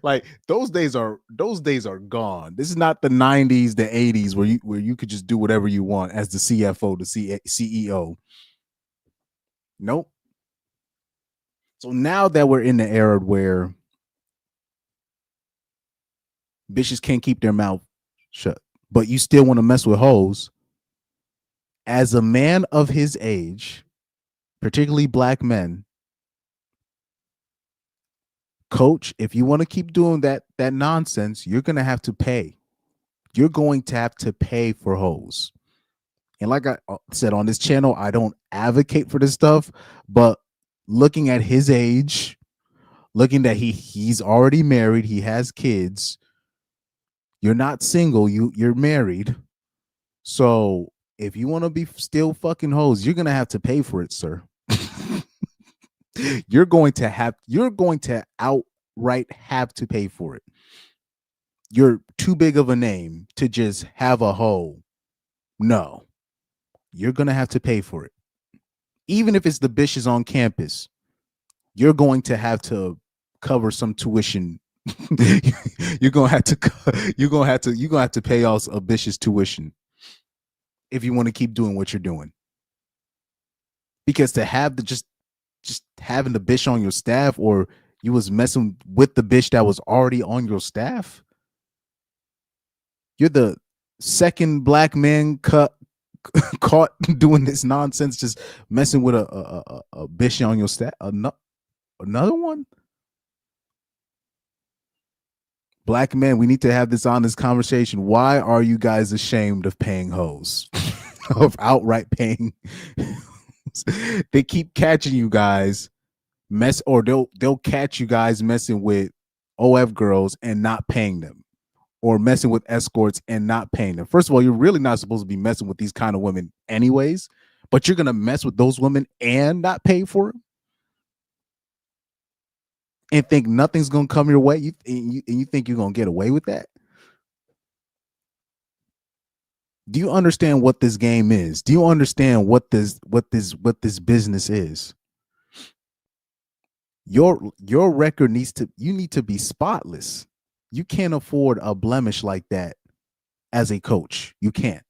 Like those days are gone. This is not the 90s, the 80s where you could just do whatever you want as the CFO, the CEO. Nope. So now that we're in the era where bitches can't keep their mouth shut, but you still want to mess with hoes, as a man of his age, particularly black men, coach, if you want to keep doing that nonsense, you're going to have to pay. You're going to have to pay for hoes. And like I said on this channel, I don't advocate for this stuff, but looking at his age, looking that he's already married, he has kids, You're not single, you're married. So if you want to be still fucking hoes, you're gonna have to pay for it, sir. You're going to outright have to pay for it. You're too big of a name to just have a hoe. No. You're gonna have to pay for it. Even if it's the bitches on campus, you're going to have to cover some tuition. you're gonna have to pay off a bitch's tuition if you want to keep doing what you're doing. Because to have just having the bitch on your staff, or you was messing with the bitch that was already on your staff, you're the second black man caught doing this nonsense, just messing with a bitch on your staff. Another one. Black men, we need to have this honest conversation. Why are you guys ashamed of paying hoes? Of outright paying? They keep catching you guys or they'll catch you guys messing with OF girls and not paying them, or messing with escorts and not paying them. First of all, you're really not supposed to be messing with these kind of women anyways, but you're gonna mess with those women and not pay for them, and think nothing's gonna come your way. You think you're gonna get away with that? Do you understand what this game is? Do you understand what this business is? Your record you need to be spotless. You can't afford a blemish like that as a coach. You can't.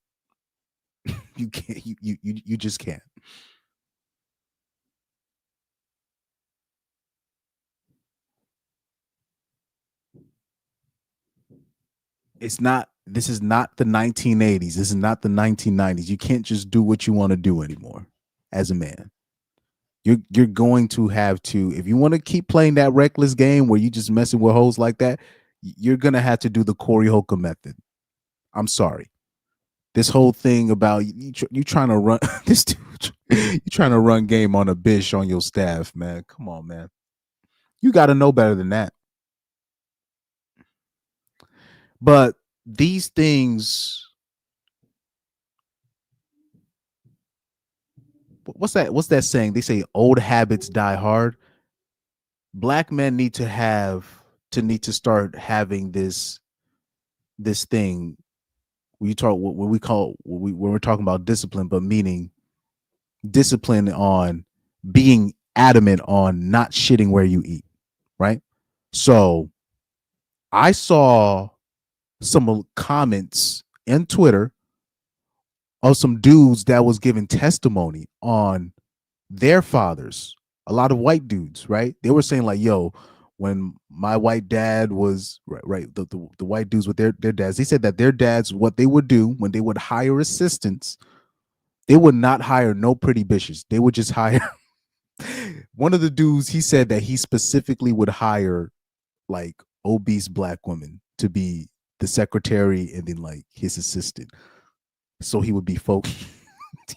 You can't. You just can't. This is not the 1980s. This is not the 1990s. You can't just do what you want to do anymore as a man. You're going to have to, if you want to keep playing that reckless game where you just messing with hoes like that, you're going to have to do the Corey Holcomb method. I'm sorry. This whole thing about you trying to run this dude, you trying to run game on a bitch on your staff, man. Come on, man. You got to know better than that. But these things, what's that saying? They say old habits die hard. Black men need to start having this thing when we're talking about discipline, but meaning discipline on being adamant on not shitting where you eat, right? So I saw some comments in Twitter of some dudes that was giving testimony on their fathers, a lot of white dudes, right? They were saying like, yo, when my white dad was right, the white dudes with their dads, they said that their dads, what they would do when they would hire assistants, they would not hire no pretty bitches. They would just hire one of the dudes. He said that he specifically would hire like obese black women to be the secretary and then like his assistant, so he would be focused.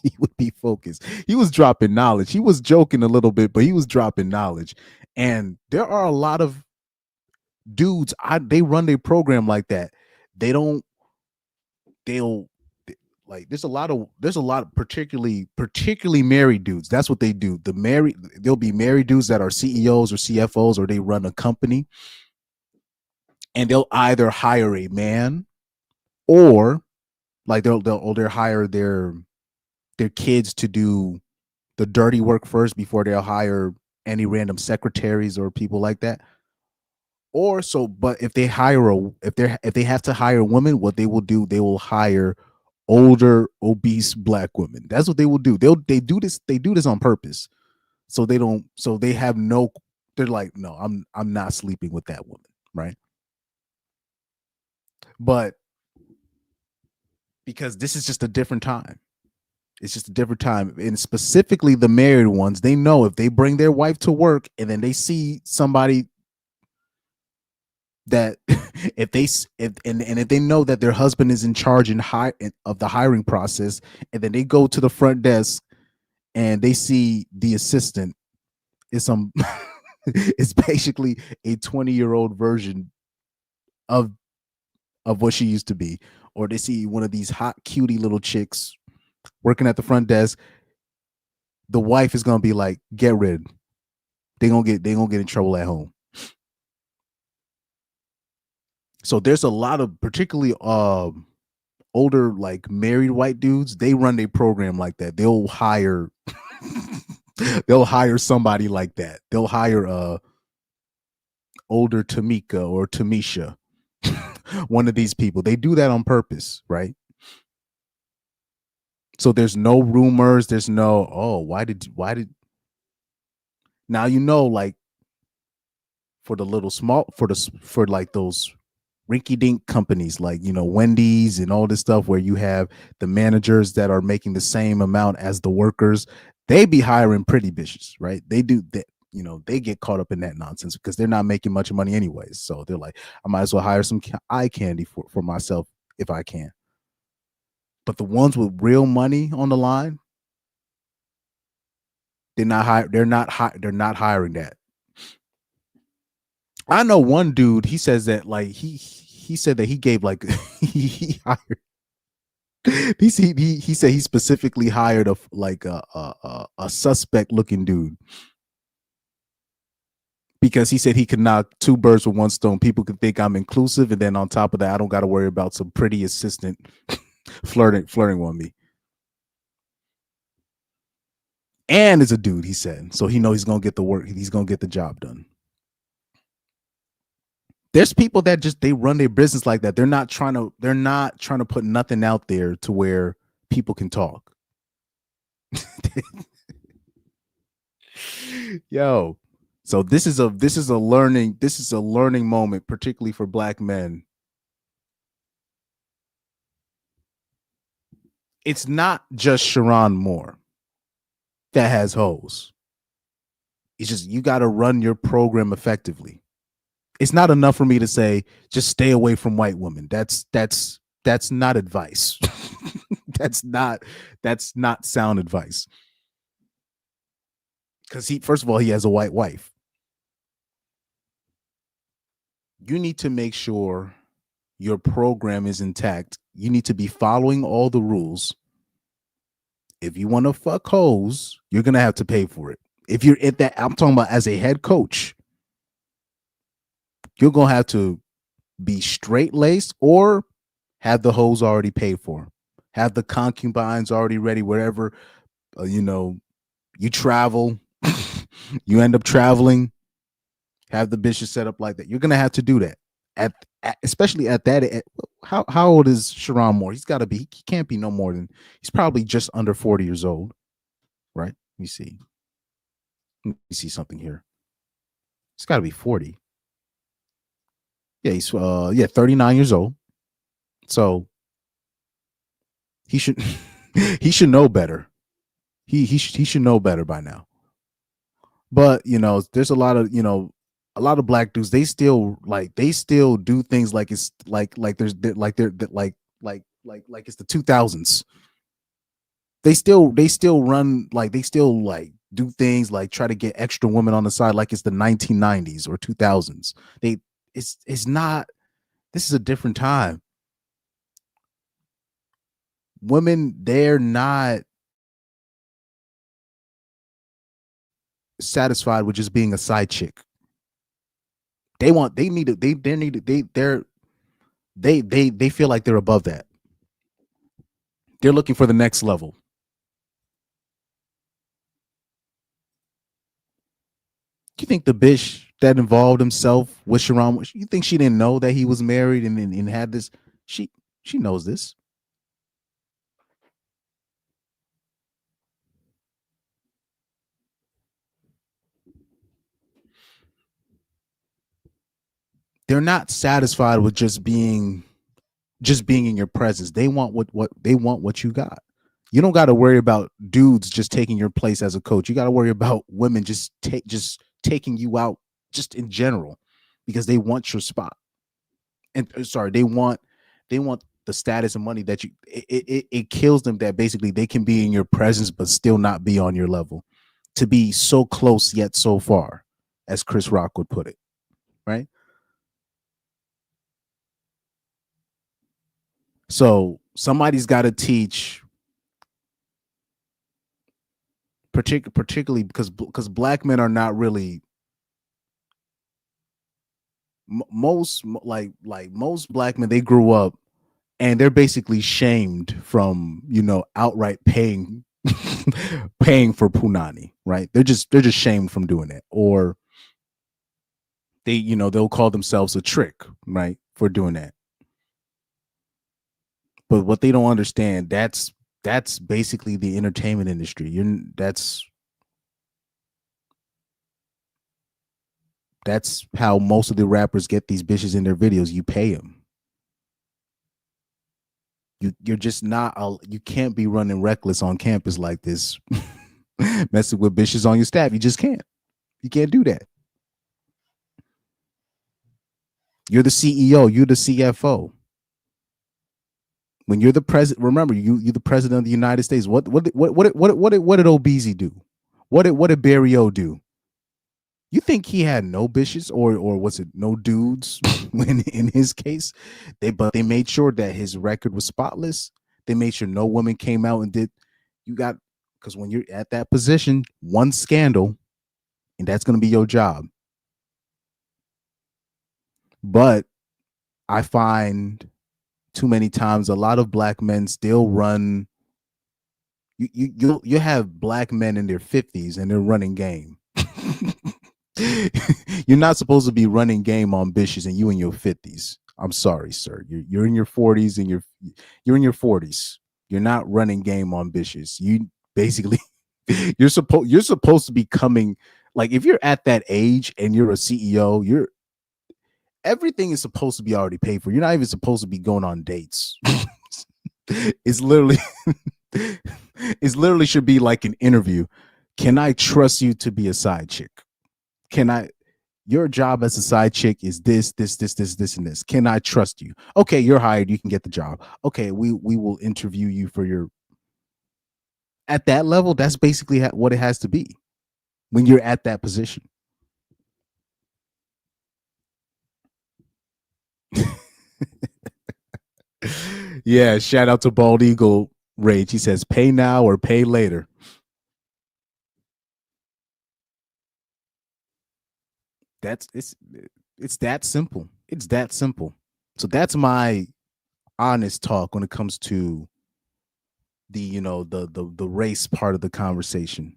He would be focused. He was dropping knowledge. He was joking a little bit, but he was dropping knowledge. And there are a lot of dudes, they run their program like that. They'll like there's a lot of particularly married dudes. That's what they do. There'll be married dudes that are CEOs or CFOs, or they run a company, and they'll either hire a man, or like they'll hire their kids to do the dirty work first before they'll hire any random secretaries or people like that. Or so, but if they have to hire a woman, what they will do, they will hire older obese black women. That's what they will do. They do this on purpose. So they're like, no, I'm not sleeping with that woman, right? But because this is just a different time. It's just a different time. And specifically the married ones, they know if they bring their wife to work and then they see somebody that if they know that their husband is in charge of the hiring process, and then they go to the front desk and they see the assistant is it's basically a 20-year-old version of of what she used to be, or they see one of these hot, cutie little chicks working at the front desk, the wife is gonna be like, "Get rid." They gonna get in trouble at home. So there's a lot of particularly older like married white dudes. They run their program like that. They'll hire somebody like that. They'll hire older Tamika or Tamisha, one of these people. They do that on purpose, right? So there's no rumors. There's no, oh, why did now, like for the little small, for like those rinky dink companies like, Wendy's and all this stuff where you have the managers that are making the same amount as the workers, they be hiring pretty bitches, right? They do that. They get caught up in that nonsense because they're not making much money anyways. So they're like, I might as well hire some eye candy for myself if I can. But the ones with real money on the line, they're not hiring that. I know one dude, he says that like he said that he gave like he hired he said he specifically hired a suspect looking dude because he said he could knock two birds with one stone. People could think I'm inclusive, and then on top of that, I don't got to worry about some pretty assistant flirting with me. And is a dude, he said, so he knows he's gonna get the work. He's gonna get the job done. There's people that just they run their business like that. They're not trying to put nothing out there to where people can talk. Yo, so this is a learning moment, particularly for black men. It's not just Sherrone Moore that has hoes. It's just you got to run your program effectively. It's not enough for me to say just stay away from white women. That's not advice. that's not sound advice. Because first of all, he has a white wife. You need to make sure your program is intact. You need to be following all the rules. If you want to fuck hoes, you're gonna have to pay for it. If you're at that, I'm talking about as a head coach, you're gonna have to be straight laced or have the hoes already paid for. Have the concubines already ready wherever you travel. You end up traveling. Have the bitches set up like that. You're gonna have to do that. Especially at that. How old is Sherrone Moore? He's got to be. He can't be no more than. He's probably just under 40 years old, right? Let me see. Let me see something here. He's got to be 40. Yeah, he's 39 years old. So he should he should know better. He should know better by now. But there's a lot of black dudes. They still do things like it's like there's like they're like it's the 2000s. They still run like they still like do things like try to get extra women on the side like it's the 1990s or 2000s. It's not. This is a different time. Women, they're not satisfied with just being a side chick. They feel like they're above that. They're looking for the next level. Do you think the bitch that involved himself with Sherrone, you think she didn't know that he was married and had this? She knows this. They're not satisfied with just being in your presence. They want what you got. You don't got to worry about dudes just taking your place as a coach. You got to worry about women just taking you out just in general because they want your spot. And they want the status and money that you it kills them that basically they can be in your presence but still not be on your level. To be so close yet so far, as Chris Rock would put it, right? So somebody's got to teach, particularly because black men are not really most most black men. They grew up and they're basically shamed from outright paying paying for punani, right? They're just shamed from doing it, or they'll call themselves a trick, right, for doing that. But what they don't understand, that's basically the entertainment industry. That's how most of the rappers get these bitches in their videos. You pay them. You're just not. You can't be running reckless on campus like this, messing with bitches on your staff. You just can't. You can't do that. You're the CEO. You're the CFO. When you're the president, remember you're the president of the United States. What did Obeezy do? What did Barrio do? You think he had no bitches, or was it no dudes? When in his case, they made sure that his record was spotless. They made sure no woman came out and did. Because when you're at that position, one scandal, and that's going to be your job. But I find too many times a lot of black men still run. You have black men in their 50s and they're running game. You're not supposed to be running game on bitches, and you in your 50s. I'm sorry, sir. You're in your 40s, and you're in your 40s. You're not running game on bitches. You basically you're supposed to be coming, like, if you're at that age and you're a CEO, everything is supposed to be already paid for. You're not even supposed to be going on dates. It's literally should be like an interview. Can I trust you to be a side chick? Your job as a side chick is this, and this. Can I trust you? Okay, you're hired. You can get the job. Okay, we will interview you for your. At that level, that's basically what it has to be when you're at that position. Yeah, shout out to Bald Eagle Rage. He says, "Pay now or pay later." It's that simple. It's that simple. So that's my honest talk when it comes to the the race part of the conversation.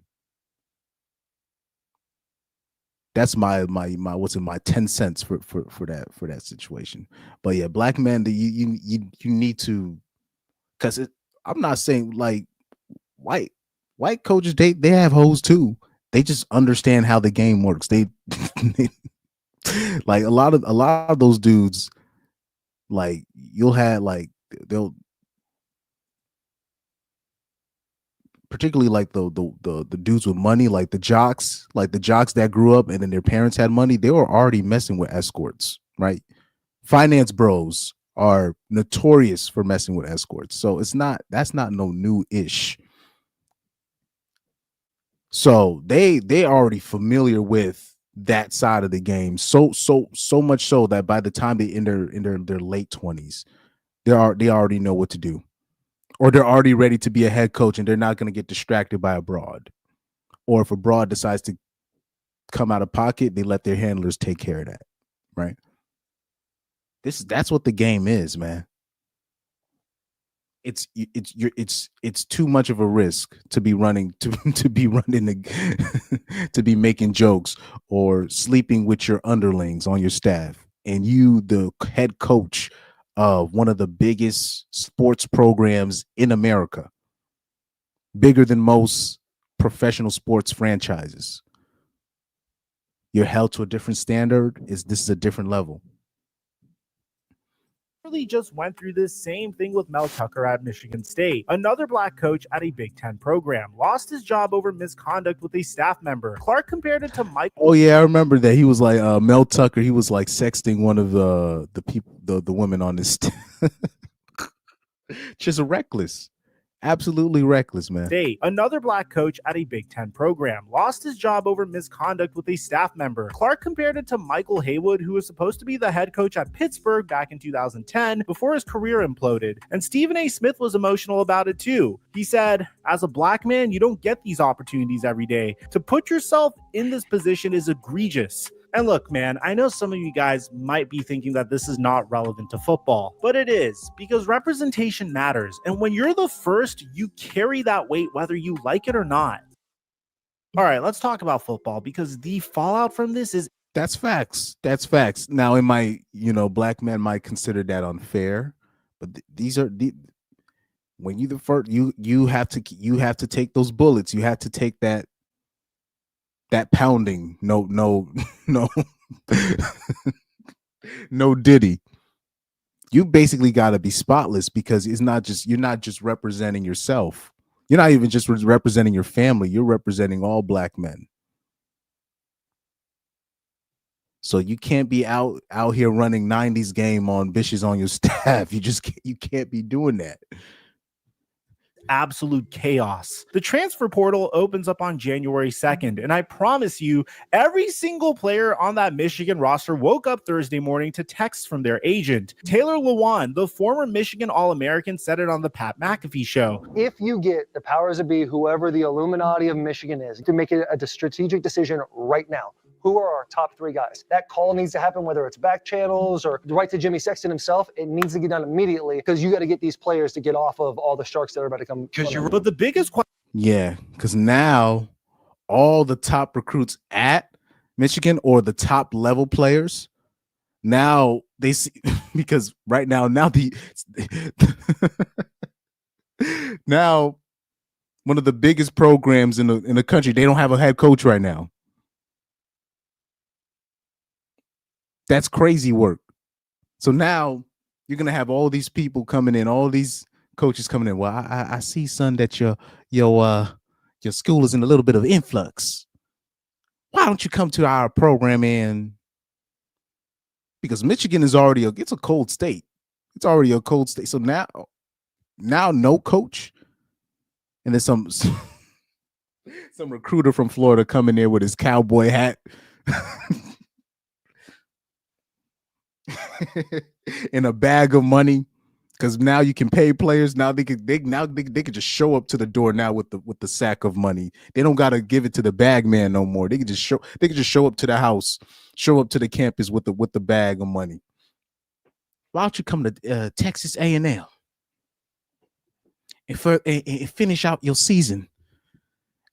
That's my what's in my 10 cents for that situation. But yeah, black men, you need to, because I'm not saying like white coaches, they have hoes too. They just understand how the game works. They like a lot of those dudes, like you'll have like they'll particularly like the dudes with money, like the jocks that grew up and then their parents had money. They were already messing with escorts, right? Finance bros are notorious for messing with escorts, so that's not no new ish. So they already familiar with that side of the game, so much so that by the time they in their late 20s, they already know what to do, or they're already ready to be a head coach, and they're not going to get distracted by a broad. Or if a broad decides to come out of pocket, they let their handlers take care of that, right? That's what the game is, man. It's too much of a risk to be running to be making jokes or sleeping with your underlings on your staff, and you the head coach of one of the biggest sports programs in America, bigger than most professional sports franchises. You're held to a different standard. This is a different level. Really just went through this same thing with Mel Tucker at Michigan State. Another black coach at a Big Ten program lost his job over misconduct with a staff member. Clark compared it to Michael. Oh yeah, I remember that. He was like Mel Tucker. He was like sexting one of the people, the women on this, just reckless, Absolutely reckless, man. State. Another black coach at a Big Ten program lost his job over misconduct with a staff member. Clark compared it to Michael Haywood, who was supposed to be the head coach at Pittsburgh back in 2010 before his career imploded. And Stephen A. Smith was emotional about it too. He said, as a black man, you don't get these opportunities every day. To put yourself in this position is egregious. And look, man, I know some of you guys might be thinking that this is not relevant to football, but it is, because representation matters. And when you're the first, you carry that weight whether you like it or not. All right, let's talk about football, because the fallout from this is... That's facts. That's facts. Now, it might, black men might consider that unfair, but these are when you the first, you have to take those bullets. You have to take that pounding. No, no Diddy. You basically got to be spotless, because you're not just representing yourself. You're not even just representing your family. You're representing all black men. So you can't be out here running 90s game on bitches on your staff. You can't be doing that. Absolute chaos. The transfer portal opens up on January 2nd, and I promise you, every single player on that Michigan roster woke up Thursday morning to texts from their agent. Taylor Lewan, the former Michigan All-American, said it on the Pat McAfee show. If you get the powers that be, whoever the Illuminati of Michigan is, to make a strategic decision right now, who are our top 3 guys? That call needs to happen, whether it's back channels or right to Jimmy Sexton himself. It needs to get done immediately, because you got to get these players to get off of all the sharks that are about to come. But the biggest question... Yeah, because now all the top recruits at Michigan, or the top level players, now they see, because right now now one of the biggest programs in the country, they don't have a head coach right now. That's crazy work. So now you're gonna have all these people coming in, all these coaches coming in. Well, I see, son, that your school is in a little bit of influx. Why don't you come to our program? And because Michigan is already it's a cold state. It's already a cold state. So now no coach, and there's some recruiter from Florida coming there with his cowboy hat. In a bag of money, because now you can pay players. Now they could just show up to the door now with the sack of money. They don't gotta give it to the bag man no more. They could just show up to the house, show up to the campus with the bag of money. Why don't you come to Texas A&M and finish out your season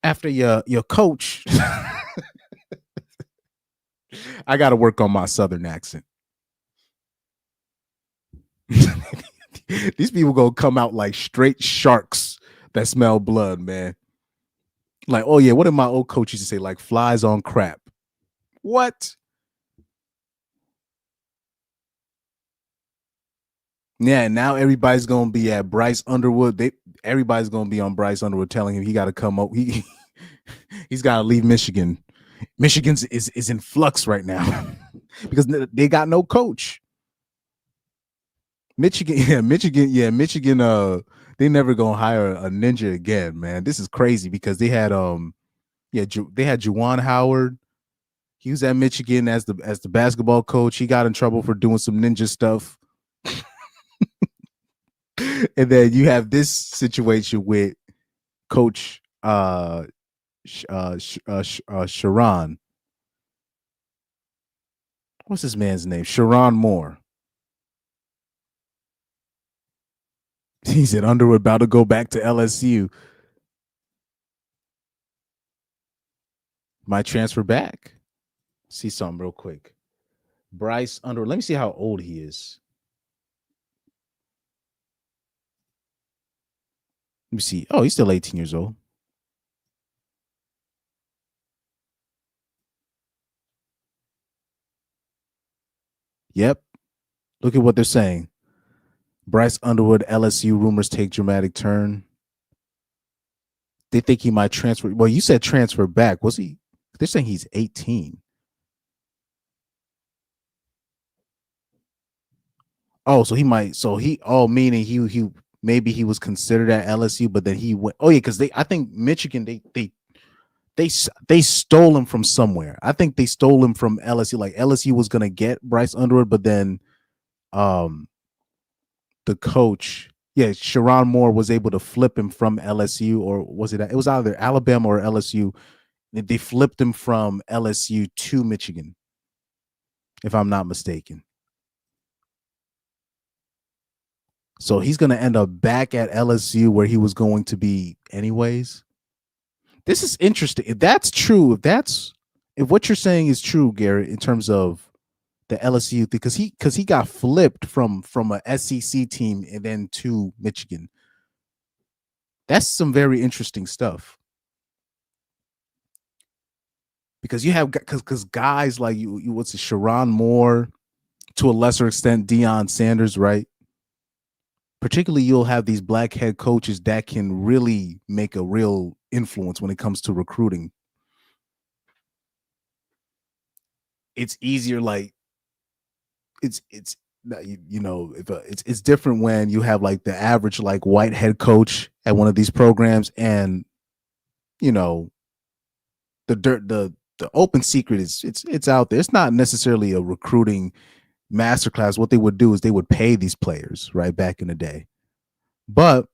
after your coach? I got to work on my Southern accent. These people gonna come out like straight sharks that smell blood, man. Like, oh yeah, what did my old coach used to say? Like flies on crap. What? Yeah, now everybody's gonna be at Bryce Underwood. Everybody's gonna be on Bryce Underwood telling him he got to come up. He's got to leave Michigan. Michigan's is in flux right now because they got no coach. Michigan, they never gonna hire a ninja again, man. This is crazy because they had Juwan Howard. He was at Michigan as the basketball coach. He got in trouble for doing some ninja stuff. And then you have this situation with Coach Sherrone. What's this man's name? Sherrone Moore. He said Underwood about to go back to LSU. Might transfer back. See something real quick. Bryce Underwood. Let me see how old he is. Let me see. Oh, he's still 18 years old. Yep. Look at what they're saying. Bryce Underwood, LSU rumors take dramatic turn. They think he might transfer. Well, you said transfer back. Was he? They're saying he's 18. Oh, so he might. So he. Oh, meaning he maybe he was considered at LSU, but then he went. Oh yeah, because I think Michigan they stole him from somewhere. I think they stole him from LSU. Like LSU was gonna get Bryce Underwood, but then the coach, Sherrone Moore was able to flip him from LSU, or was it? It was either Alabama or LSU. They flipped him from LSU to Michigan, if I'm not mistaken. So he's going to end up back at LSU where he was going to be anyways. This is interesting. If that's true, if what you're saying is true, Garrett, in terms of the LSU, because he got flipped from a SEC team and then to Michigan. That's some very interesting stuff. Because you have because guys like you what's it, Sherrone Moore, to a lesser extent, Deion Sanders, right? Particularly, you'll have these black head coaches that can really make a real influence when it comes to recruiting. It's easier, like it's it's different when you have like the average like white head coach at one of these programs, and the open secret is it's out there. It's not necessarily a recruiting masterclass. What they would do is they would pay these players right back in the day, but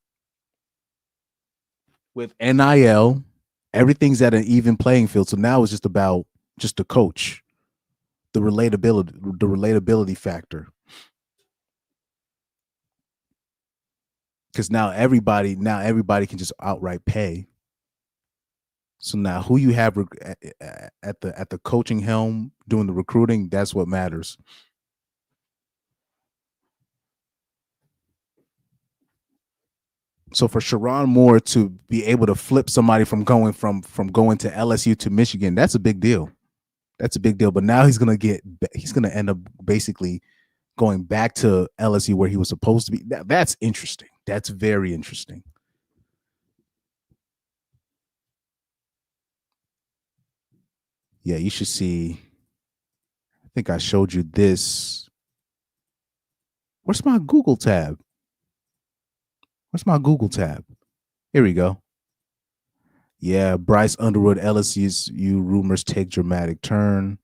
with NIL, everything's at an even playing field. So now it's just about just the coach, the relatability factor. Because now everybody can just outright pay. So now who you have at the coaching helm doing the recruiting, that's what matters. So for Sherrone Moore to be able to flip somebody from going to LSU to Michigan, that's a big deal. That's a big deal. But now he's gonna end up basically going back to LSU where he was supposed to be. That's interesting. That's very interesting. Yeah, you should see. I think I showed you this. Where's my Google tab? Here we go. Yeah, Bryce Underwood, LSU's rumors take dramatic turn.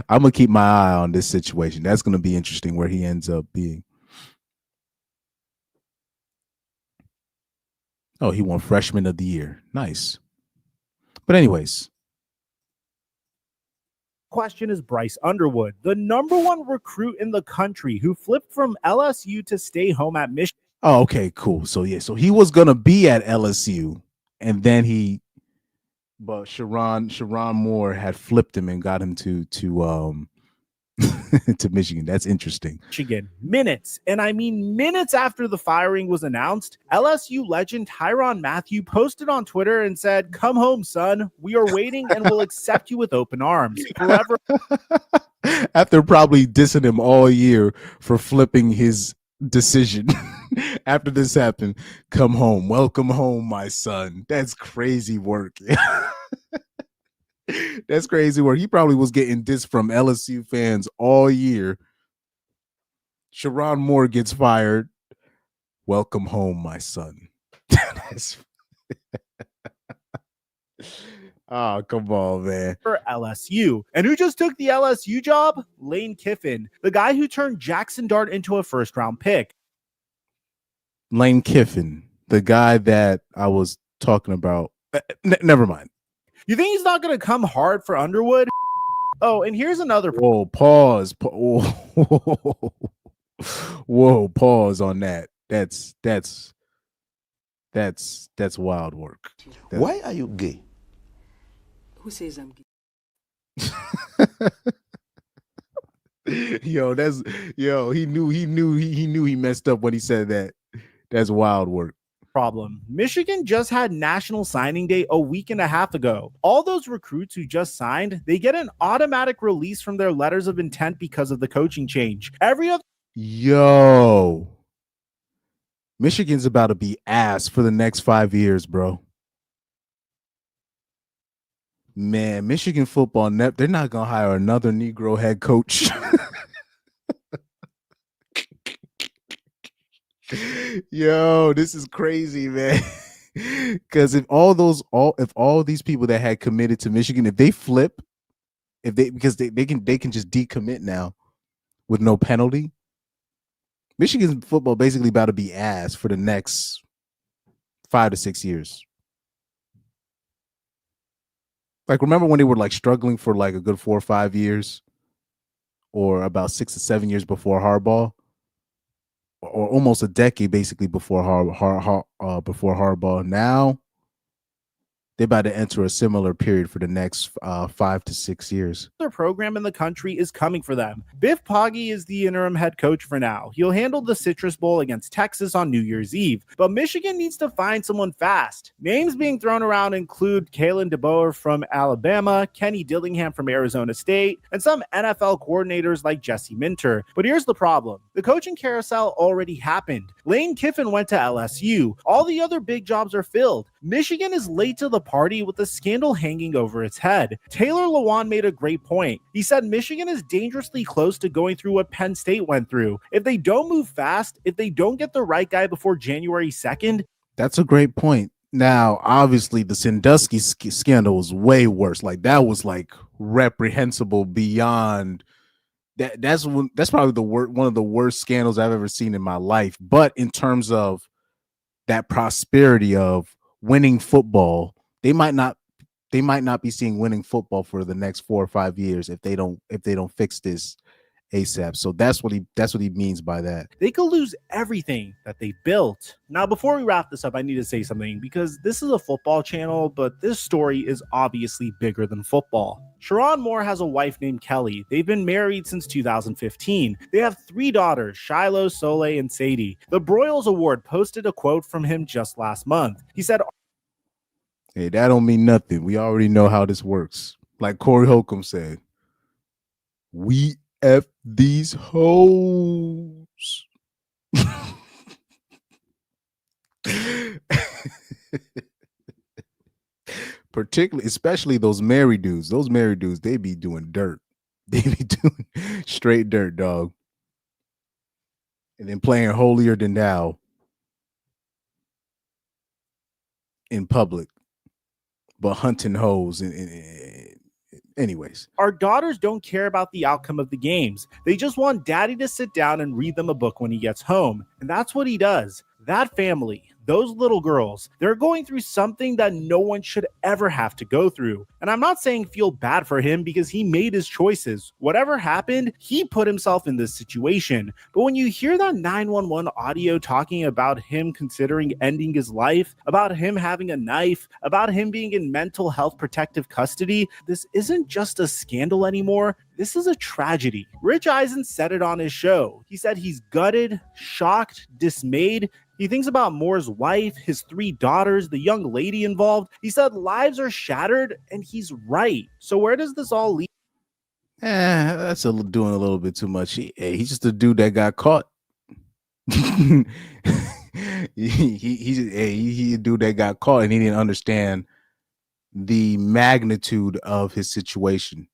I'm gonna keep my eye on this situation. That's gonna be interesting where he ends up being. Oh, he won Freshman of the Year. Nice. But anyways. Question is Bryce Underwood, the number one recruit in the country who flipped from LSU to stay home at Michigan. Oh, okay, cool. So so he was gonna be at LSU, and then but Sherrone Moore had flipped him and got him to to Michigan. That's interesting. Michigan, minutes, and I mean minutes after the firing was announced, LSU legend Tyrann Mathieu posted on Twitter and said, "Come home, son. We are waiting and will accept you with open arms forever." After probably dissing him all year for flipping his decision. After this happened, come home. Welcome home, my son. That's crazy work. That's crazy work. He probably was getting dissed from LSU fans all year. Sherrone Moore gets fired. Welcome home, my son. Oh, come on, man. For LSU. And who just took the LSU job? Lane Kiffin, the guy who turned Jackson Dart into a first-round pick. Lane Kiffin, the guy that I was talking about. Never mind. You think he's not going to come hard for Underwood? Oh, and here's another. Whoa, pause. Whoa, pause on that. That's wild work. Why are you gay? Who says I'm gay? He knew he messed up when he said that. That's wild work. Problem. Michigan just had National Signing Day a week and a half ago. All those recruits who just signed, they get an automatic release from their letters of intent because of the coaching change. Michigan's about to be ass for the next 5 years, bro. Man, Michigan football, they're not gonna hire another Negro head coach. Yo, this is crazy, man. Because if all these people that had committed to Michigan, if they flip, because they can just decommit now with no penalty. Michigan football basically about to be ass for the next 5 to 6 years. Like, remember when they were like struggling for like a good 4 or 5 years, or about 6 to 7 years before Harbaugh, or almost a decade basically before before Harbaugh. Now they're about to enter a similar period for the next 5 to 6 years. Their program in the country is coming for them. Biff Poggi is the interim head coach for now. He'll handle the Citrus Bowl against Texas on New Year's Eve, but Michigan needs to find someone fast. Names being thrown around include Kalen DeBoer from Alabama, Kenny Dillingham from Arizona State, and some NFL coordinators like Jesse Minter. But here's the problem. The coaching carousel already happened. Lane Kiffin went to LSU. All the other big jobs are filled. Michigan is late to the party with the scandal hanging over its head. Taylor Lewan made a great point. He said Michigan is dangerously close to going through what Penn State went through. If they don't move fast, if they don't get the right guy before January 2nd. That's a great point. Now, obviously, the Sandusky scandal was way worse. Like, that was like reprehensible beyond that. That's probably one of the worst scandals I've ever seen in my life. But in terms of that prosperity of winning football, they might not be seeing winning football for the next 4 or 5 years if they don't fix this ASAP. So that's what he means by that. They could lose everything that they built. Now, before we wrap this up, I need to say something, because this is a football channel, but this story is obviously bigger than football. Sherrone Moore has a wife named Kelly. They've been married since 2015. They have 3 daughters, Shiloh, Soleil, and Sadie. The Broyles Award posted a quote from him just last month. He said, "Hey, that don't mean nothing. We already know how this works." Like Corey Holcomb said, "We F these hoes." Especially those married dudes. Those married dudes, they be doing dirt. They be doing straight dirt, dog. And then playing holier than thou in public, but hunting hoes. Anyways, our daughters don't care about the outcome of the games. They just want daddy to sit down and read them a book when he gets home. And that's what he does. That family, those little girls, they're going through something that no one should ever have to go through. And I'm not saying feel bad for him, because he made his choices. Whatever happened, he put himself in this situation. But when you hear that 911 audio talking about him considering ending his life, about him having a knife, about him being in mental health protective custody, this isn't just a scandal anymore. This is a tragedy. Rich Eisen said it on his show. He said he's gutted, shocked, dismayed. He thinks about Moore's wife, his 3 daughters, the young lady involved. He said lives are shattered, and he's right. So where does this all lead? That's doing a little bit too much. He's just a dude that got caught. He a dude that got caught, and he didn't understand the magnitude of his situation.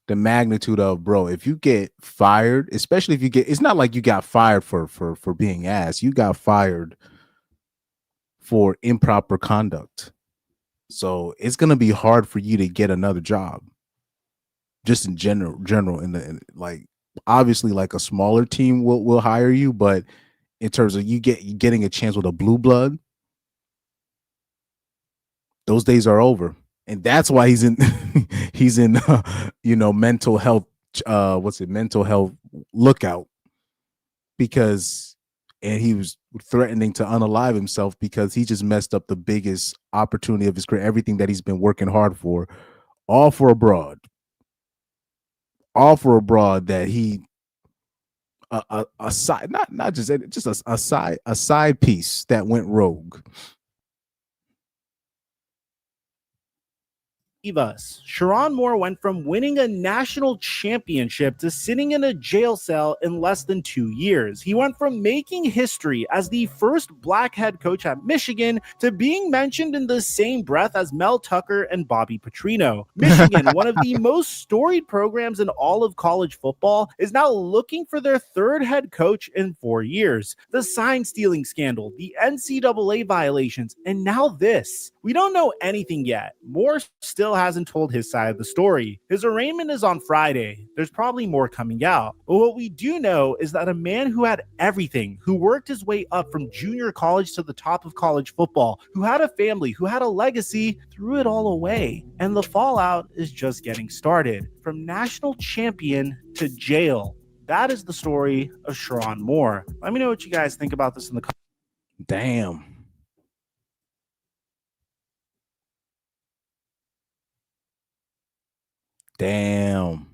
The magnitude of, bro, if you get fired, especially if you get, it's not like you got fired for being ass. You got fired for improper conduct. So it's going to be hard for you to get another job. Just in general, like, obviously, like, a smaller team will hire you, but in terms of you getting a chance with a blue blood, those days are over. And that's why he's in mental health mental health lookout, because he was threatening to unalive himself because he just messed up the biggest opportunity of his career, everything that he's been working hard for, all for a broad that he a side, not just a side piece that went rogue. us. Sherrone Moore went from winning a national championship to sitting in a jail cell in less than 2 years. He went from making history as the first black head coach at Michigan to being mentioned in the same breath as Mel Tucker and Bobby Petrino. Michigan, one of the most storied programs in all of college football, is now looking for their third head coach in 4 years. The sign stealing scandal, the NCAA violations, and now this. We don't know anything yet. Moore still hasn't told his side of the story. His arraignment is on Friday. There's probably more coming out. But what we do know is that a man who had everything, who worked his way up from junior college to the top of college football, who had a family, who had a legacy, threw it all away. And the fallout is just getting started. From national champion to jail. That is the story of Sherrone Moore. Let me know what you guys think about this in the comments. Damn. Damn.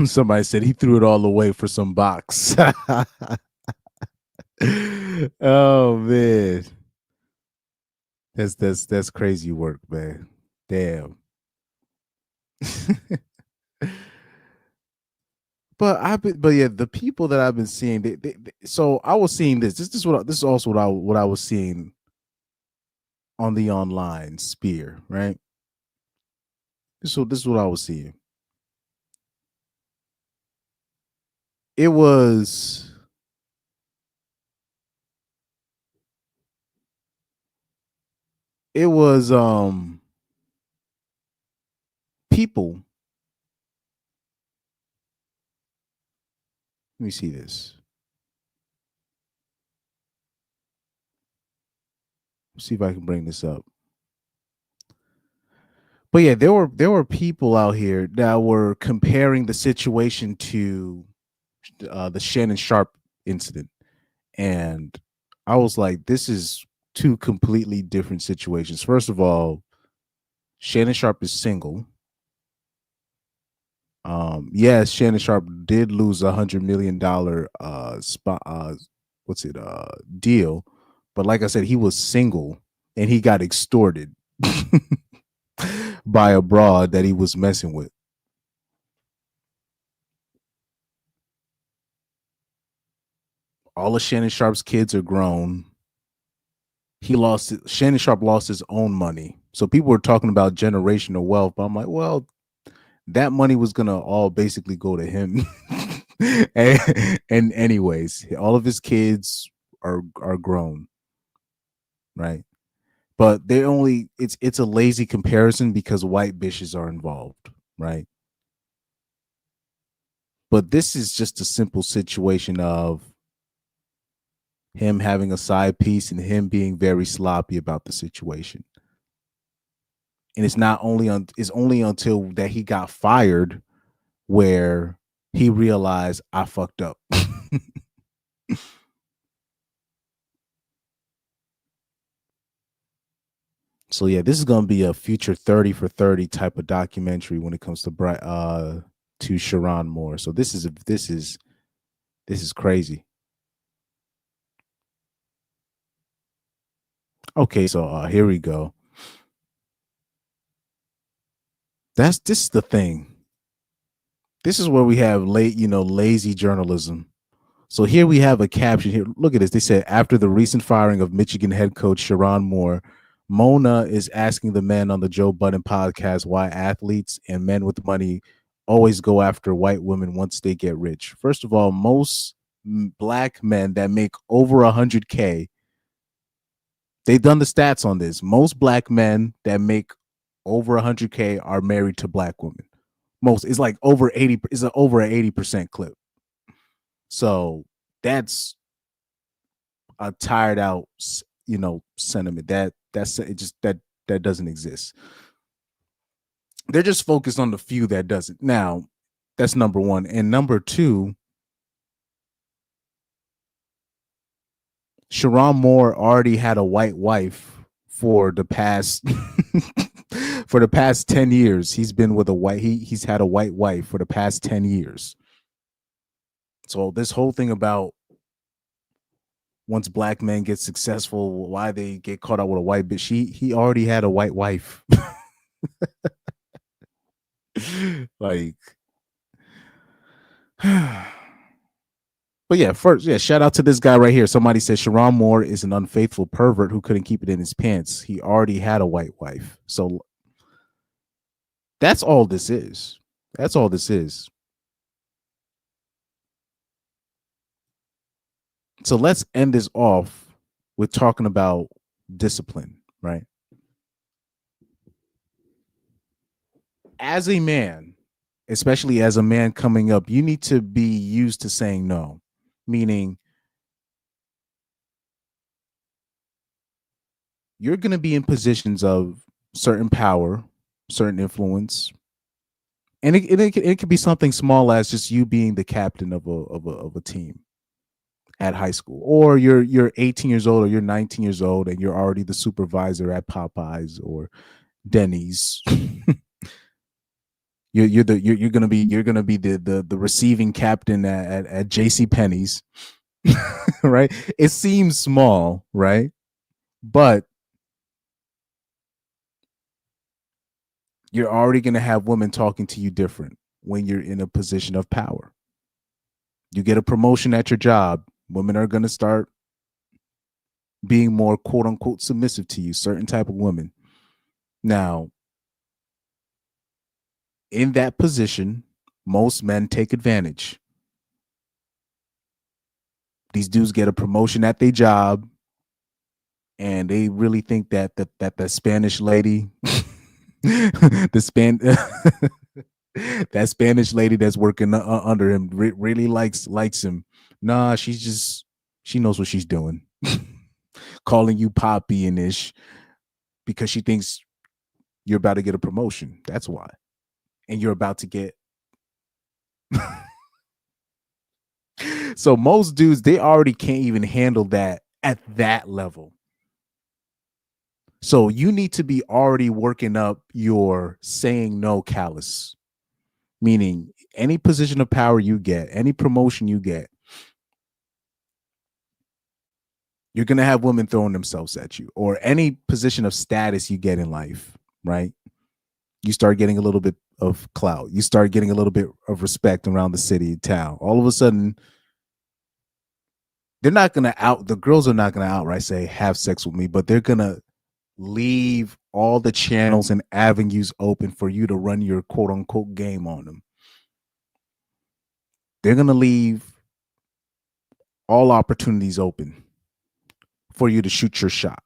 Somebody said he threw it all away for some box. Oh man. That's crazy work, man. Damn. But yeah, the people that I've been seeing, so I was seeing this. This is also what I was seeing on the online sphere, right? This is what I was seeing. It was people. Let me see this. Let's see if I can bring this up. But yeah, there were people out here that were comparing the situation to the Shannon Sharp incident, and I was like, this is two completely different situations. First of all, Shannon Sharp is single. Yes, Shannon Sharp did lose $100 million deal, but like I said, he was single and he got extorted by a broad that he was messing with. All of Shannon Sharp's kids are grown. Shannon Sharp lost his own money. So people were talking about generational wealth, but I'm like, well, that money was gonna all basically go to him. and anyways, all of his kids are grown, right? But it's a lazy comparison because white bitches are involved, right? But this is just a simple situation of him having a side piece and him being very sloppy about the situation. And it's only until that he got fired where he realized I fucked up. So yeah, this is gonna be a future 30 for 30 type of documentary when it comes to Sherrone Moore. So this is crazy. Okay, so here we go. This is the thing. This is where we have lazy journalism. So here we have a caption here. Look at this. They said, after the recent firing of Michigan head coach Sherrone Moore, Mona is asking the men on the Joe Budden podcast why athletes and men with money always go after white women once they get rich. First of all, most black men that make over 100K, they've done the stats on this. Most black men that make over 100K are married to black women. Most is like over 80 is over an 80% clip. So that's a tired out, sentiment. That's it. Just that doesn't exist. They're just focused on the few that doesn't. Now, that's number one, and number two, Sherrone Moore already had a white wife for the past For the past 10 years, he's been with a white, he's had a white wife for the past 10 years. So this whole thing about once black men get successful, why they get caught out with a white bitch, he already had a white wife. Like, but yeah, first, yeah, shout out to this guy right here. Somebody said Sherrone Moore is an unfaithful pervert who couldn't keep it in his pants. He already had a white wife. So that's all this is. That's all this is. So let's end this off with talking about discipline, right? As a man, especially as a man coming up, you need to be used to saying no, meaning you're going to be in positions of certain power, certain influence, and it could be something small as just you being the captain of a team at high school, or you're 18 years old or you're 19 years old and you're already the supervisor at Popeyes or Denny's. You're gonna be the receiving captain at JC Penney's. Right? It seems small, right? But you're already gonna have women talking to you different when you're in a position of power. You get a promotion at your job, women are gonna start being more quote unquote submissive to you, certain type of women. Now, in that position, most men take advantage. These dudes get a promotion at their job, and they really think that the Spanish lady, that Spanish lady that's working under him really likes him. Nah, she knows what she's doing, calling you Poppy and ish because she thinks you're about to get a promotion. That's why, and you're about to get. So most dudes, they already can't even handle that at that level. So you need to be already working up your saying no callus, meaning any position of power you get, any promotion you get, you're going to have women throwing themselves at you, or any position of status you get in life, right? You start getting a little bit of clout. You start getting a little bit of respect around the city, town. All of a sudden, the girls are not going to outright say, have sex with me, but they're going to leave all the channels and avenues open for you to run your quote unquote game on them. They're going to leave all opportunities open for you to shoot your shot.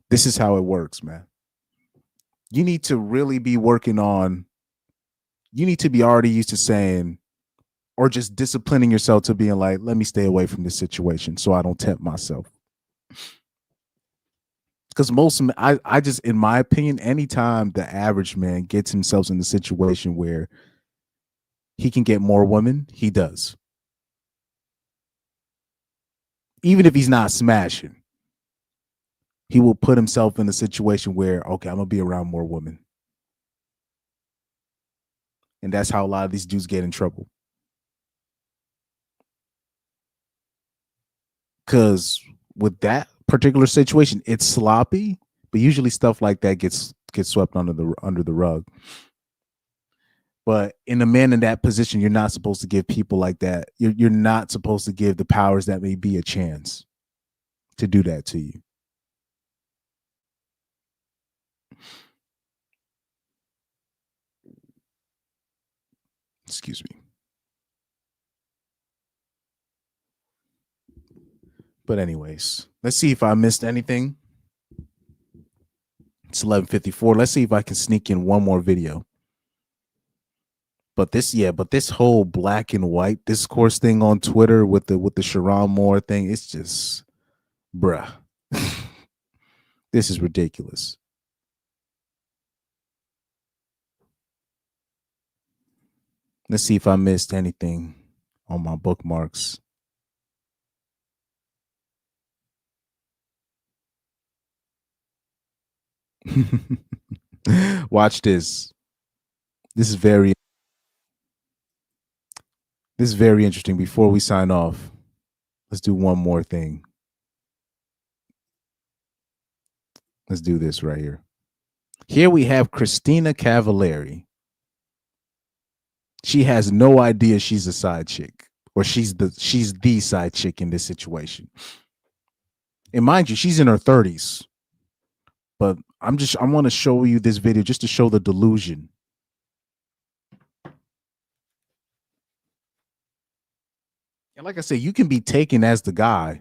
This is how it works, man. You need to really be working on, you need to be already used to saying, or just disciplining yourself to being like, let me stay away from this situation so I don't tempt myself. Because I just, in my opinion, anytime the average man gets himself in the situation where he can get more women, he does. Even if he's not smashing, he will put himself in a situation where, okay, I'm going to be around more women. And that's how a lot of these dudes get in trouble. Because with that particular situation, it's sloppy, but usually stuff like that gets swept under the rug. But in a man in that position, you're not supposed to give people like that. You're not supposed to give the powers that may be a chance to do that to you. Excuse me. But anyways, let's see if I missed anything. It's 11:54. Let's see if I can sneak in one more video. But this whole black and white discourse thing on Twitter with the Sherrone Moore thing, it's just, bruh. This is ridiculous. Let's see if I missed anything on my bookmarks. Watch this. This is very interesting. Before we sign off, let's do one more thing. Let's do this right here. Here we have Christina Cavallari. She has no idea she's a side chick, or she's the side chick in this situation. And mind you, she's in her 30s. But I want to show you this video just to show the delusion. And like I said, you can be taken as the guy,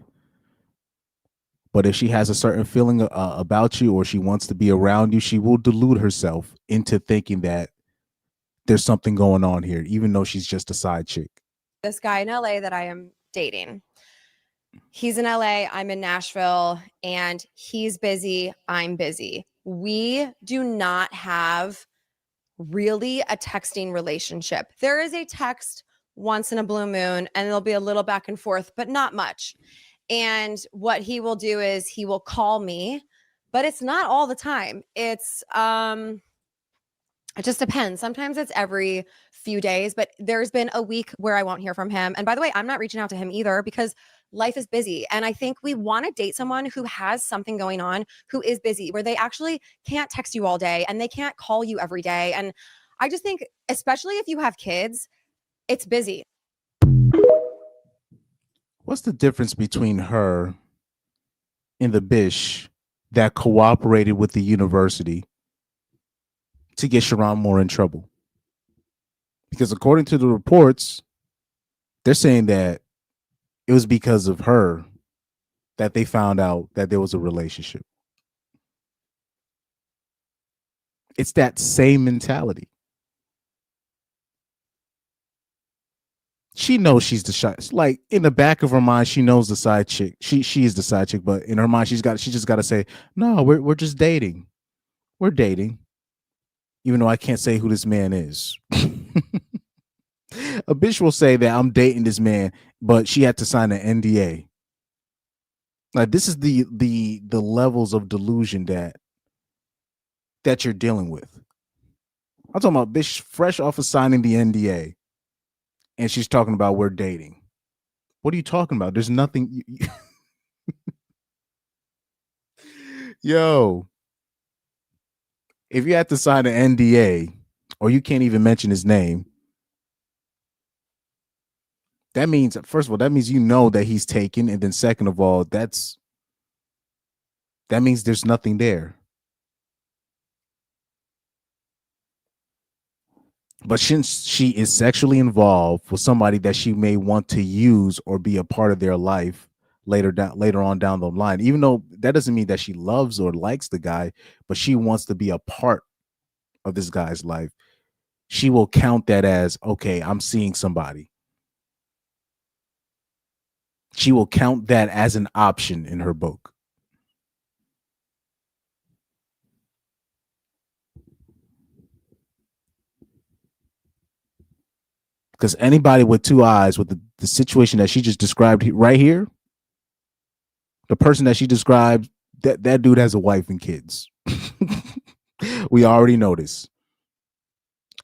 but if she has a certain feeling about you, or she wants to be around you, she will delude herself into thinking that there's something going on here, even though she's just a side chick. This guy in LA that I am dating. He's in LA, I'm in Nashville, and he's busy, I'm busy. We do not have really a texting relationship. There is a text once in a blue moon, and there'll be a little back and forth, but not much. And what he will do is he will call me, but it's not all the time. It just depends. Sometimes it's every few days, but there's been a week where I won't hear from him. And by the way, I'm not reaching out to him either because life is busy. And I think we want to date someone who has something going on, who is busy, where they actually can't text you all day and they can't call you every day. And I just think, especially if you have kids, it's busy. What's the difference between her and the bish that cooperated with the university to get Sherrone Moore in trouble? Because according to the reports, they're saying that it was because of her that they found out that there was a relationship. It's that same mentality. She knows she's the side. Like in the back of her mind, she knows the side chick. She is the side chick, but in her mind, she just got to say, "No, we're just dating. We're dating." Even though I can't say who this man is. A bitch will say that I'm dating this man, but she had to sign an NDA. Like this is the levels of delusion that you're dealing with. I'm talking about bitch fresh off of signing the NDA, and she's talking about we're dating. What are you talking about? There's nothing. Yo, if you have to sign an NDA, or you can't even mention his name, that means, first of all, that means you know that he's taken, and then second of all, that means there's nothing there. But since she is sexually involved with somebody that she may want to use or be a part of their life later on down the line, even though that doesn't mean that she loves or likes the guy, but she wants to be a part of this guy's life, she will count that as, okay, I'm seeing somebody. She will count that as an option in her book. Because anybody with two eyes, with the situation that she just described right here, the person that she described, that dude has a wife and kids. We already know this.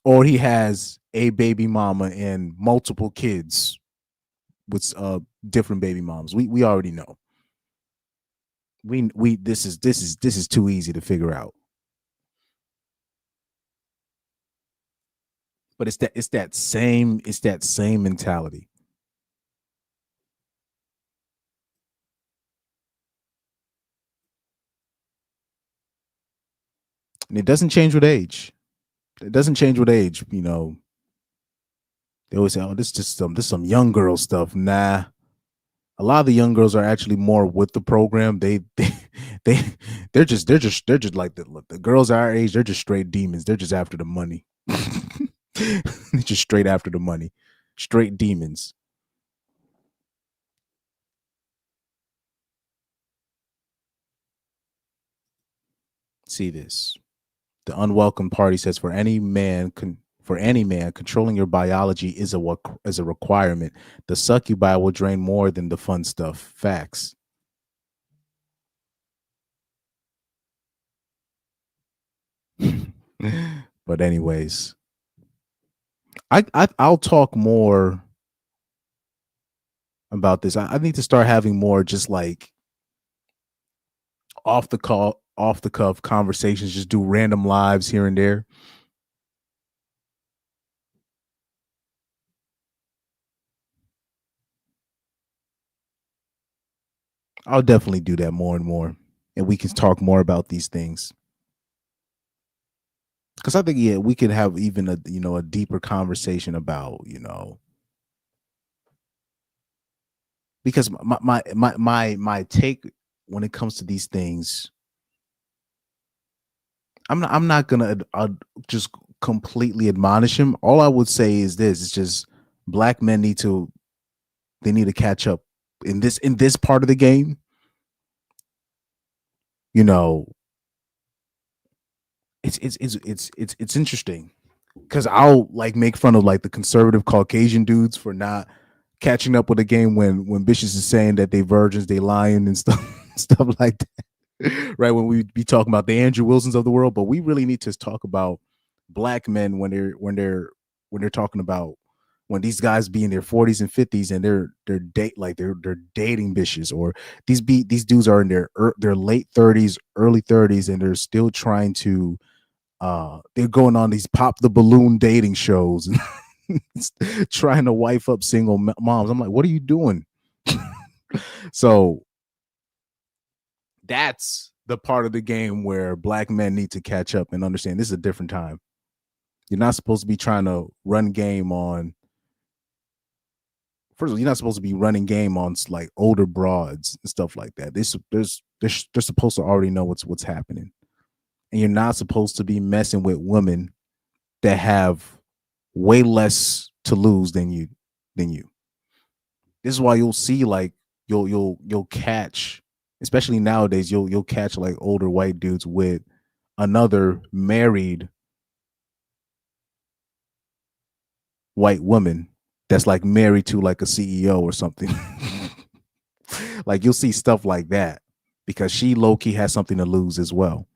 Or he has a baby mama and multiple kids with different baby moms. We already know. This is too easy to figure out. But it's that same mentality. And it doesn't change with age. It doesn't change with age. You know, they always say, "Oh, this some young girl stuff." Nah, a lot of the young girls are actually more with the program. They're just like the girls our age. They're just straight demons. They're just after the money. They're just straight after the money. Straight demons. See this. The unwelcome party says for any man controlling your biology is a requirement. The succubi will drain more than the fun stuff. Facts. But anyways, I'll talk more about this. I need to start having more just like off the cuff conversations, just do random lives here and there. I'll definitely do that more and more, and we can talk more about these things. Because I think we could have even a deeper conversation about because my take when it comes to these things, I'm not gonna just completely admonish him. All I would say is this: it's just black men need to catch up in this part of the game. It's interesting because I'll like make fun of like the conservative Caucasian dudes for not catching up with the game when bitches is saying that they virgins, they lying and stuff like that. Right, when we be talking about the Andrew Wilsons of the world, but we really need to talk about black men when they're talking about when these guys be in their 40s and 50s and they're dating bitches, or these dudes are in their late 30s, early 30s, and they're still trying to they're going on these pop the balloon dating shows and trying to wife up single moms. I'm like, what are you doing? So that's the part of the game where black men need to catch up and understand this is a different time. You're not supposed to be trying to run game on. First of all, you're not supposed to be running game on like older broads and stuff like that. They're supposed to already know what's happening, and you're not supposed to be messing with women that have way less to lose than you. This is why you'll see like you'll catch, especially nowadays, you'll catch like older white dudes with another married white woman that's like married to like a CEO or something. Like you'll see stuff like that because she low-key has something to lose as well.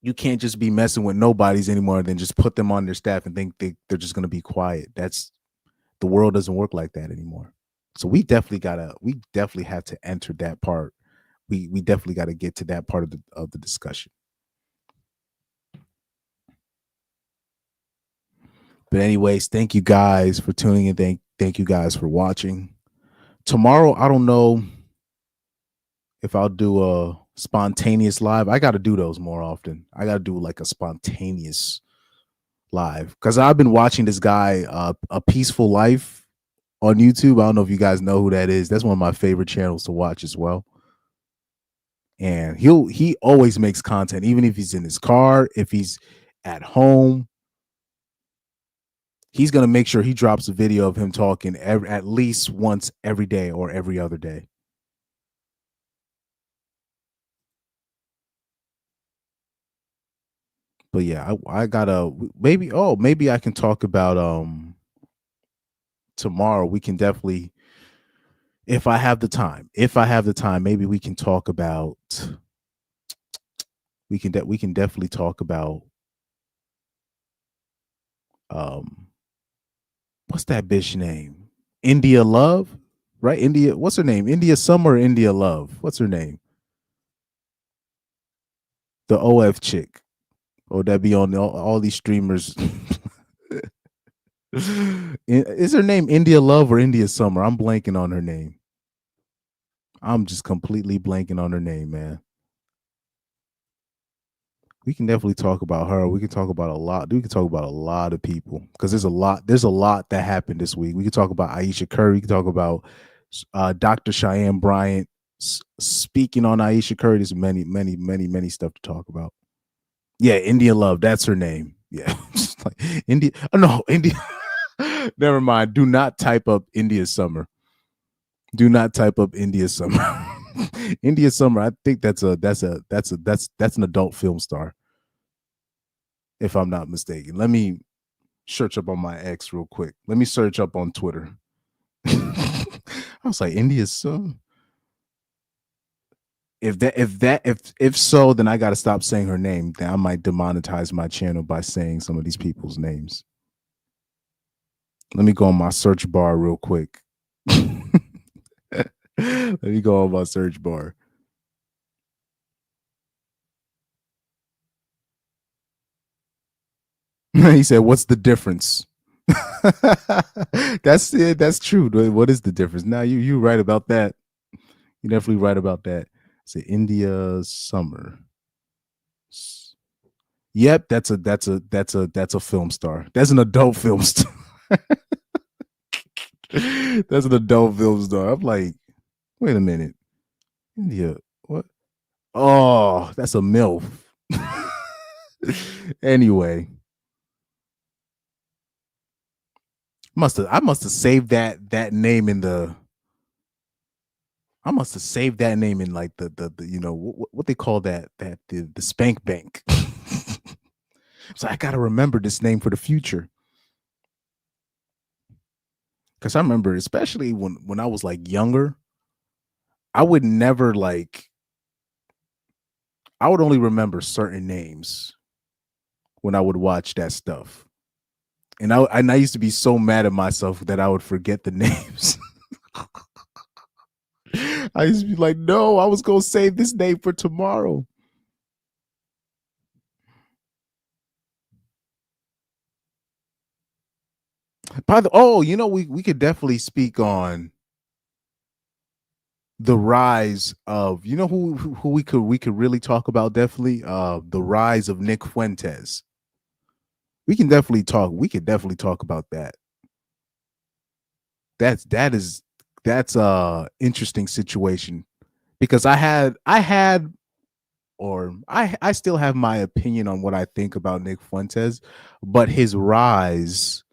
You can't just be messing with nobodies anymore than just put them on their staff and think they're just going to be quiet. The world doesn't work like that anymore. So we definitely have to enter that part. We definitely got to get to that part of the discussion. But anyways, thank you guys for tuning in. Thank you guys for watching. Tomorrow, I don't know if I'll do a spontaneous live. I got to do those more often. I got to do like a spontaneous live because I've been watching this guy, A Peaceful Life on YouTube. I don't know if you guys know who that is. That's one of my favorite channels to watch as well. And he always makes content, even if he's in his car, if he's at home. He's going to make sure he drops a video of him talking at least once every day or every other day. But yeah, I gotta maybe I can talk about tomorrow. We can definitely, if I have the time, maybe we can talk about we can definitely talk about what's that bitch name? India Love, right? India, what's her name? India Summer or India Love? What's her name? The OF chick. Or that be on all these streamers. Is her name India Love or India Summer? I'm blanking on her name. I'm just completely blanking on her name, man. We can definitely talk about her. We can talk about a lot. We can talk about a lot of people because there's a lot that happened this week. We can talk about Aisha Curry. We can talk about Dr. Cheyenne Bryant speaking on Aisha Curry. There's many stuff to talk about. Yeah, India Love. That's her name. Yeah, like India. Oh no, India. Never mind. Do not type up India Summer. Do not type up India Summer. India Summer. I think that's an adult film star, if I'm not mistaken. Let me search up on my ex real quick. Let me search up on Twitter. I was like, India Summer. If so, then I got to stop saying her name. Then I might demonetize my channel by saying some of these people's names. Let me go on my search bar real quick. Let me go on my search bar. He said, "What's the difference?" That's it. That's true. What is the difference? Now you right about that. You're definitely right about that. Say India summer. Yep, that's a film star. That's an adult film star. That's an adult film star. I'm like, wait a minute. India, what? Oh, that's a MILF. Anyway. I must have saved that name in the I must have saved that name in like the you know what they call the spank bank. So I got to remember this name for the future. Cuz I remember especially when I was like younger, I would never I would only remember certain names when I would watch that stuff. And I used to be so mad at myself that I would forget the names. I used to be like, no, I was going to save this name for tomorrow. We could definitely speak on the rise of, who we could really talk about, definitely the rise of Nick Fuentes. We could definitely talk about that. That's a interesting situation, because I still have my opinion on what I think about Nick Fuentes, but his rise,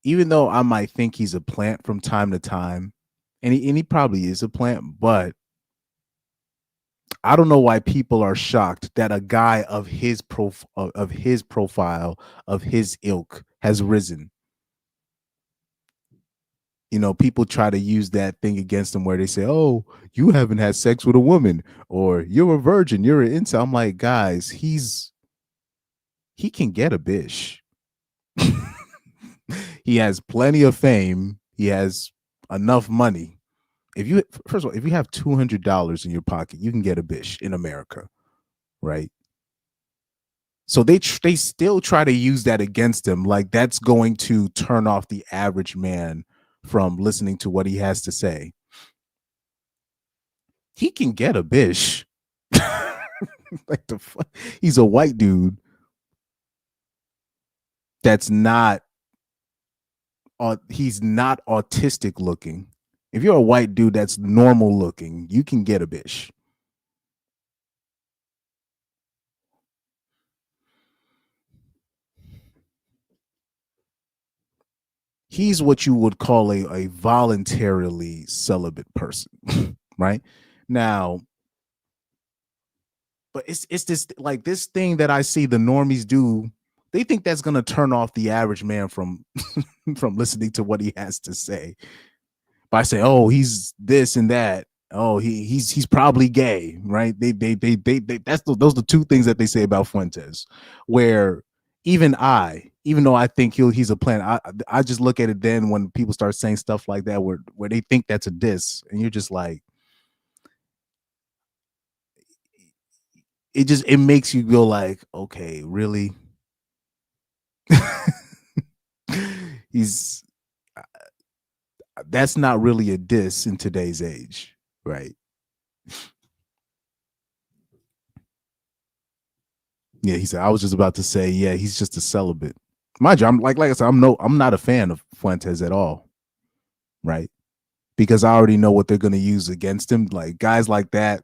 even though I might think he's a plant from time to time, and he probably is a plant, but I don't know why people are shocked that a guy of his profile, of his ilk, has risen. People try to use that thing against him where they say, "Oh, you haven't had sex with a woman," or "You're a virgin, you're an incel." I'm like, guys, he can get a bish. He has plenty of fame. He has enough money. First of all, if you have $200 in your pocket, you can get a bish in America, right? So they still try to use that against him, like that's going to turn off the average man from listening to what he has to say. He can get a bish. Like the fuck? He's a white dude that's not he's not autistic looking. If you're a white dude that's normal looking, you can get a bish. He's what you would call a voluntarily celibate person, right? Now, but it's this like this thing that I see the normies do. They think that's gonna turn off the average man from from listening to what he has to say by saying, "Oh, he's this and that. Oh, he's probably gay," right? They those are the two things that they say about Fuentes. Where even though I think he's a plant, I just look at it then when people start saying stuff like that where they think that's a diss, and you're just like, it makes you go like, okay, really? That's not really a diss in today's age, right? Yeah, he said, I was just about to say, yeah, he's just a celibate. Mind you, I'm like I said, I'm not a fan of Fuentes at all, right? Because I already know what they're gonna use against him. Like guys like that.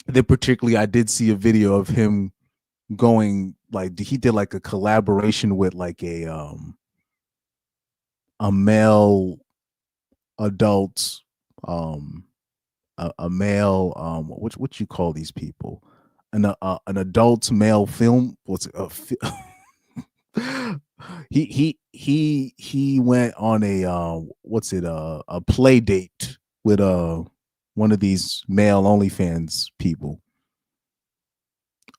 Then particularly, I did see a video of him going like he did like a collaboration with like a male adult, a male what you call these people, an adult male film. What's it? he went on a a play date with one of these male OnlyFans people,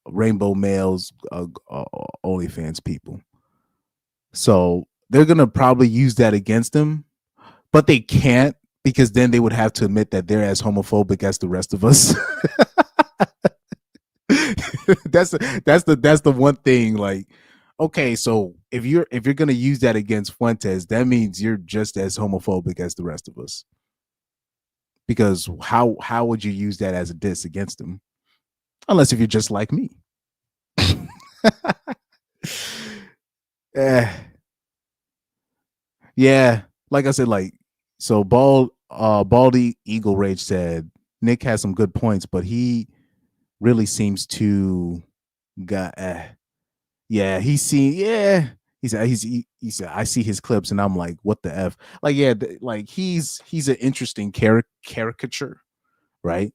rainbow males, OnlyFans people. So they're gonna probably use that against him, but they can't, because then they would have to admit that they're as homophobic as the rest of us. that's the one thing. Like, okay, so if you're gonna use that against Fuentes, that means you're just as homophobic as the rest of us. Because how would you use that as a diss against him? Unless if you're just like me. Yeah, like I said, like, so Baldy Eagle Rage said Nick has some good points, but he really seems to got yeah, he said he said I see his clips and I'm like, what the F? Like, yeah, like he's an interesting caricature, right?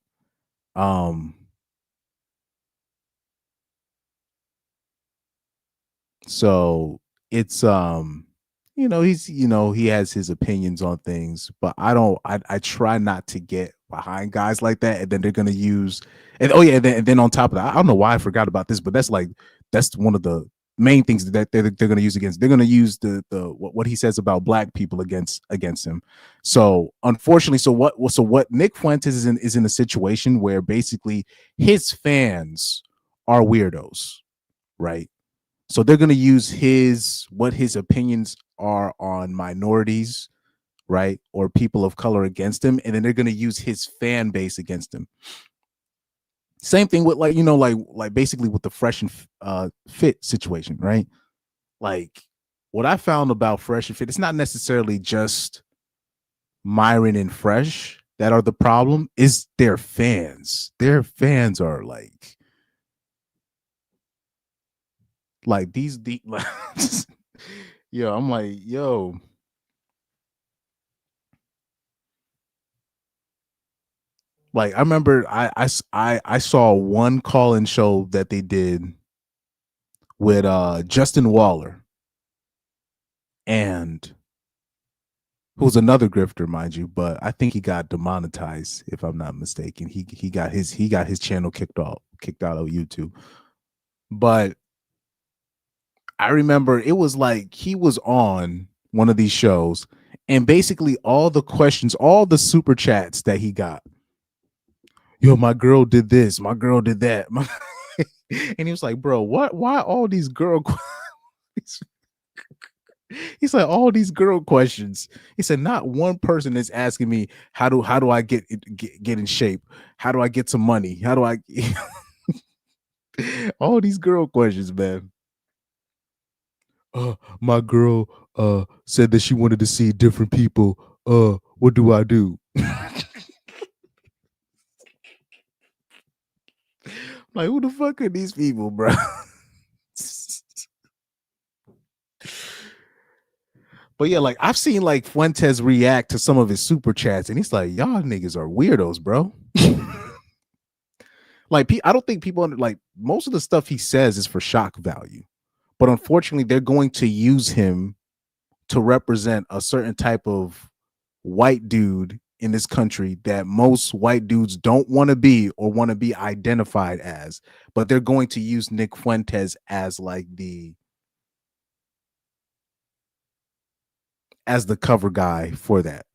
So it's he has his opinions on things, but I try not to get behind guys like that, and then they're gonna use, and oh yeah, and then on top of that, I don't know why I forgot about this, but that's one of the main things that they're gonna use against. They're gonna use the what he says about black people against him. So unfortunately, so what Nick Fuentes is in a situation where basically his fans are weirdos, right? So they're going to use what his opinions are on minorities, right, or people of color against him, and then they're going to use his fan base against him. Same thing with like basically with the Fresh and Fit situation, right? Like, what I found about Fresh and Fit, it's not necessarily just Myron and Fresh that are the problem. Is their fans. Their fans are like these yo, I'm like, yo, like I remember I saw one call-in show that they did with Justin Waller, and who's another grifter, mind you, but I think he got demonetized, if I'm not mistaken. He got his channel kicked out of YouTube. But I remember it was like he was on one of these shows, and basically all the questions, all the super chats that he got, yo, my girl did this, my girl did that, and he was like, bro, why all these girl he's like, all these girl questions. He said, not one person is asking me how do I get in shape, how do I get some money, how do I all these girl questions, man. My girl said that she wanted to see different people. What do I do? Like, who the fuck are these people, bro? But yeah, like I've seen like Fuentes react to some of his super chats, and he's like, y'all niggas are weirdos, bro. Like, I don't think people like most of the stuff he says is for shock value, but unfortunately, they're going to use him to represent a certain type of white dude in this country that most white dudes don't want to be or want to be identified as, but they're going to use Nick Fuentes as like the cover guy for that.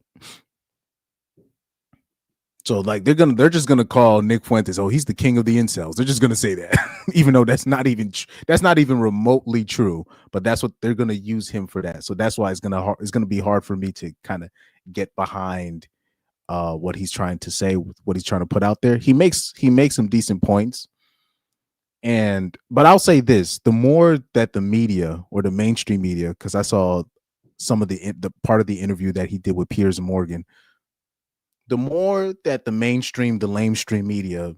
So like they're just gonna call Nick Fuentes, oh, he's the king of the incels. They're just gonna say that, even though that's not even remotely true. But that's what they're gonna use him for that. So that's why it's gonna be hard for me to kind of get behind what he's trying to say, what he's trying to put out there. He makes some decent points, but I'll say this: the more that the media or the mainstream media, because I saw some of the part of the interview that he did with Piers Morgan. The more that the lamestream media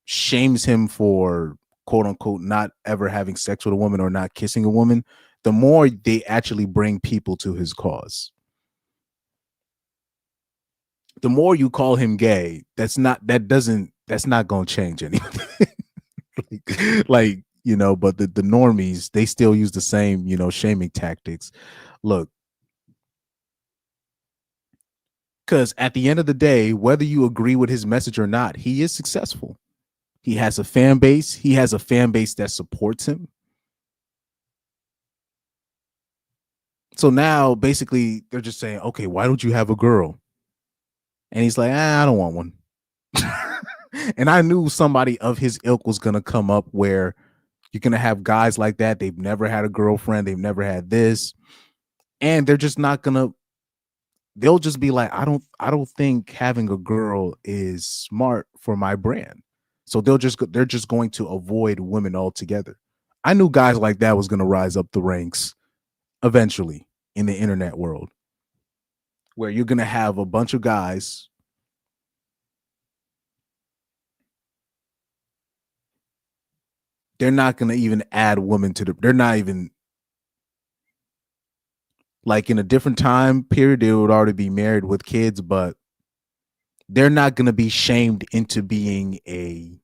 shames him for quote unquote not ever having sex with a woman or not kissing a woman, the more they actually bring people to his cause. The more you call him gay, that's not going to change anything. like but the normies, they still use the same, shaming tactics. Look, because at the end of the day, whether you agree with his message or not, he is successful. He has a fan base. He has a fan base that supports him. So now basically they're just saying, okay, why don't you have a girl? And he's like, I don't want one. And I knew somebody of his ilk was going to come up where you're going to have guys like that. They've never had a girlfriend. They've never had this. And they're just not going to, they'll just be like, I don't think having a girl is smart for my brand. So they're just going to avoid women altogether. I knew guys like that was going to rise up the ranks eventually in the internet world, where you're going to have a bunch of guys they're not going to even add women to they're not even, like, in a different time period, they would already be married with kids, but they're not going to be shamed into being a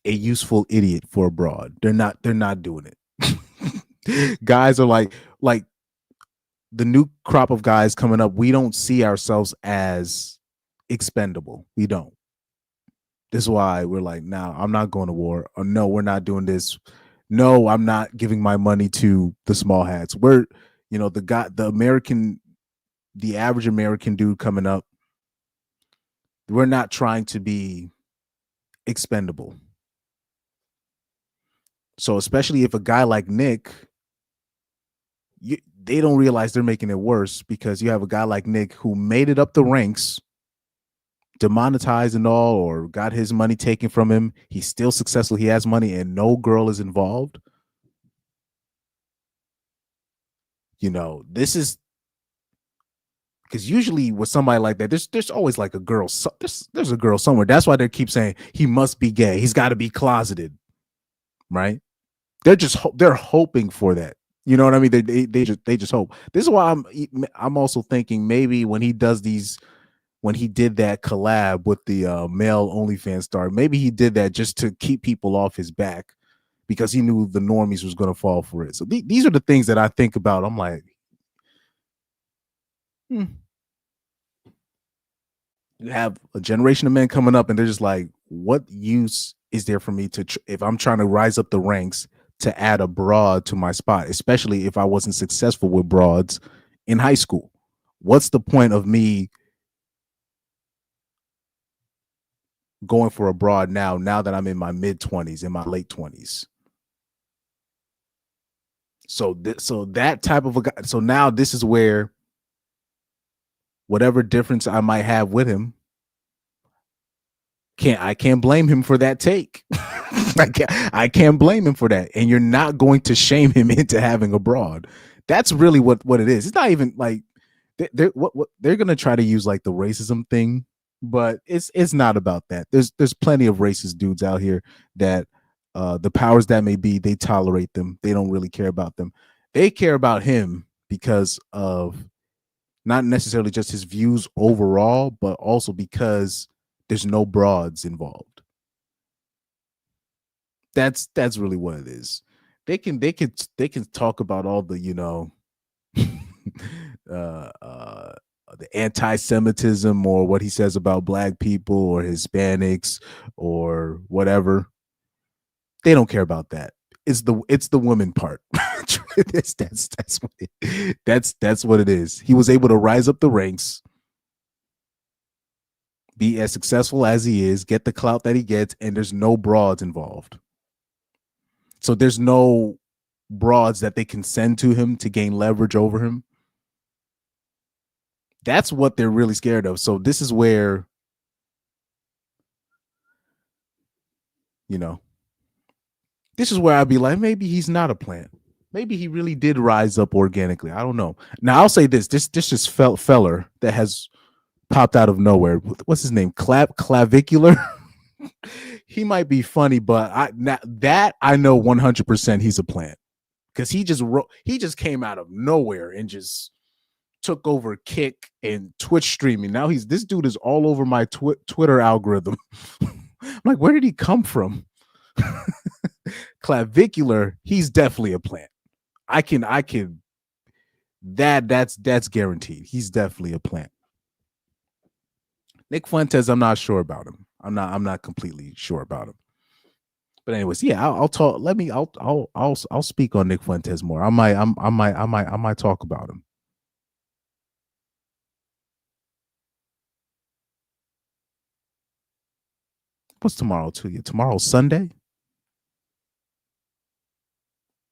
useful idiot for a broad. They're not doing it. Guys are like the new crop of guys coming up. We don't see ourselves as expendable. We don't. This is why we're like, nah, I'm not going to war. Or no, we're not doing this. No, I'm not giving my money to the small hats. We're, the average American dude coming up, we're not trying to be expendable. So especially if a guy like Nick, they don't realize they're making it worse, because you have a guy like Nick who made it up the ranks, demonetized and all, or got his money taken from him. He's still successful. He has money and no girl is involved. This is because usually with somebody like that, there's always like a girl. There's a girl somewhere. That's why they keep saying he must be gay. He's got to be closeted, right? They're hoping for that. You know what I mean? They just hope. This is why I'm also thinking maybe when he does these, when he did that collab with the male OnlyFans star, maybe he did that just to keep people off his back, because he knew the normies was going to fall for it. So these are the things that I think about. I'm like, you have a generation of men coming up and they're just like, what use is there for me to, if I'm trying to rise up the ranks, to add a broad to my spot, especially if I wasn't successful with broads in high school? What's the point of me going for a broad now that I'm in my mid-20s, in my late 20s? So that type of a guy. So now this is where whatever difference I might have with him, I can't blame him for that take. I can't blame him for that. And you're not going to shame him into having a broad. That's really what it is. It's not even like they're gonna try to use like the racism thing, but it's not about that. There's plenty of racist dudes out here that the powers that may be, they tolerate them. They don't really care about them. They care about him because of not necessarily just his views overall, but also because there's no broads involved. That's really what it is. They can talk about all the, the anti-Semitism or what he says about black people or Hispanics or whatever. They don't care about that. It's the woman part. That's what it is. He was able to rise up the ranks, be as successful as he is, get the clout that he gets, and there's no broads involved. So there's no broads that they can send to him to gain leverage over him. That's what they're really scared of. So this is where, this is where I'd be like, maybe he's not a plant. Maybe he really did rise up organically. I don't know. Now I'll say this just feller that has popped out of nowhere. What's his name? Clavicular. He might be funny, but I know 100% he's a plant, because he just came out of nowhere and just took over Kick and Twitch streaming. Now this dude is all over my Twitter algorithm. I'm like, where did he come from? clavicular, he's definitely a plant. That's guaranteed. He's definitely a plant. Nick Fuentes, I'm not sure about him. I'm not completely sure about him. But anyways, yeah, I'll talk. I'll speak on Nick Fuentes more. I might talk about him. What's tomorrow to you? Tomorrow's Sunday?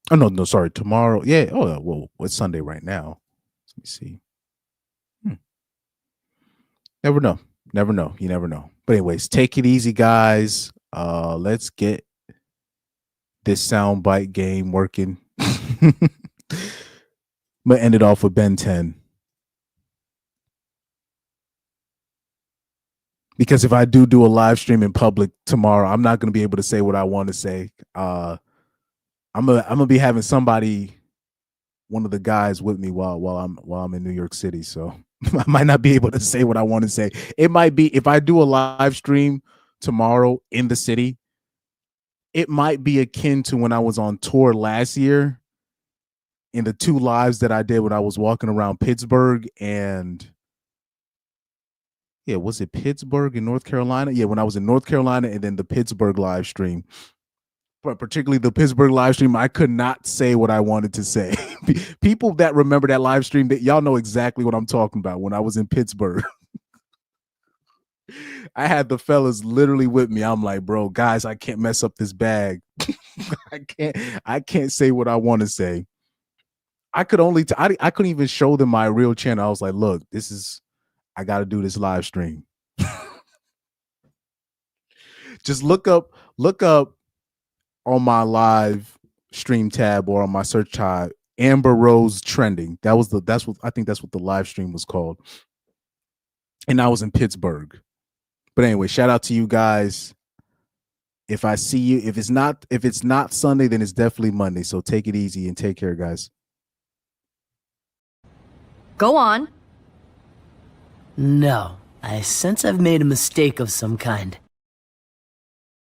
Oh no, sorry. Tomorrow. Yeah. Oh well, it's Sunday right now. Let me see. Never know. Never know. You never know. But anyways, take it easy, guys. Let's get this soundbite game working. I'm gonna end it off with Ben 10. Because if I do a live stream in public tomorrow, I'm not gonna be able to say what I want to say. I'm gonna be having somebody, one of the guys, with me while I'm in New York City. So I might not be able to say what I want to say. It might be, if I do a live stream tomorrow in the city, it might be akin to when I was on tour last year in the 2 lives that I did when I was walking around Pittsburgh and was it Pittsburgh in North Carolina? Yeah, when I was in North Carolina and then the Pittsburgh live stream. But particularly the Pittsburgh live stream, I could not say what I wanted to say. People that remember that live stream, that y'all know exactly what I'm talking about. When I was in Pittsburgh, I had the fellas literally with me. I'm like, bro, guys, I can't mess up this bag. I can't say what I want to say. I could only, I couldn't even show them my real channel. I was like, look, I got to do this live stream. Just look up on my live stream tab or on my search tab, Amber Rose trending. That's what the live stream was called. And I was in Pittsburgh. But anyway, shout out to you guys. If I see you, if it's not Sunday, then it's definitely Monday. So take it easy and take care, guys. Go on. No, I sense I've made a mistake of some kind.